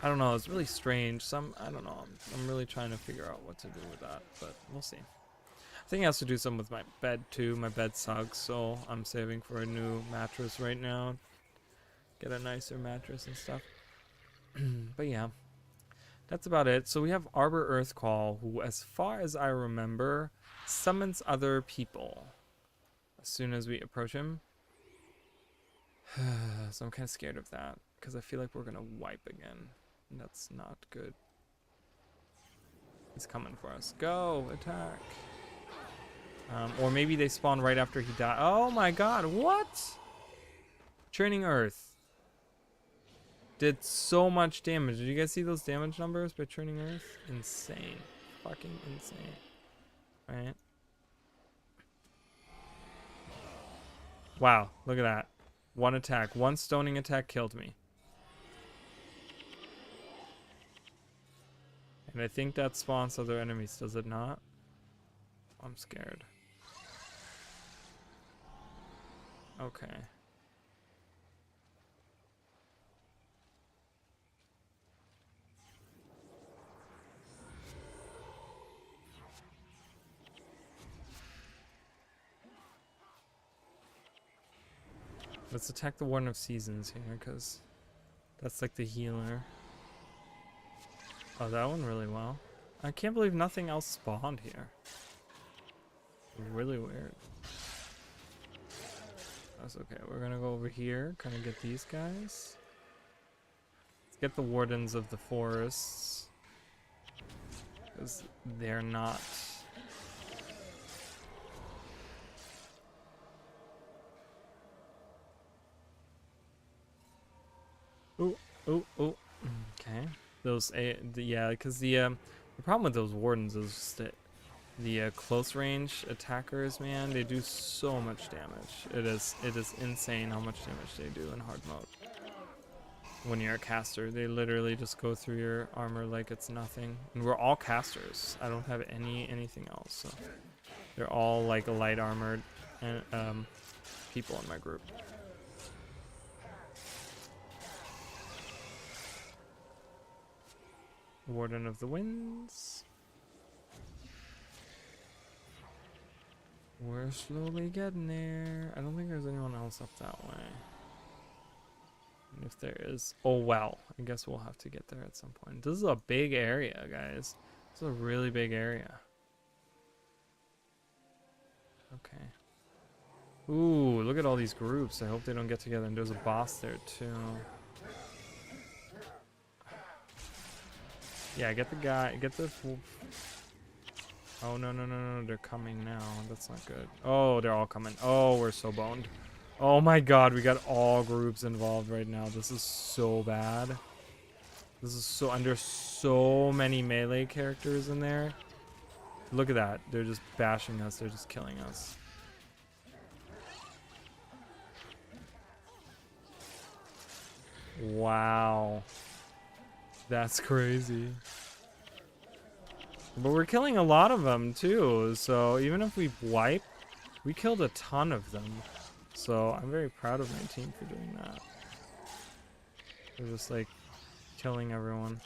I don't know, it's really strange. I don't know, I'm really trying to figure out what to do with that, but we'll see. I think it has to do something with my bed too. My bed sucks, so I'm saving for a new mattress right now. Get a nicer mattress and stuff. But yeah, that's about it. So we have Arbor Earthcall, who, as far as I remember, summons other people as soon as we approach him. So I'm kind of scared of that, because I feel like we're gonna wipe again, and that's not good. He's coming for us. Go, attack. Or maybe they spawn right after he died. Oh my god, what? Churning Earth did so much damage. Did you guys see those damage numbers by Churning Earth? Insane. Fucking insane. Right? Wow, look at that. One attack. One stoning attack killed me. And I think that spawns other enemies, does it not? I'm scared. Okay. Let's attack the Warden of Seasons here, because that's like the healer. Oh, that one really well. I can't believe nothing else spawned here. Really weird. That's okay. We're gonna go over here, kind of get these guys. Let's get the Wardens of the Forests, because they're not... Ooh, ooh, ooh. Okay. Those, yeah, because the problem with those Wardens is just that the close range attackers, man, they do so much damage. It is insane how much damage they do in hard mode. When you're a caster, they literally just go through your armor like it's nothing. And we're all casters. I don't have anything else. So they're all like light armored and people in my group. Warden of the Winds. We're slowly getting there. I don't think there's anyone else up that way. And if there is, oh well, I guess we'll have to get there at some point. This is a big area, guys. This is a really big area. Okay. Ooh, look at all these groups. I hope they don't get together. And there's a boss there too. Yeah, get the guy, get the... Oh, no, no, no, no, they're coming now. That's not good. Oh, they're all coming. Oh, we're so boned. Oh my god, we got all groups involved right now. This is so bad. This is so... And there's so many melee characters in there. Look at that. They're just bashing us. They're just killing us. Wow. That's crazy. But we're killing a lot of them too, so even if we wipe, we killed a ton of them. So I'm very proud of my team for doing that. They're just like killing everyone.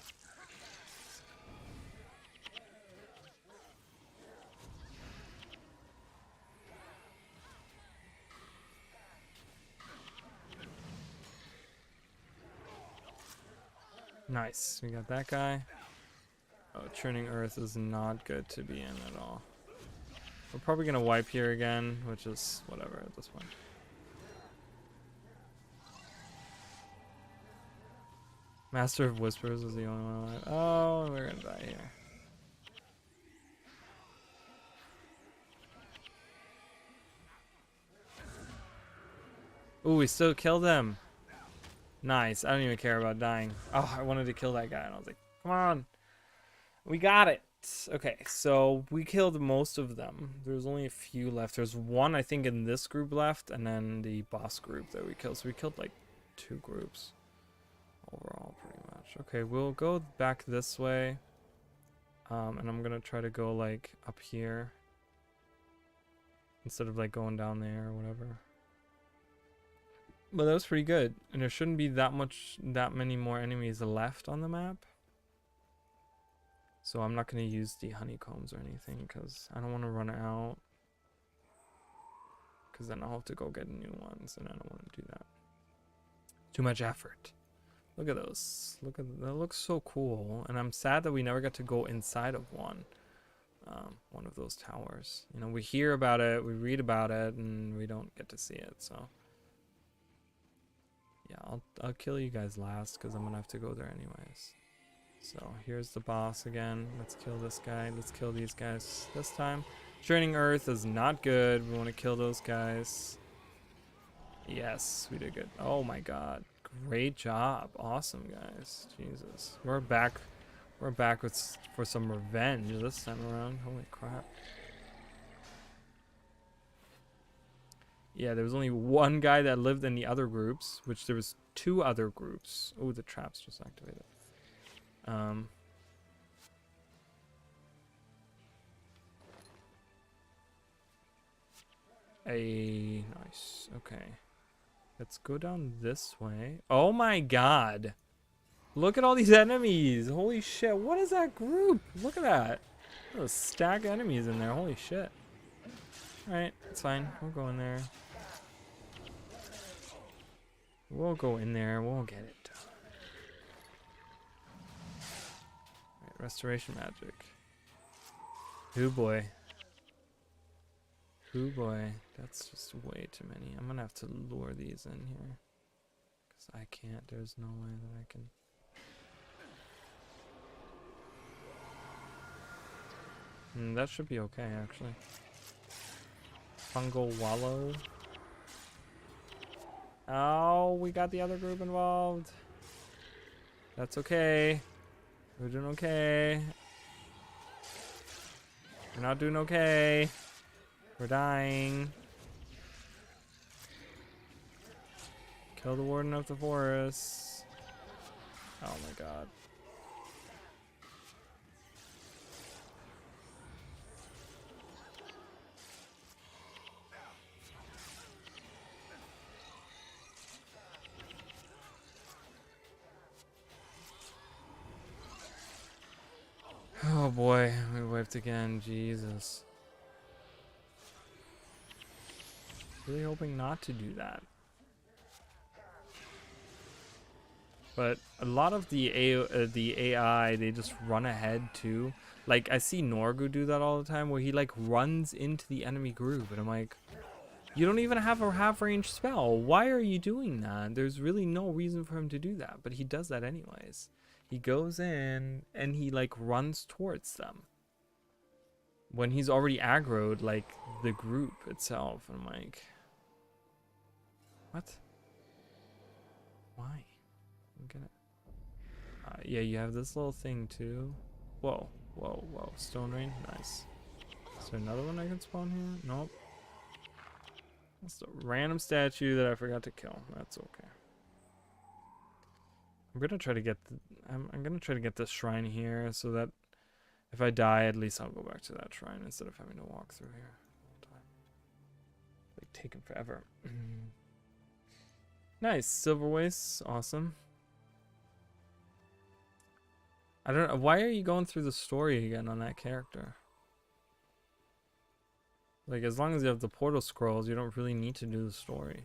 Nice, we got that guy. Oh, Churning Earth is not good to be in at all. We're probably gonna wipe here again, which is whatever at this point. Master of Whispers is the only one alive. Oh, we're gonna die here. Ooh, we still killed him. Nice. I don't even care about dying. Oh, I wanted to kill that guy, and I was like, come on. We got it. Okay, so we killed most of them. There's only a few left. There's one, I think, in this group left, and then the boss group that we killed. So we killed like 2 groups overall, pretty much. Okay, we'll go back this way. And I'm gonna try to go like up here instead of like going down there or whatever. But that was pretty good, and there shouldn't be that many more enemies left on the map. So I'm not going to use the honeycombs or anything because I don't want to run out. Because then I'll have to go get new ones, and I don't want to do that. Too much effort. Look at those. Look at that. Looks so cool. And I'm sad that we never got to go inside of one of those towers. You know, we hear about it, we read about it, and we don't get to see it. So yeah, I'll kill you guys last because I'm gonna have to go there anyways. So here's the boss again. Let's kill this guy. Let's kill these guys this time. Churning Earth is not good. We want to kill those guys. Yes, we did good. Oh my god. Great job. Awesome, guys. Jesus. We're back. We're back for some revenge this time around. Holy crap. Yeah, there was only one guy that lived in the other groups, which there was 2 other groups. Oh, the traps just activated. Nice. Okay. Let's go down this way. Oh my god. Look at all these enemies. Holy shit. What is that group? Look at that. There's a stack of enemies in there. Holy shit. Alright, it's fine. We'll go in there. We'll go in there. We'll get it done. Alright, restoration magic. Oh boy. Oh boy. That's just way too many. I'm gonna have to lure these in here. Because I can't. There's no way that I can. That should be okay, actually. Fungal Wallow. Oh, we got the other group involved. That's okay. We're doing okay. We're not doing okay. We're dying. Kill the Warden of the Forest. Oh my god. Oh boy, we wiped again. Jesus. Really hoping not to do that. But a lot of the AI, they just run ahead too. Like, I see Norgu do that all the time, where he like runs into the enemy group, and I'm like, you don't even have a half-range spell. Why are you doing that? There's really no reason for him to do that, but he does that anyways. He goes in and he like runs towards them when he's already aggroed like the group itself. And I'm like, what? Why? I'm gonna. Yeah, you have this little thing too. Whoa, whoa, whoa! Stone rain, nice. Is there another one I can spawn here? Nope. That's a random statue that I forgot to kill. That's okay. I'm gonna try to get. I'm gonna try to get this shrine here so that if I die, at least I'll go back to that shrine instead of having to walk through here all the time. Like taking forever. Nice silver waste, awesome. I don't know. Why are you going through the story again on that character? Like, as long as you have the portal scrolls, you don't really need to do the story.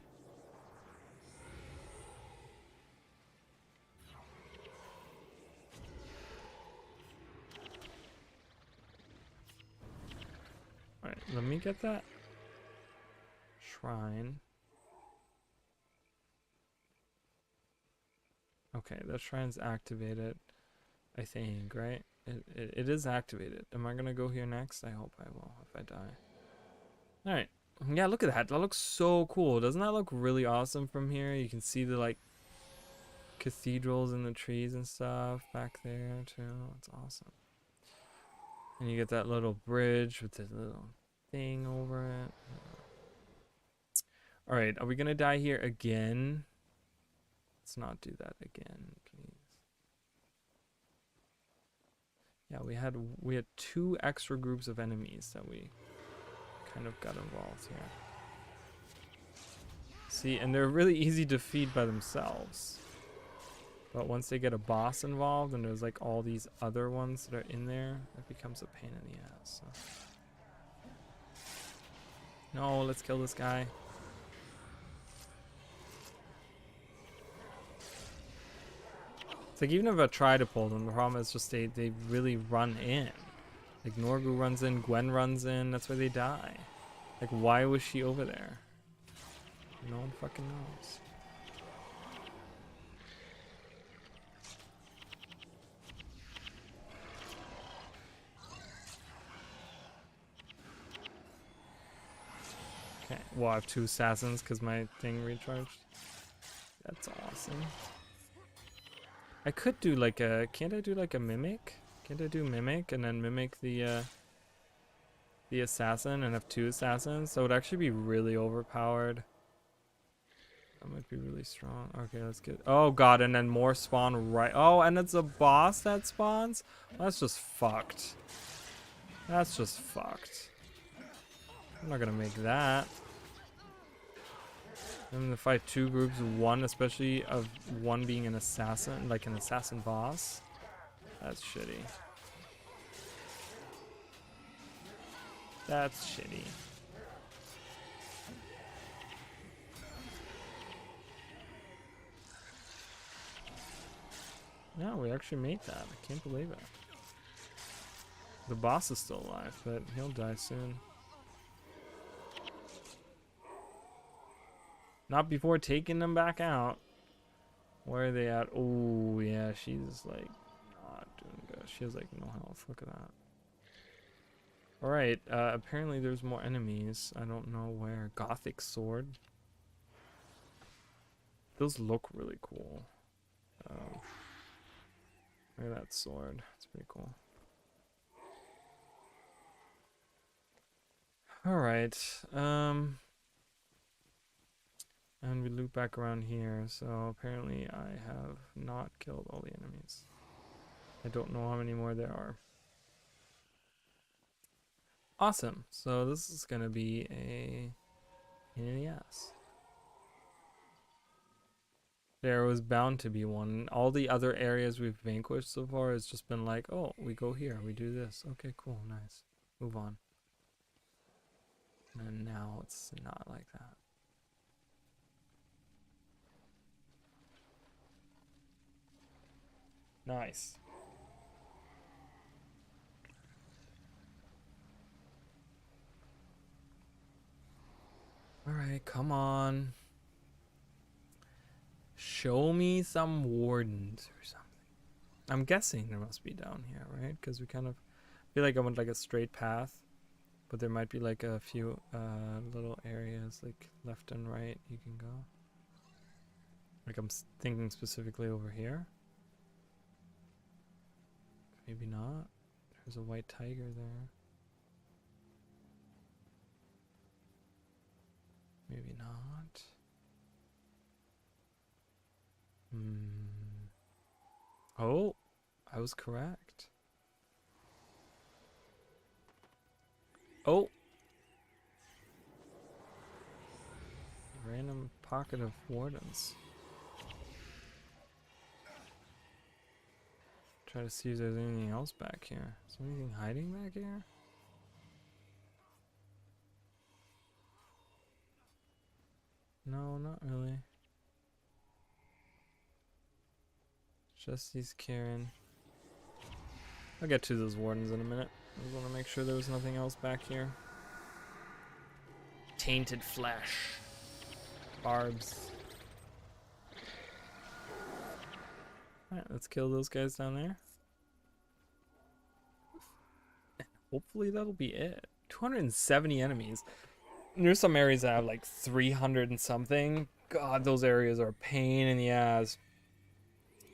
Alright, let me get that shrine. Okay, that shrine's activated, I think, right? It is activated. Am I gonna go here next? I hope I will if I die. Alright. Yeah, look at that. That looks so cool. Doesn't that look really awesome from here? You can see the like cathedrals and the trees and stuff back there too. It's awesome. And you get that little bridge with the little thing over it. All right, are we gonna die here again? Let's not do that again, please. Yeah, we had 2 extra groups of enemies that we kind of got involved here. See, and they're really easy to defeat by themselves. But once they get a boss involved and there's like all these other ones that are in there, it becomes a pain in the ass. So. No, let's kill this guy. It's like even if I try to pull them, the problem is just they really run in. Like Norgu runs in, Gwen runs in, that's why they die. Like why was she over there? No one fucking knows. Okay, well I have 2 assassins because my thing recharged. That's awesome. I could do like a, can't I do like a mimic? Can't I do mimic and then mimic the assassin and have 2 assassins? So it would actually be really overpowered. That might be really strong. Okay, let's get, oh god, and then more spawn right, oh, and it's a boss that spawns? That's just fucked. That's just fucked. I'm not gonna make that. I'm gonna fight 2 groups, one especially of one being an assassin, like an assassin boss. That's shitty. That's shitty. No, we actually made that. I can't believe it. The boss is still alive, but he'll die soon. Not before taking them back out. Where are they at? Oh, yeah, she's like not doing good. She has like no health. Look at that. Alright, apparently there's more enemies. I don't know where. Gothic sword. Those look really cool. Look at that sword. It's pretty cool. Alright, and we loop back around here, so apparently I have not killed all the enemies. I don't know how many more there are. Awesome, so this is gonna be a pain in the ass. There was bound to be one. All the other areas we've vanquished so far has just been like, oh, we go here, we do this. Okay, cool, nice. Move on. And now it's not like that. Nice. Alright, come on. Show me some wardens or something. I'm guessing there must be down here, right? Because we kind of feel like I went like a straight path. But there might be like a few little areas like left and right you can go. Like I'm thinking specifically over here. Maybe not. There's a white tiger there. Maybe not. Oh, I was correct. Oh! Random pocket of wardens. Try to see if there's anything else back here. Is there anything hiding back here? No, not really. Just these Karen. I'll get to those wardens in a minute. I just want to make sure there was nothing else back here. Tainted flesh. Barbs. Alright, let's kill those guys down there. And hopefully that'll be it. 270 enemies. There's some areas that have like 300 and something. God, those areas are a pain in the ass.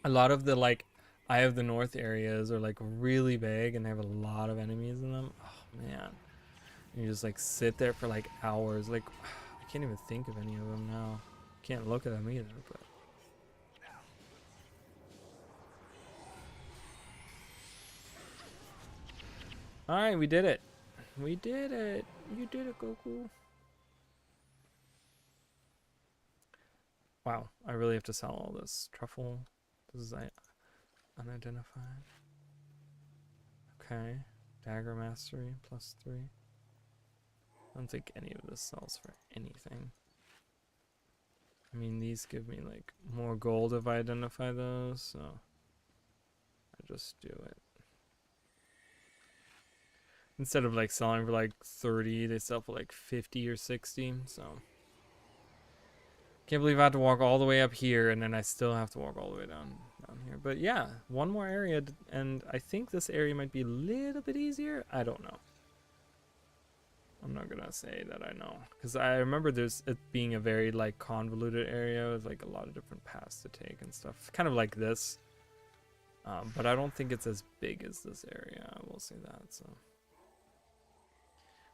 A lot of the like I have the north areas are like really big and they have a lot of enemies in them. Oh man. And you just like sit there for like hours. Like I can't even think of any of them now. Can't look at them either, but alright, we did it. We did it. You did it, Goku. Wow, I really have to sell all this. Truffle. This is unidentified. Okay. Dagger mastery +3. I don't think any of this sells for anything. I mean, these give me like more gold if I identify those, so I just do it. Instead of like selling for like 30, they sell for like 50 or 60, so. Can't believe I had to walk all the way up here and then I still have to walk all the way down here. But yeah, one more area, and I think this area might be a little bit easier. I don't know. I'm not gonna say that I know, because I remember there's it being a very like convoluted area with like a lot of different paths to take and stuff, kind of like this. But I don't think it's as big as this area. I will say that. So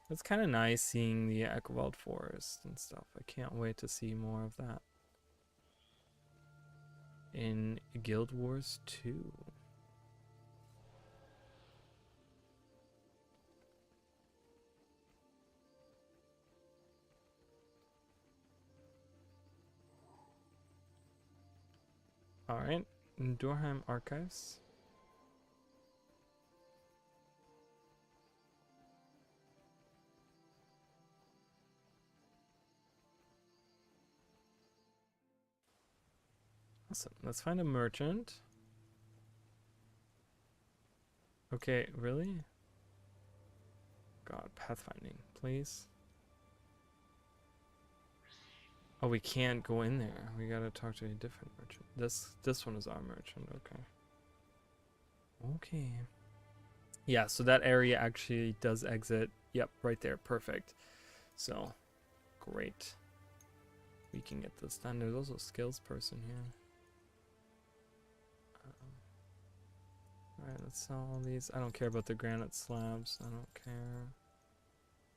it's kind of nice seeing the Echovald Forest and stuff. I can't wait to see more of that in Guild Wars 2. Alright, Dorheim Archives. Awesome, let's find a merchant. Okay, really? God, pathfinding, please. Oh, we can't go in there. We gotta talk to a different merchant. This one is our merchant, okay. Okay. Yeah, so that area actually does exit. Yep, right there, perfect. So, great. We can get this done. There's also a skills person here. Alright, let's sell all these. I don't care about the granite slabs. I don't care.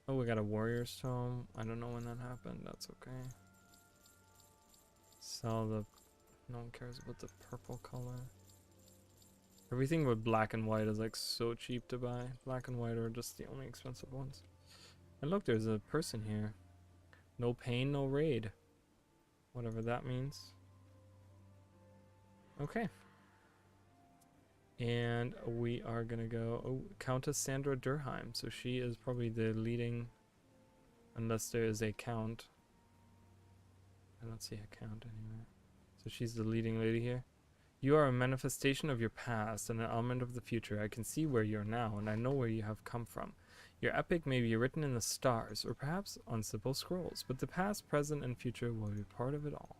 Oh, we got a warrior's tome. I don't know when that happened. That's okay. Sell the... No one cares about the purple color. Everything with black and white is like so cheap to buy. Black and white are just the only expensive ones. And look, there's a person here. No pain, no raid. Whatever that means. Okay. And we are gonna go... Oh, Countess Sandra Durheim. So she is probably the leading... Unless there is a count. I don't see a count anywhere. So she's the leading lady here. You are a manifestation of your past and an element of the future. I can see where you are now, and I know where you have come from. Your epic may be written in the stars, or perhaps on simple scrolls, but the past, present, and future will be part of it all.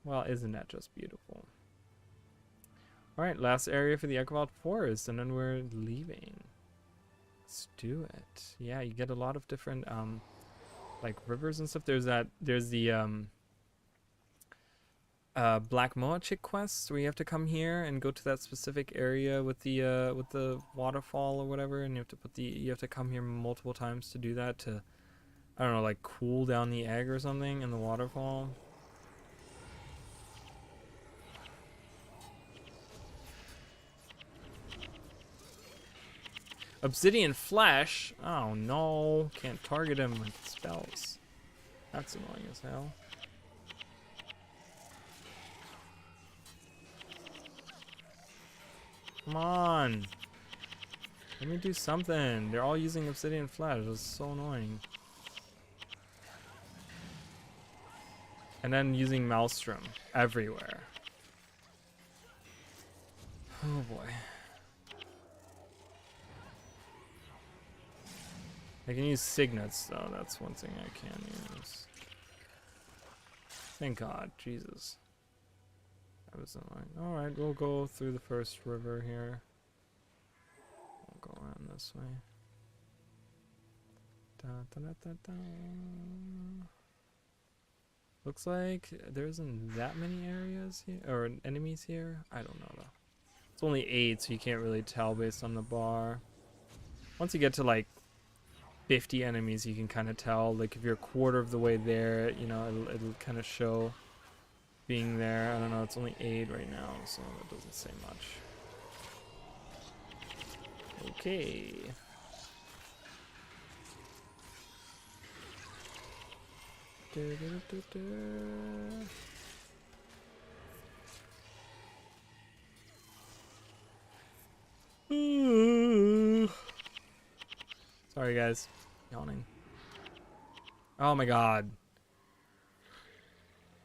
Well, isn't that just beautiful? Alright, last area for the Echovald Forest, and then we're leaving. Let's do it. Yeah, you get a lot of different, like rivers and stuff. There's the, Black Moa chick quests where you have to come here and go to that specific area with the waterfall or whatever, and you have to come here multiple times to do that to, I don't know, like cool down the egg or something in the waterfall. Obsidian flesh? Oh no, can't target him with spells. That's annoying as hell. Come on. Let me do something. They're all using obsidian flesh. It's so annoying. And then using Maelstrom everywhere. Oh boy. I can use signets though. That's one thing I can use. Thank God. Jesus. That was annoying. Alright, we'll go through the first river here. We'll go around this way. Da, da, da, da, da. Looks like there isn't that many areas here, or enemies here. I don't know though. It's only 8, so you can't really tell based on the bar. Once you get to like 50 enemies, you can kind of tell. Like if you're a quarter of the way there, you know, it'll kind of show being there. I don't know, it's only 8 right now, so that doesn't say much. Okay. Sorry guys, yawning. Oh my god.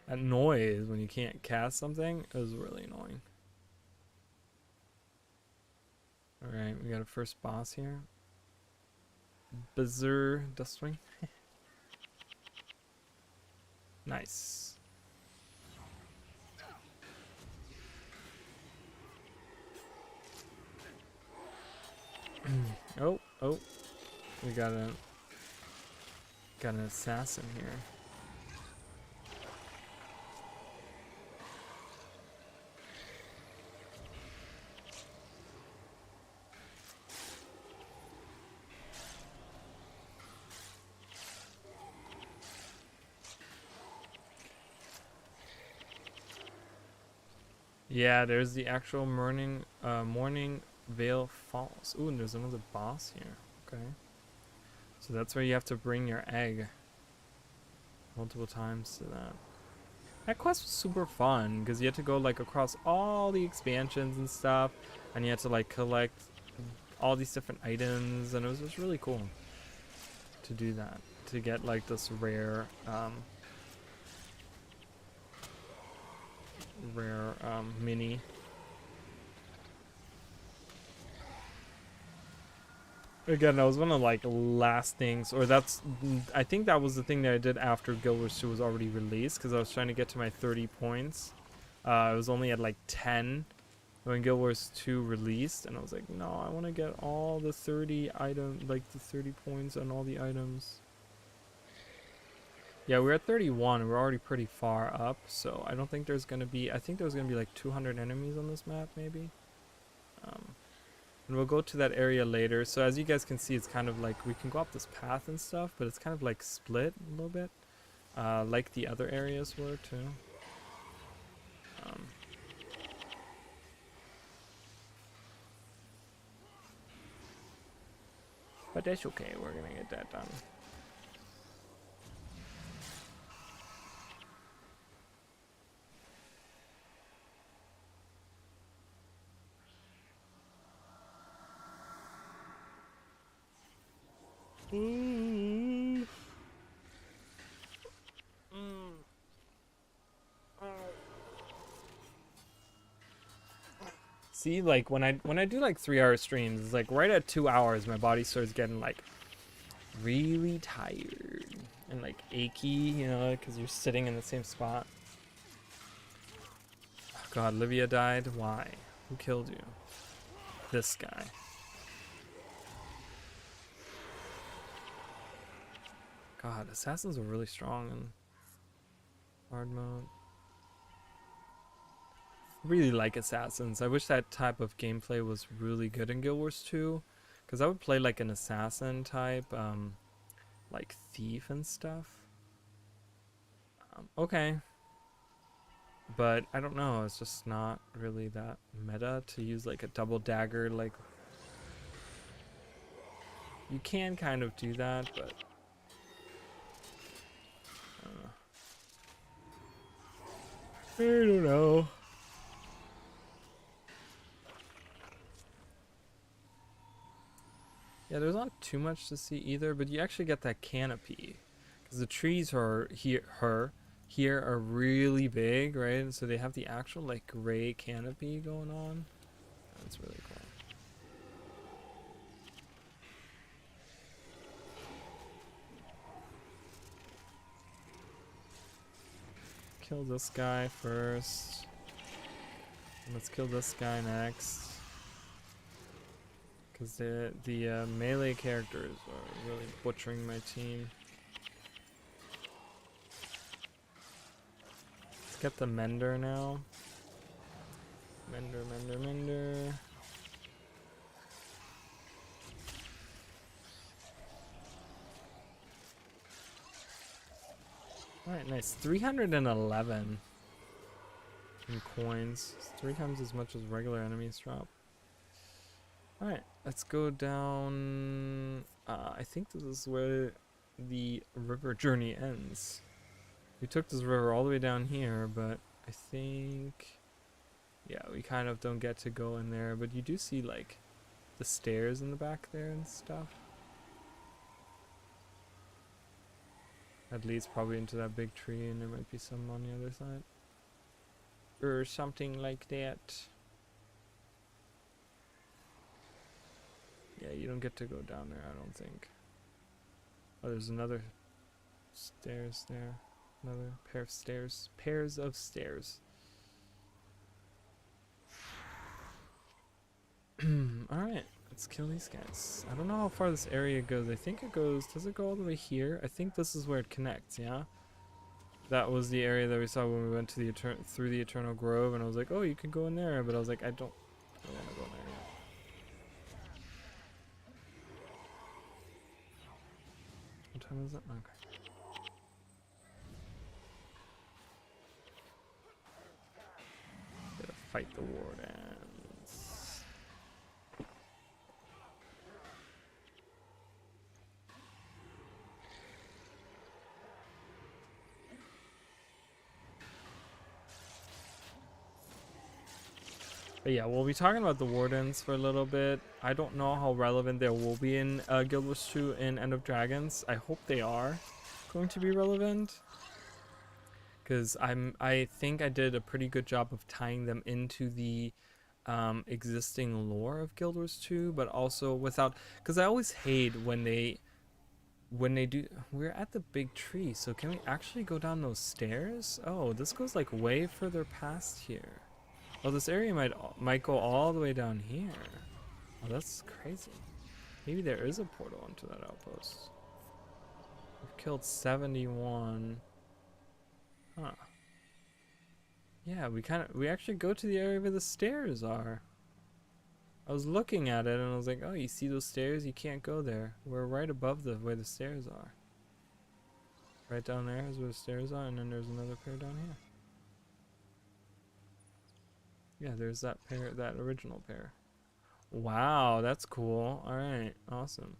That noise when you can't cast something is really annoying. Alright, we got a first boss here. Bizarre Dustwing. Nice. Oh, we got an assassin here. Yeah, there's the actual Morning Vale Falls. Ooh, and there's another boss here. Okay. So that's where you have to bring your egg multiple times to that. That quest was super fun because you had to go like across all the expansions and stuff, and you had to like collect all these different items, and it was just really cool to do that, to get like this rare mini. Again, that was one of like last things, or I think that was the thing that I did after Guild Wars 2 was already released, because I was trying to get to my 30 points. I was only at like 10 when Guild Wars 2 released, and I was like, no, I want to get all the 30 like the 30 points on all the items. Yeah, we're at 31. We're already pretty far up, so I don't think there's gonna be. I think there's gonna be like 200 enemies on this map, maybe. And we'll go to that area later. So as you guys can see, it's kind of like we can go up this path and stuff, but it's kind of like split a little bit, like the other areas were too. But that's okay. We're gonna get that done. See, like when I do like 3-hour streams, it's like right at 2 hours, my body starts getting like really tired and like achy, you know, because you're sitting in the same spot. Oh God, Livia died. Why? Who killed you? This guy. God, assassins are really strong in hard mode. Really like assassins. I wish that type of gameplay was really good in Guild Wars 2, because I would play like an assassin type, like thief and stuff. Okay, but I don't know, it's just not really that meta to use like a double dagger. Like, you can kind of do that, but I don't know. Yeah, there's not too much to see either, but you actually get that canopy, because the trees are here are really big, right? So they have the actual like gray canopy going on. That's really cool. Kill this guy first. Let's kill this guy next. Because the melee characters are really butchering my team. Let's get the Mender now. Mender. Alright, nice. 311 in coins. It's 3 times as much as regular enemies drop. Alright, let's go down. I think this is where the river journey ends. We took this river all the way down here, but I think, yeah, we kind of don't get to go in there, but you do see like the stairs in the back there and stuff. That leads probably into that big tree, and there might be some on the other side. Or something like that. Yeah, you don't get to go down there, I don't think. Oh, there's another stairs there. Another pair of stairs. Pairs of stairs. Alright, let's kill these guys. I don't know how far this area goes. I think it goes... Does it go all the way here? I think this is where it connects, yeah? That was the area that we saw when we went to the through the Eternal Grove, and I was like, oh, you can go in there. But I was like, I don't want to go in there yet. What time is it? Okay. Gotta fight the wardens. But yeah, we'll be talking about the wardens for a little bit. I don't know how relevant they will be in Guild Wars 2 and End of Dragons. I hope they are going to be relevant, because I think I did a pretty good job of tying them into the existing lore of Guild Wars 2, but also without, because I always hate when they do. We're at the big tree, so can we actually go down those stairs? Oh, this goes like way further past here. Oh, this area might go all the way down here. Oh, that's crazy. Maybe there is a portal into that outpost. We've killed 71. Huh. Yeah, we actually go to the area where the stairs are. I was looking at it and I was like, oh, you see those stairs? You can't go there. We're right above where the stairs are. Right down there is where the stairs are, and then there's another pair down here. Yeah, there's that pair, that original pair. Wow, that's cool. Alright, awesome.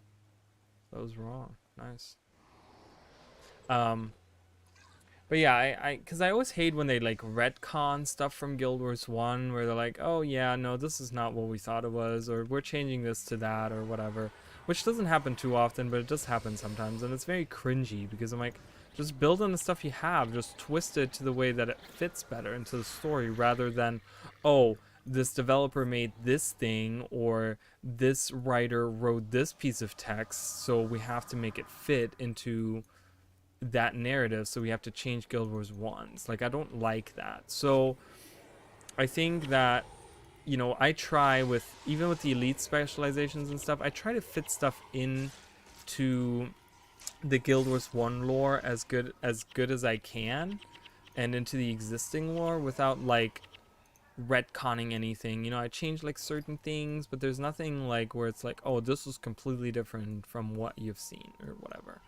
That was wrong. Nice. But yeah, because I always hate when they like retcon stuff from Guild Wars 1, where they're like, oh yeah, no, this is not what we thought it was, or we're changing this to that, or whatever. Which doesn't happen too often, but it does happen sometimes, and it's very cringy, because I'm like, just build on the stuff you have, just twist it to the way that it fits better into the story, rather than, oh, this developer made this thing, or this writer wrote this piece of text, so we have to make it fit into that narrative, so we have to change Guild Wars 1's. Like, I don't like that. So I think that, you know, I try with, even with the elite specializations and stuff, I try to fit stuff into the Guild Wars 1 lore as good as I can, and into the existing lore without like retconning anything. You know, I change like certain things, but there's nothing like where it's like, oh, this was completely different from what you've seen or whatever.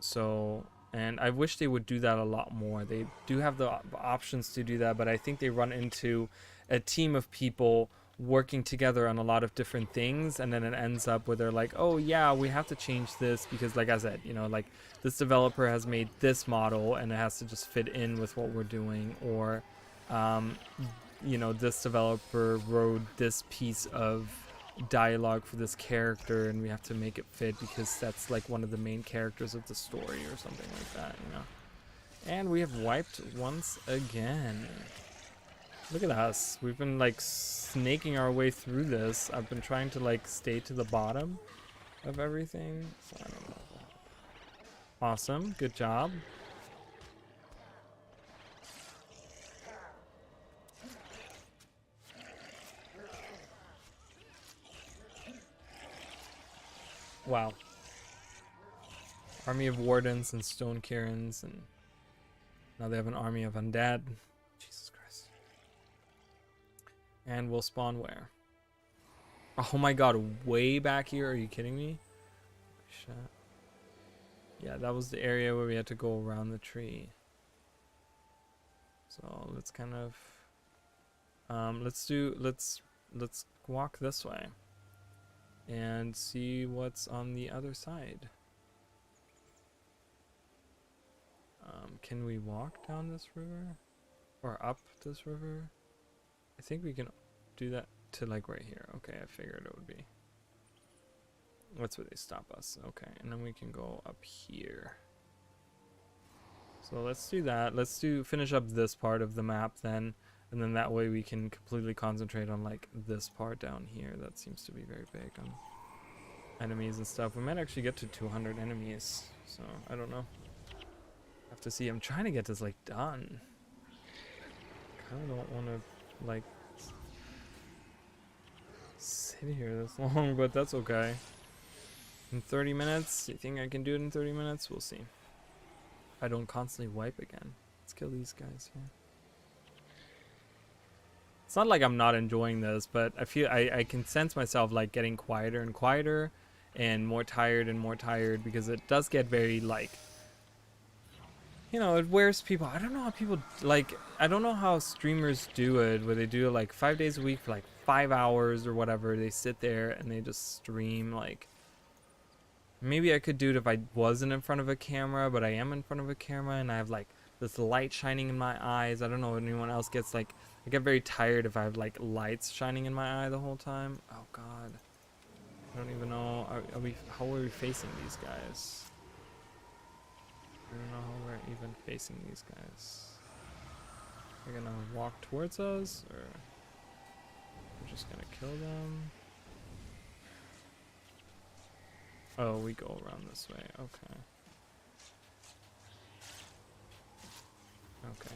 So, and I wish they would do that a lot more. They do have the options to do that, but I think they run into a team of people working together on a lot of different things, and then it ends up where they're like, oh yeah, we have to change this because, like I said, you know, like this developer has made this model and it has to just fit in with what we're doing, or you know, this developer wrote this piece of dialogue for this character and we have to make it fit because that's like one of the main characters of the story or something like that, you know. And we have wiped once again. Look at us. We've been like snaking our way through this. I've been trying to like stay to the bottom of everything, so I don't know. Awesome, good job. Wow. Army of Wardens and Stone Karens, and now they have an army of undead. Jesus Christ. And we'll spawn where? Oh my god, way back here? Are you kidding me? Shit. Yeah, that was the area where we had to go around the tree. So let's kind of let's walk this way and see what's on the other side. Can we walk down this river or up this river? I think we can do that to like right here. Okay, I figured it would be. That's where they stop us. Okay, and then we can go up here. So let's do that. Let's finish up this part of the map then, and then that way we can completely concentrate on like this part down here. That seems to be very big on enemies and stuff. We might actually get to 200 enemies, so I don't know. Have to see. I'm trying to get this like done. Kind of don't want to like sit here this long, but that's okay. In 30 minutes, you think I can do it in 30 minutes? We'll see. I don't constantly wipe again. Let's kill these guys here. It's not like I'm not enjoying this, but I feel I can sense myself like getting quieter and quieter and more tired because it does get very like, you know, it wears people. I don't know how people like, I don't know how streamers do it where they do it like 5 days a week for like 5 hours or whatever. They sit there and they just stream like, maybe I could do it if I wasn't in front of a camera, but I am in front of a camera and I have like this light shining in my eyes. I don't know if anyone else gets like, I get very tired if I have like lights shining in my eye the whole time. Oh god. I don't even know, how are we facing these guys? I don't know how we're even facing these guys. They're gonna walk towards us, or we're just gonna kill them? Oh, we go around this way. Okay. Okay.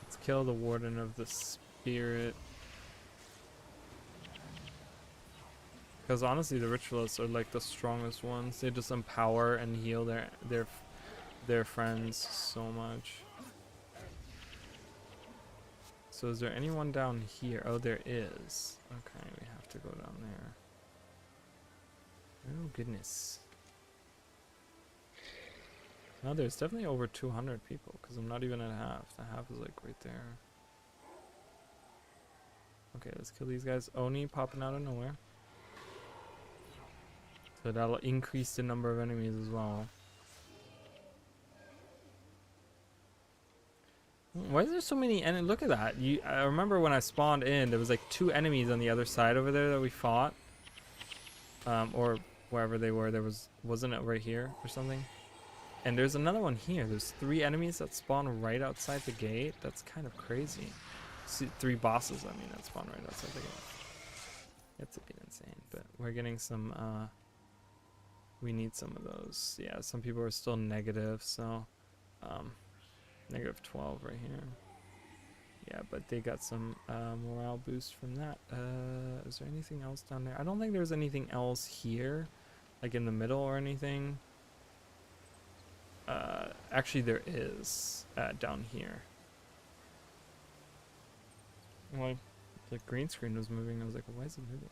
Let's kill the Warden of the Spirit. Because honestly, the Ritualists are like the strongest ones. They just empower and heal their friends so much. So is there anyone down here? Oh, there is. Okay, we have to go down there. Oh, goodness. No, there's definitely over 200 people, because I'm not even at half. The half is like right there. Okay, let's kill these guys. Oni popping out of nowhere. So that'll increase the number of enemies as well. Why is there so many enemies? Look at that. I remember when I spawned in, there was like 2 enemies on the other side over there that we fought. Or wherever they were. Wasn't it right here or something? And there's another one here. There's 3 enemies that spawn right outside the gate. That's kind of crazy. 3 bosses, I mean, that spawn right outside the gate. That's a bit insane, but we're getting some, we need some of those. Yeah, some people are still negative, so, negative 12 right here. Yeah, but they got some morale boost from that. Is there anything else down there? I don't think there's anything else here, like in the middle or anything. Actually there is, down here. Well, the green screen was moving. I was like, why is it moving?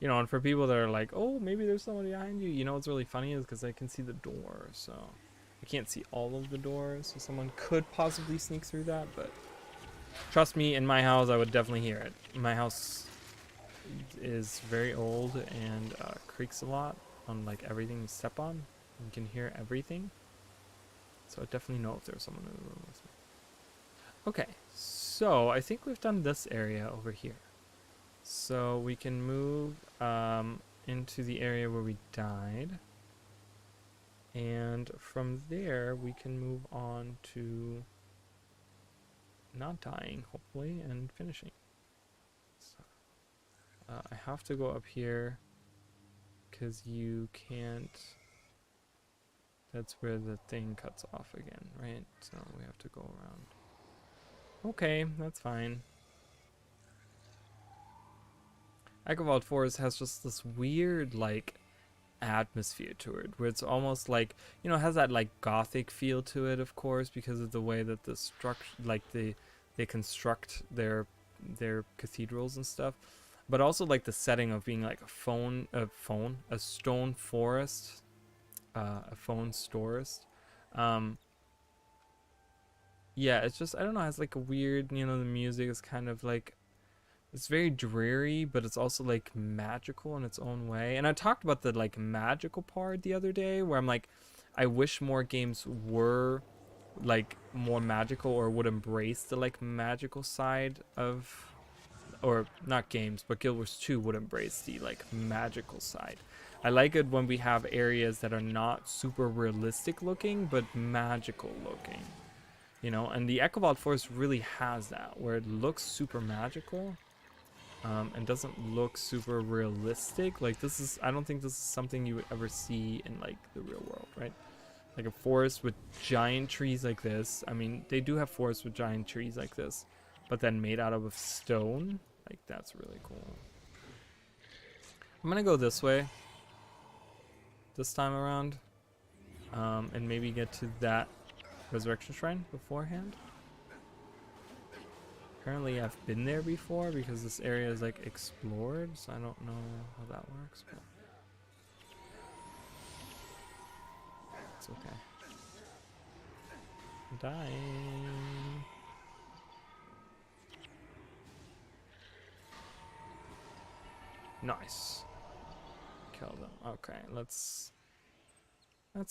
You know, and for people that are like, oh, maybe there's somebody behind you, you know what's really funny is because I can see the door, so I can't see all of the doors, so someone could possibly sneak through that, but trust me, in my house, I would definitely hear it. My house is very old and creaks a lot on like everything you step on. You can hear everything, so I definitely know if there's someone in the room with me. Okay, so I think we've done this area over here. So we can move into the area where we died. And from there, we can move on to not dying, hopefully, and finishing. So, I have to go up here because you can't That's where the thing cuts off again, right? So we have to go around. Okay, that's fine. Echovald Forest has just this weird, like, atmosphere to it, where it's almost like, you know, it has that, like, gothic feel to it, of course, because of the way that the structure, like, they construct their cathedrals and stuff. But also, like, the setting of being, like, a stone forest, a phone storist. Yeah, it's just, I don't know, it has, like, a weird, you know, the music is kind of, like, it's very dreary, but it's also like magical in its own way. And I talked about the like magical part the other day, where I'm like, I wish more games were like more magical, or would embrace the like magical side of, or not games, but Guild Wars 2 would embrace the like magical side. I like it when we have areas that are not super realistic looking, but magical looking. You know, and the Echovald Forest really has that, where it looks super magical. And doesn't look super realistic. Like, this is, I don't think this is something you would ever see in like the real world, right? Like a forest with giant trees like this. I mean, they do have forests with giant trees like this, but then made out of stone. Like, that's really cool. I'm gonna go this way this time around, and maybe get to that resurrection shrine beforehand. Apparently I've been there before because this area is like explored, so I don't know how that works, but it's okay. I'm dying. Nice. Kill them. Okay, let's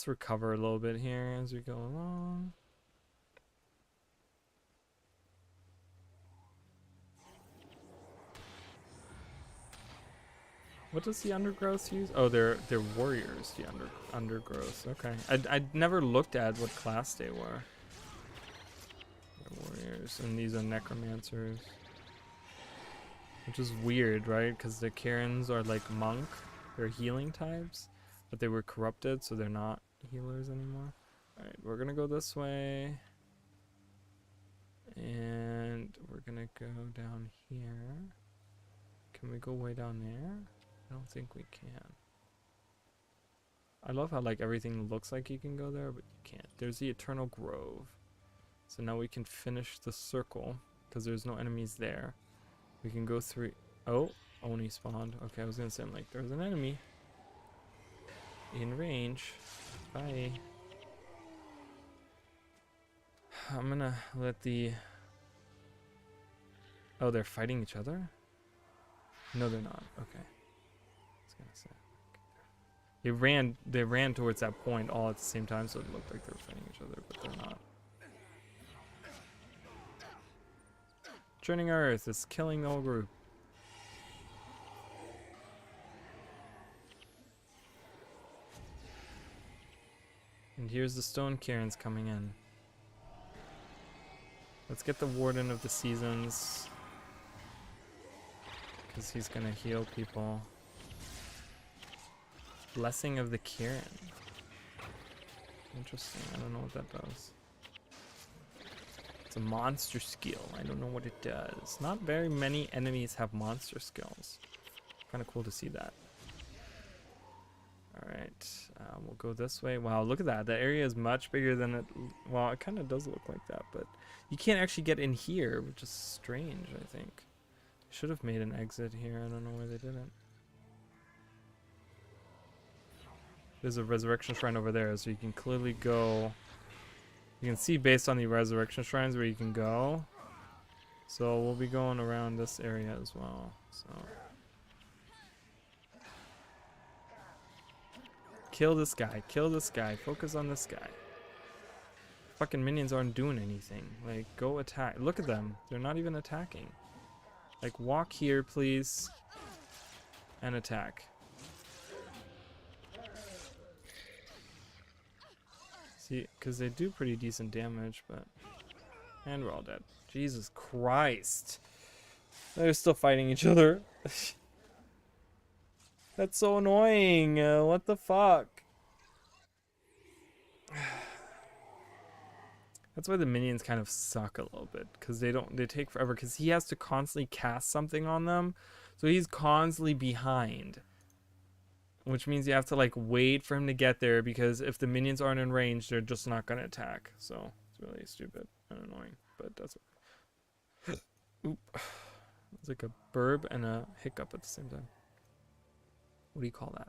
recover a little bit here as we go along. What does the undergrowth use? Oh, they're warriors, the undergrowth. Okay. I never looked at what class they were. They're warriors, and these are necromancers. Which is weird, right? Because the Karens are like monk. They're healing types. But they were corrupted, so they're not healers anymore. Alright, we're gonna go this way. And we're gonna go down here. Can we go way down there? I don't think we can. I love how like everything looks like you can go there, but you can't. There's the Eternal Grove. So now we can finish the circle because there's no enemies there. We can go through. Oh, Oni spawned. Okay, I was gonna say, I'm like, there's an enemy in range. Bye. I'm gonna let the. Oh, they're fighting each other? No, they're not. Okay. They ran towards that point all at the same time, so it looked like they were fighting each other, but they're not. Churning Earth is killing the whole group. And here's the Stone Karens coming in. Let's get the Warden of the Seasons, because he's gonna heal people. Blessing of the Karen. Interesting. I don't know what that does. It's a monster skill. I don't know what it does. Not very many enemies have monster skills. Kind of cool to see that. Alright. We'll go this way. Wow, look at that. That area is much bigger than it... Well, it kind of does look like that, but you can't actually get in here, which is strange, I think. Should have made an exit here. I don't know why they didn't. There's a resurrection shrine over there, so you can clearly go. You can see based on the resurrection shrines where you can go. So we'll be going around this area as well. So kill this guy. Kill this guy. Focus on this guy. Fucking minions aren't doing anything. Like, go attack. Look at them. They're not even attacking. Like, walk here, please, and attack. See, because they do pretty decent damage, but... And we're all dead. Jesus Christ. They're still fighting each other. That's so annoying. What the fuck? That's why the minions kind of suck a little bit, because they take forever, because he has to constantly cast something on them, so he's constantly behind, which means you have to like wait for him to get there, because if the minions aren't in range, they're just not gonna attack. So it's really stupid and annoying, but that's what. Oop. It's like a burp and a hiccup at the same time. What do you call that?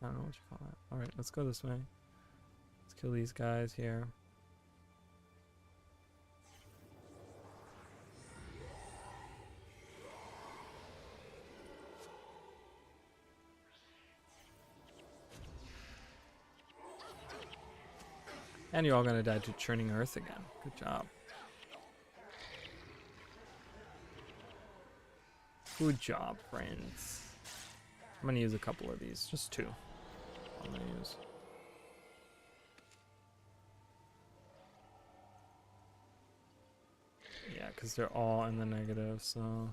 I don't know what you call that. All right, let's go this way. Let's kill these guys here. And you're all gonna die to churning earth again. Good job. Good job, friends. I'm gonna use a couple of these, just 2. I'm gonna use. Yeah, because they're all in the negative, so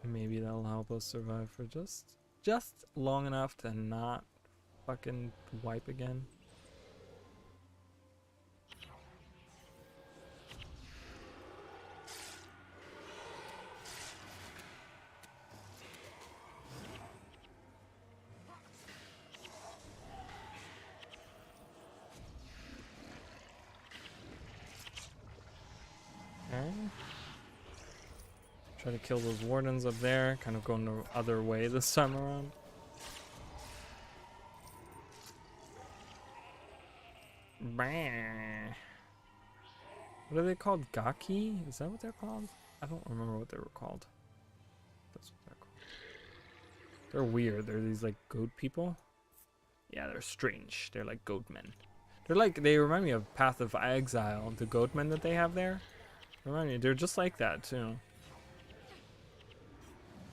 maybe that'll help us survive for just long enough to not fucking wipe again. Try to kill those wardens up there, kind of going the other way this time around. What are they called? Gaki? Is that what they're called? I don't remember what they were called. That's what they're called. They're weird. They're these like goat people. Yeah, they're strange. They're like goat men. They remind me of Path of Exile, the goat men that they have there. Remind me, they're just like that too.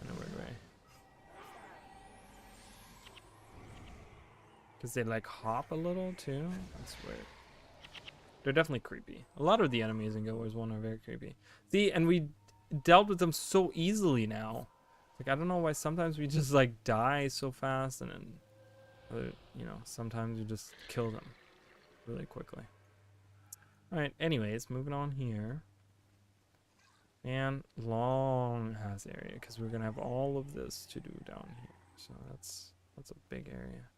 In a weird way. Because they like hop a little too. That's weird. They're definitely creepy. A lot of the enemies in Guild Wars 1 are very creepy. See, and we dealt with them so easily now. Like, I don't know why sometimes we just like die so fast, and then, you know, sometimes you just kill them really quickly. Alright, anyways, moving on here. And long ass area, because we're gonna have all of this to do down here. So that's a big area.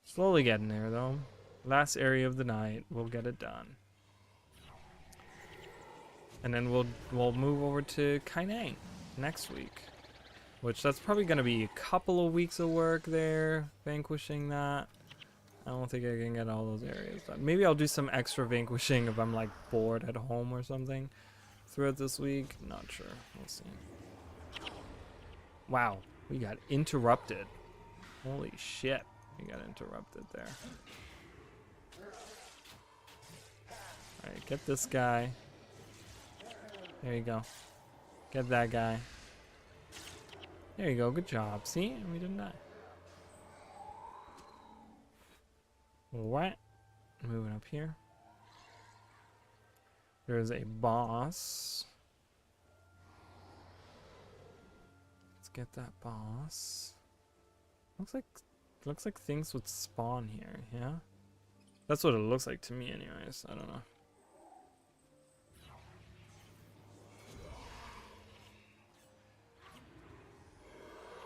Slowly getting there though. Last area of the night, we'll get it done. And then we'll move over to Kaineng next week. Which that's probably gonna be a couple of weeks of work there, vanquishing that. I don't think I can get all those areas done. Maybe I'll do some extra vanquishing if I'm like bored at home or something throughout this week. Not sure. We'll see. Wow, we got interrupted. Holy shit, we got interrupted there. Alright, get this guy. There you go. Get that guy. There you go, good job. See? We didn't die. What? Moving up here. There's a boss. Let's get that boss. Looks like things would spawn here, yeah? That's what it looks like to me anyways. I don't know.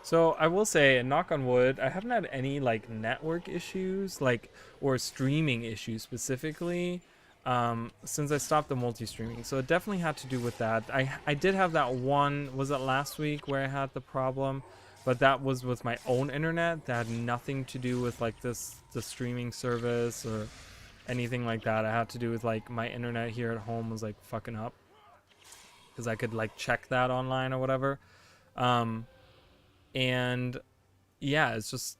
So I will say, knock on wood, I haven't had any like network issues, or streaming issues specifically, since I stopped the multi-streaming. So it definitely had to do with that. I did have that one, was it last week, where I had the problem, but that was with my own internet. That had nothing to do with like the streaming service or anything like that. It had to do with like my internet here at home was like fucking up, because I could like check that online or whatever. And yeah, it's just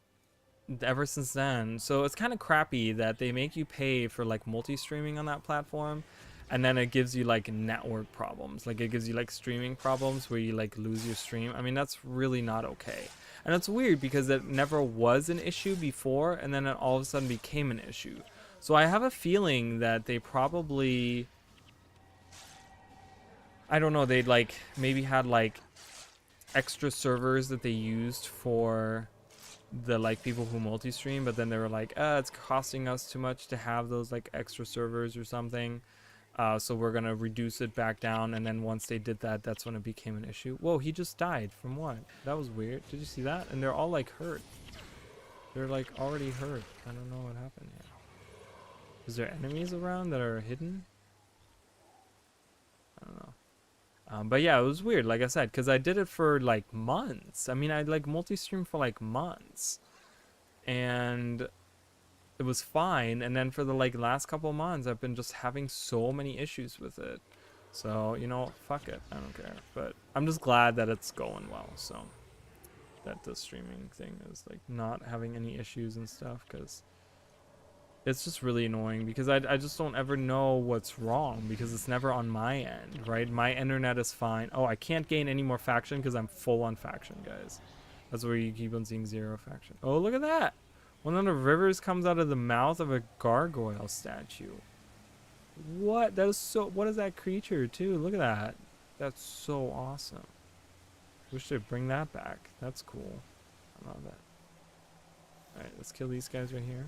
ever since then. So it's kind of crappy that they make you pay for like multi-streaming on that platform, and then it gives you like network problems. Like it gives you like streaming problems where you like lose your stream. I mean, that's really not okay. And it's weird because it never was an issue before, and then it all of a sudden became an issue. So I have a feeling that they probably, I don't know, they'd like maybe had like extra servers that they used for the like people who multi-stream, but then they were like, it's costing us too much to have those like extra servers or something. So we're gonna reduce it back down, and then once they did that, that's when it became an issue. Whoa, he just died from what? That was weird. Did you see that? And they're all like hurt. They're like already hurt. I don't know what happened here. Is there enemies around that are hidden? I don't know. But yeah, it was weird, like I said, because I did it for like months. I mean, I like multi-streamed for like months, and it was fine. And then for the like last couple of months, I've been just having so many issues with it. So, you know, fuck it, I don't care. But I'm just glad that it's going well. So that the streaming thing is like not having any issues and stuff, because it's just really annoying, because I just don't ever know what's wrong, because it's never on my end, right? My internet is fine. Oh, I can't gain any more faction because I'm full on faction, guys. That's where you keep on seeing 0 faction. Oh, look at that. One of the rivers comes out of the mouth of a gargoyle statue. What? That is so... What is that creature, too? Look at that. That's so awesome. Wish they'd bring that back. That's cool. I love that. Alright, let's kill these guys right here.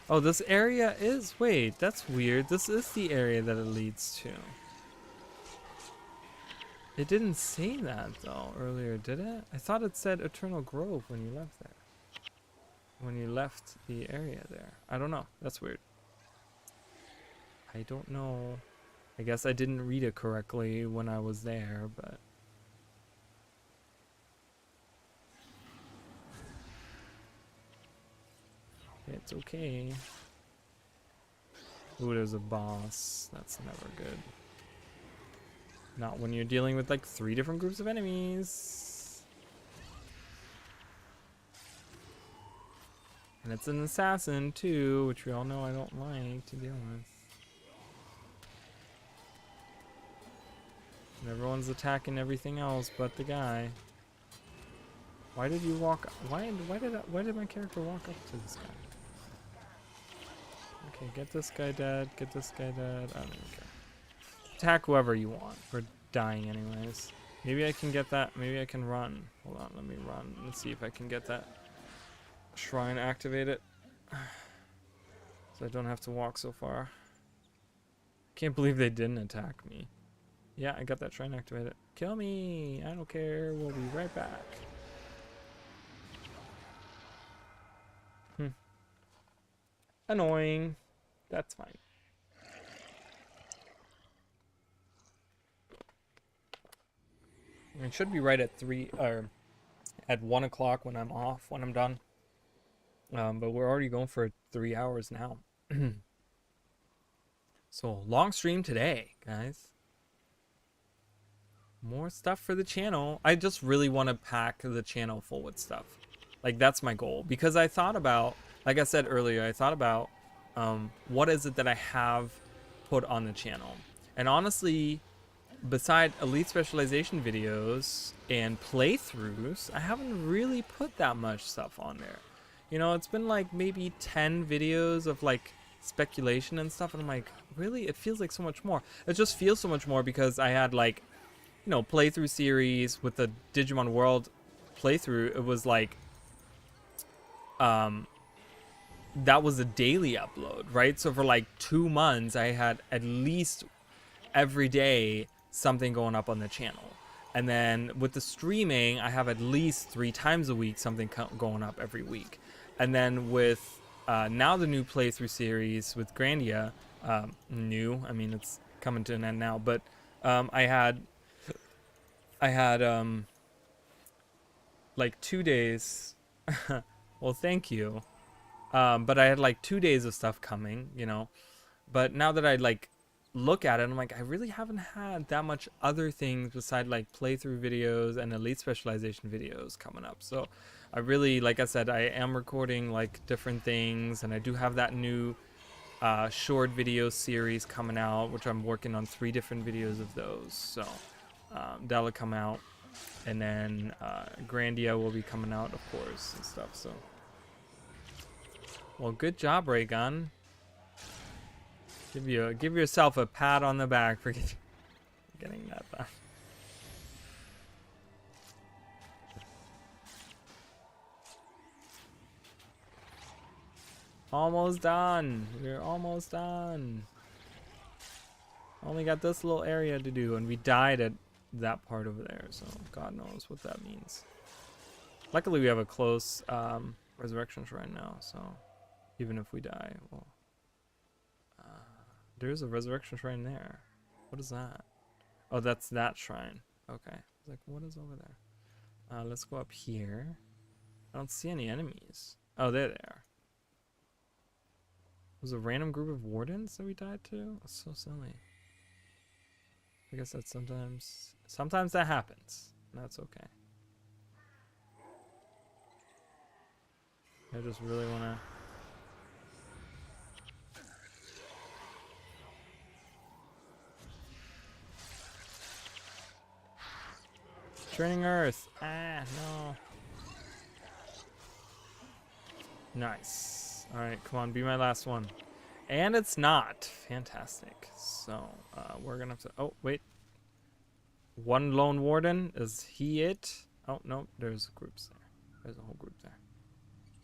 Oh, this area is... Wait, that's weird. This is the area that it leads to. It didn't say that, though, earlier, did it? I thought it said Eternal Grove when you left there. When you left the area there. I don't know. That's weird. I don't know. I guess I didn't read it correctly when I was there, but... It's okay. Ooh, there's a boss. That's never good. Not when you're dealing with like 3 different groups of enemies. And it's an assassin too, which we all know I don't like to deal with. And everyone's attacking everything else but the guy. Why did you walk? Why did my character walk up to this guy? Okay, get this guy dead. Get this guy dead. I don't even care. Attack whoever you want. We're dying anyways. Maybe I can get that. Maybe I can run. Hold on, let me run. Let's see if I can get that shrine activated. So I don't have to walk so far. Can't believe they didn't attack me. Yeah, I got that shrine activated. Kill me! I don't care. We'll be right back. Annoying. That's fine. It should be right at 3 or at 1 o'clock when I'm off, when I'm done. But we're already going for 3 hours now. So long stream today, guys. More stuff for the channel. I just really want to pack the channel full with stuff. Like, that's my goal, because I thought about, like I said earlier, I thought about what is it that I have put on the channel. And honestly, beside elite specialization videos and playthroughs, I haven't really put that much stuff on there. You know, it's been like maybe 10 videos of like speculation and stuff, and I'm like, really? It feels like so much more. It just feels so much more because I had like, you know, playthrough series with the Digimon World playthrough. It was like, that was a daily upload, right? So for like 2 months, I had at least every day something going up on the channel. And then with the streaming, I have at least 3 times a week something going up every week. And then with now the new playthrough series with Grandia, new, I mean, it's coming to an end now, but I had like 2 days. Well, thank you. But I had like 2 days of stuff coming, you know. But now that I like look at it, I'm like, I really haven't had that much other things beside like playthrough videos and elite specialization videos coming up. So I really, like I said, I am recording like different things, and I do have that new short video series coming out, which I'm working on 3 different videos of those. So that'll come out, and then Grandia will be coming out, of course, and stuff. So, well, good job, Raygun. Give yourself a pat on the back for getting that done. Almost done. We're almost done. Only got this little area to do, and we died at that part over there, so God knows what that means. Luckily, we have a close resurrection shrine now, so even if we die, well, there's a resurrection shrine there. What is that? Oh, that's that shrine. Okay. I was like, what is over there? Let's go up here. I don't see any enemies. Oh, there they are. Was a random group of wardens that we died to? That's so silly. I guess that sometimes that happens. That's okay. I just really wanna. Turning Earth. Ah, no. Nice. Alright, come on, be my last one. And it's not. Fantastic. So, we're gonna have to... Oh, wait. One lone warden. Is he it? Oh, no, there's groups there. There's a whole group there.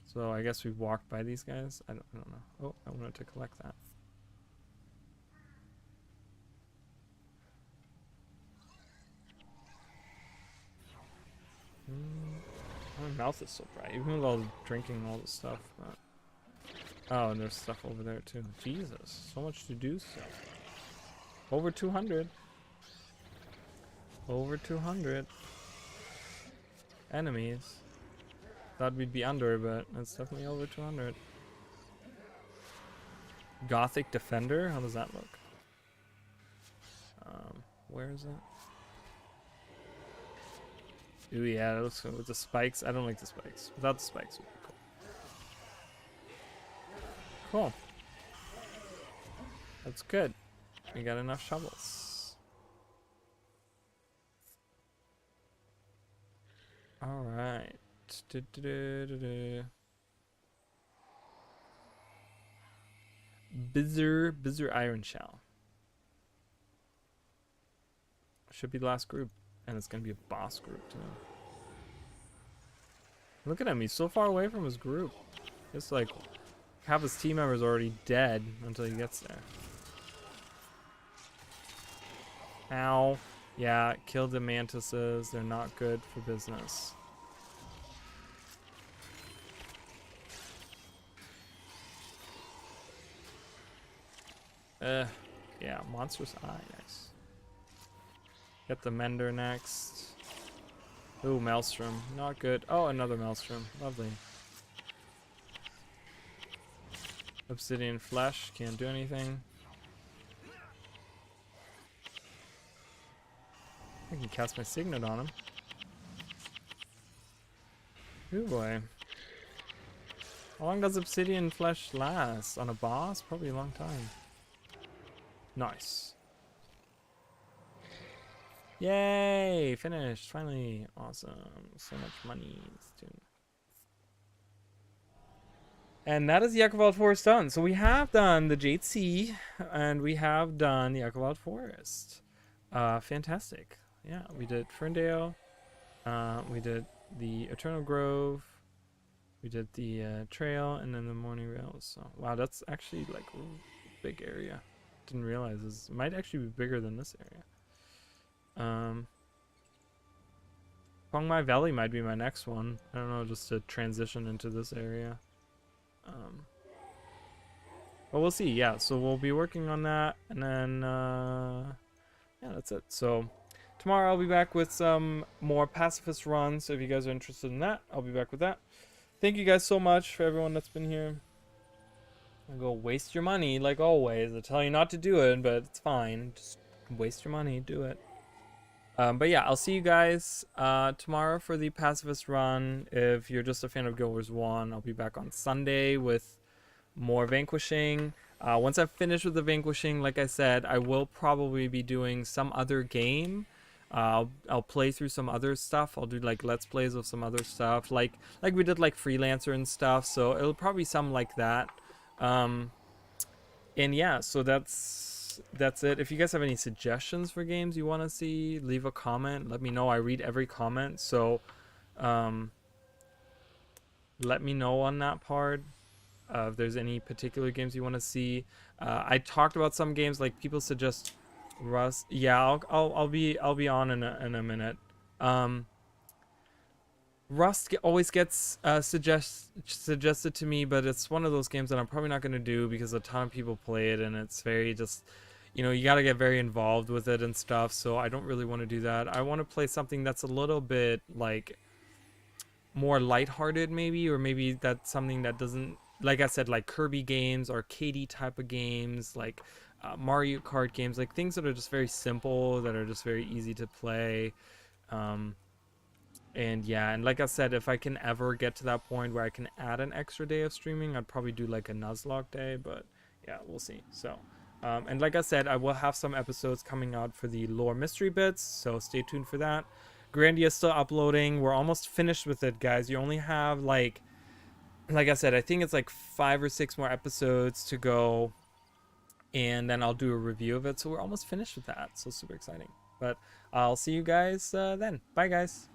So, I guess we walked by these guys. I don't know. Oh, I wanted to collect that. My mouth is so dry, even with all the drinking and all the stuff. But... Oh, and there's stuff over there too. Jesus, so much to do stuff. Over 200. Over 200 enemies. Thought we'd be under, but it's definitely over 200. Gothic Defender? How does that look? Where is it? Ooh, yeah, it looks good with the spikes. I don't like the spikes. Without the spikes, would be cool. Cool. That's good. We got enough shovels. All right. Bizzer Iron Shell. Should be the last group. And it's gonna be a boss group too. Look at him, he's so far away from his group. It's like half his team members already dead until he gets there. Ow. Yeah, kill the mantises. They're not good for business. Yeah, monstrous eye, nice. Get the mender next. Ooh, maelstrom, not good. Oh, another maelstrom, lovely. Obsidian flesh, can't do anything. I can cast my signet on him. Ooh boy. How long does obsidian flesh last? On a boss? Probably a long time. Nice. Yay! Finished! Finally! Awesome. So much money. And that is the Echovald Forest done. So we have done the Jade Sea, and we have done the Echovald Forest. Fantastic. Yeah, we did Ferndale. We did the Eternal Grove. We did the trail, and then the Morning Rails. So, wow, that's actually like a big area. Didn't realize this might actually be bigger than this area. Pongmai Valley might be my next one. I don't know, just to transition into this area. But we'll see. Yeah, so we'll be working on that, and then yeah, that's it. So tomorrow I'll be back with some more pacifist runs. So if you guys are interested in that, I'll be back with that. Thank you guys so much for everyone that's been here. I'll go waste your money like always. I tell you not to do it, but it's fine. Just waste your money, do it. But yeah, I'll see you guys tomorrow for the pacifist run. If you're just a fan of Guild Wars 1, I'll be back on Sunday with more Vanquishing. Once I've finished with the Vanquishing, like I said, I will probably be doing some other game. I'll play through some other stuff. I'll do like Let's Plays of some other stuff, like we did like Freelancer and stuff. So it'll probably be something like that. And yeah, so that's it. If you guys have any suggestions for games you want to see, leave a comment. Let me know. I read every comment, so let me know on that part. if there's any particular games you want to see. I talked about some games, like people suggest Rust. Yeah, I'll be on in a minute. Um, Rust always gets suggested to me, but it's one of those games that I'm probably not going to do because a ton of people play it, and it's very just, you got to get very involved with it and stuff. So I don't really want to do that. I want to play something that's a little bit like more lighthearted, maybe, or maybe that's something that doesn't, like I said, like Kirby games, arcadey type of games, like Mario Kart games, like things that are just very simple, that are just very easy to play. Um, and yeah, and like I said, if I can ever get to that point where I can add an extra day of streaming, I'd probably do like a Nuzlocke day, but yeah, we'll see. So, and like I said, I will have some episodes coming out for the lore mystery bits, so stay tuned for that. Grandia is still uploading. We're almost finished with it, guys. You only have like I said, I think it's like 5 or 6 more episodes to go, and then I'll do a review of it. So we're almost finished with that. So super exciting. But I'll see you guys then. Bye, guys.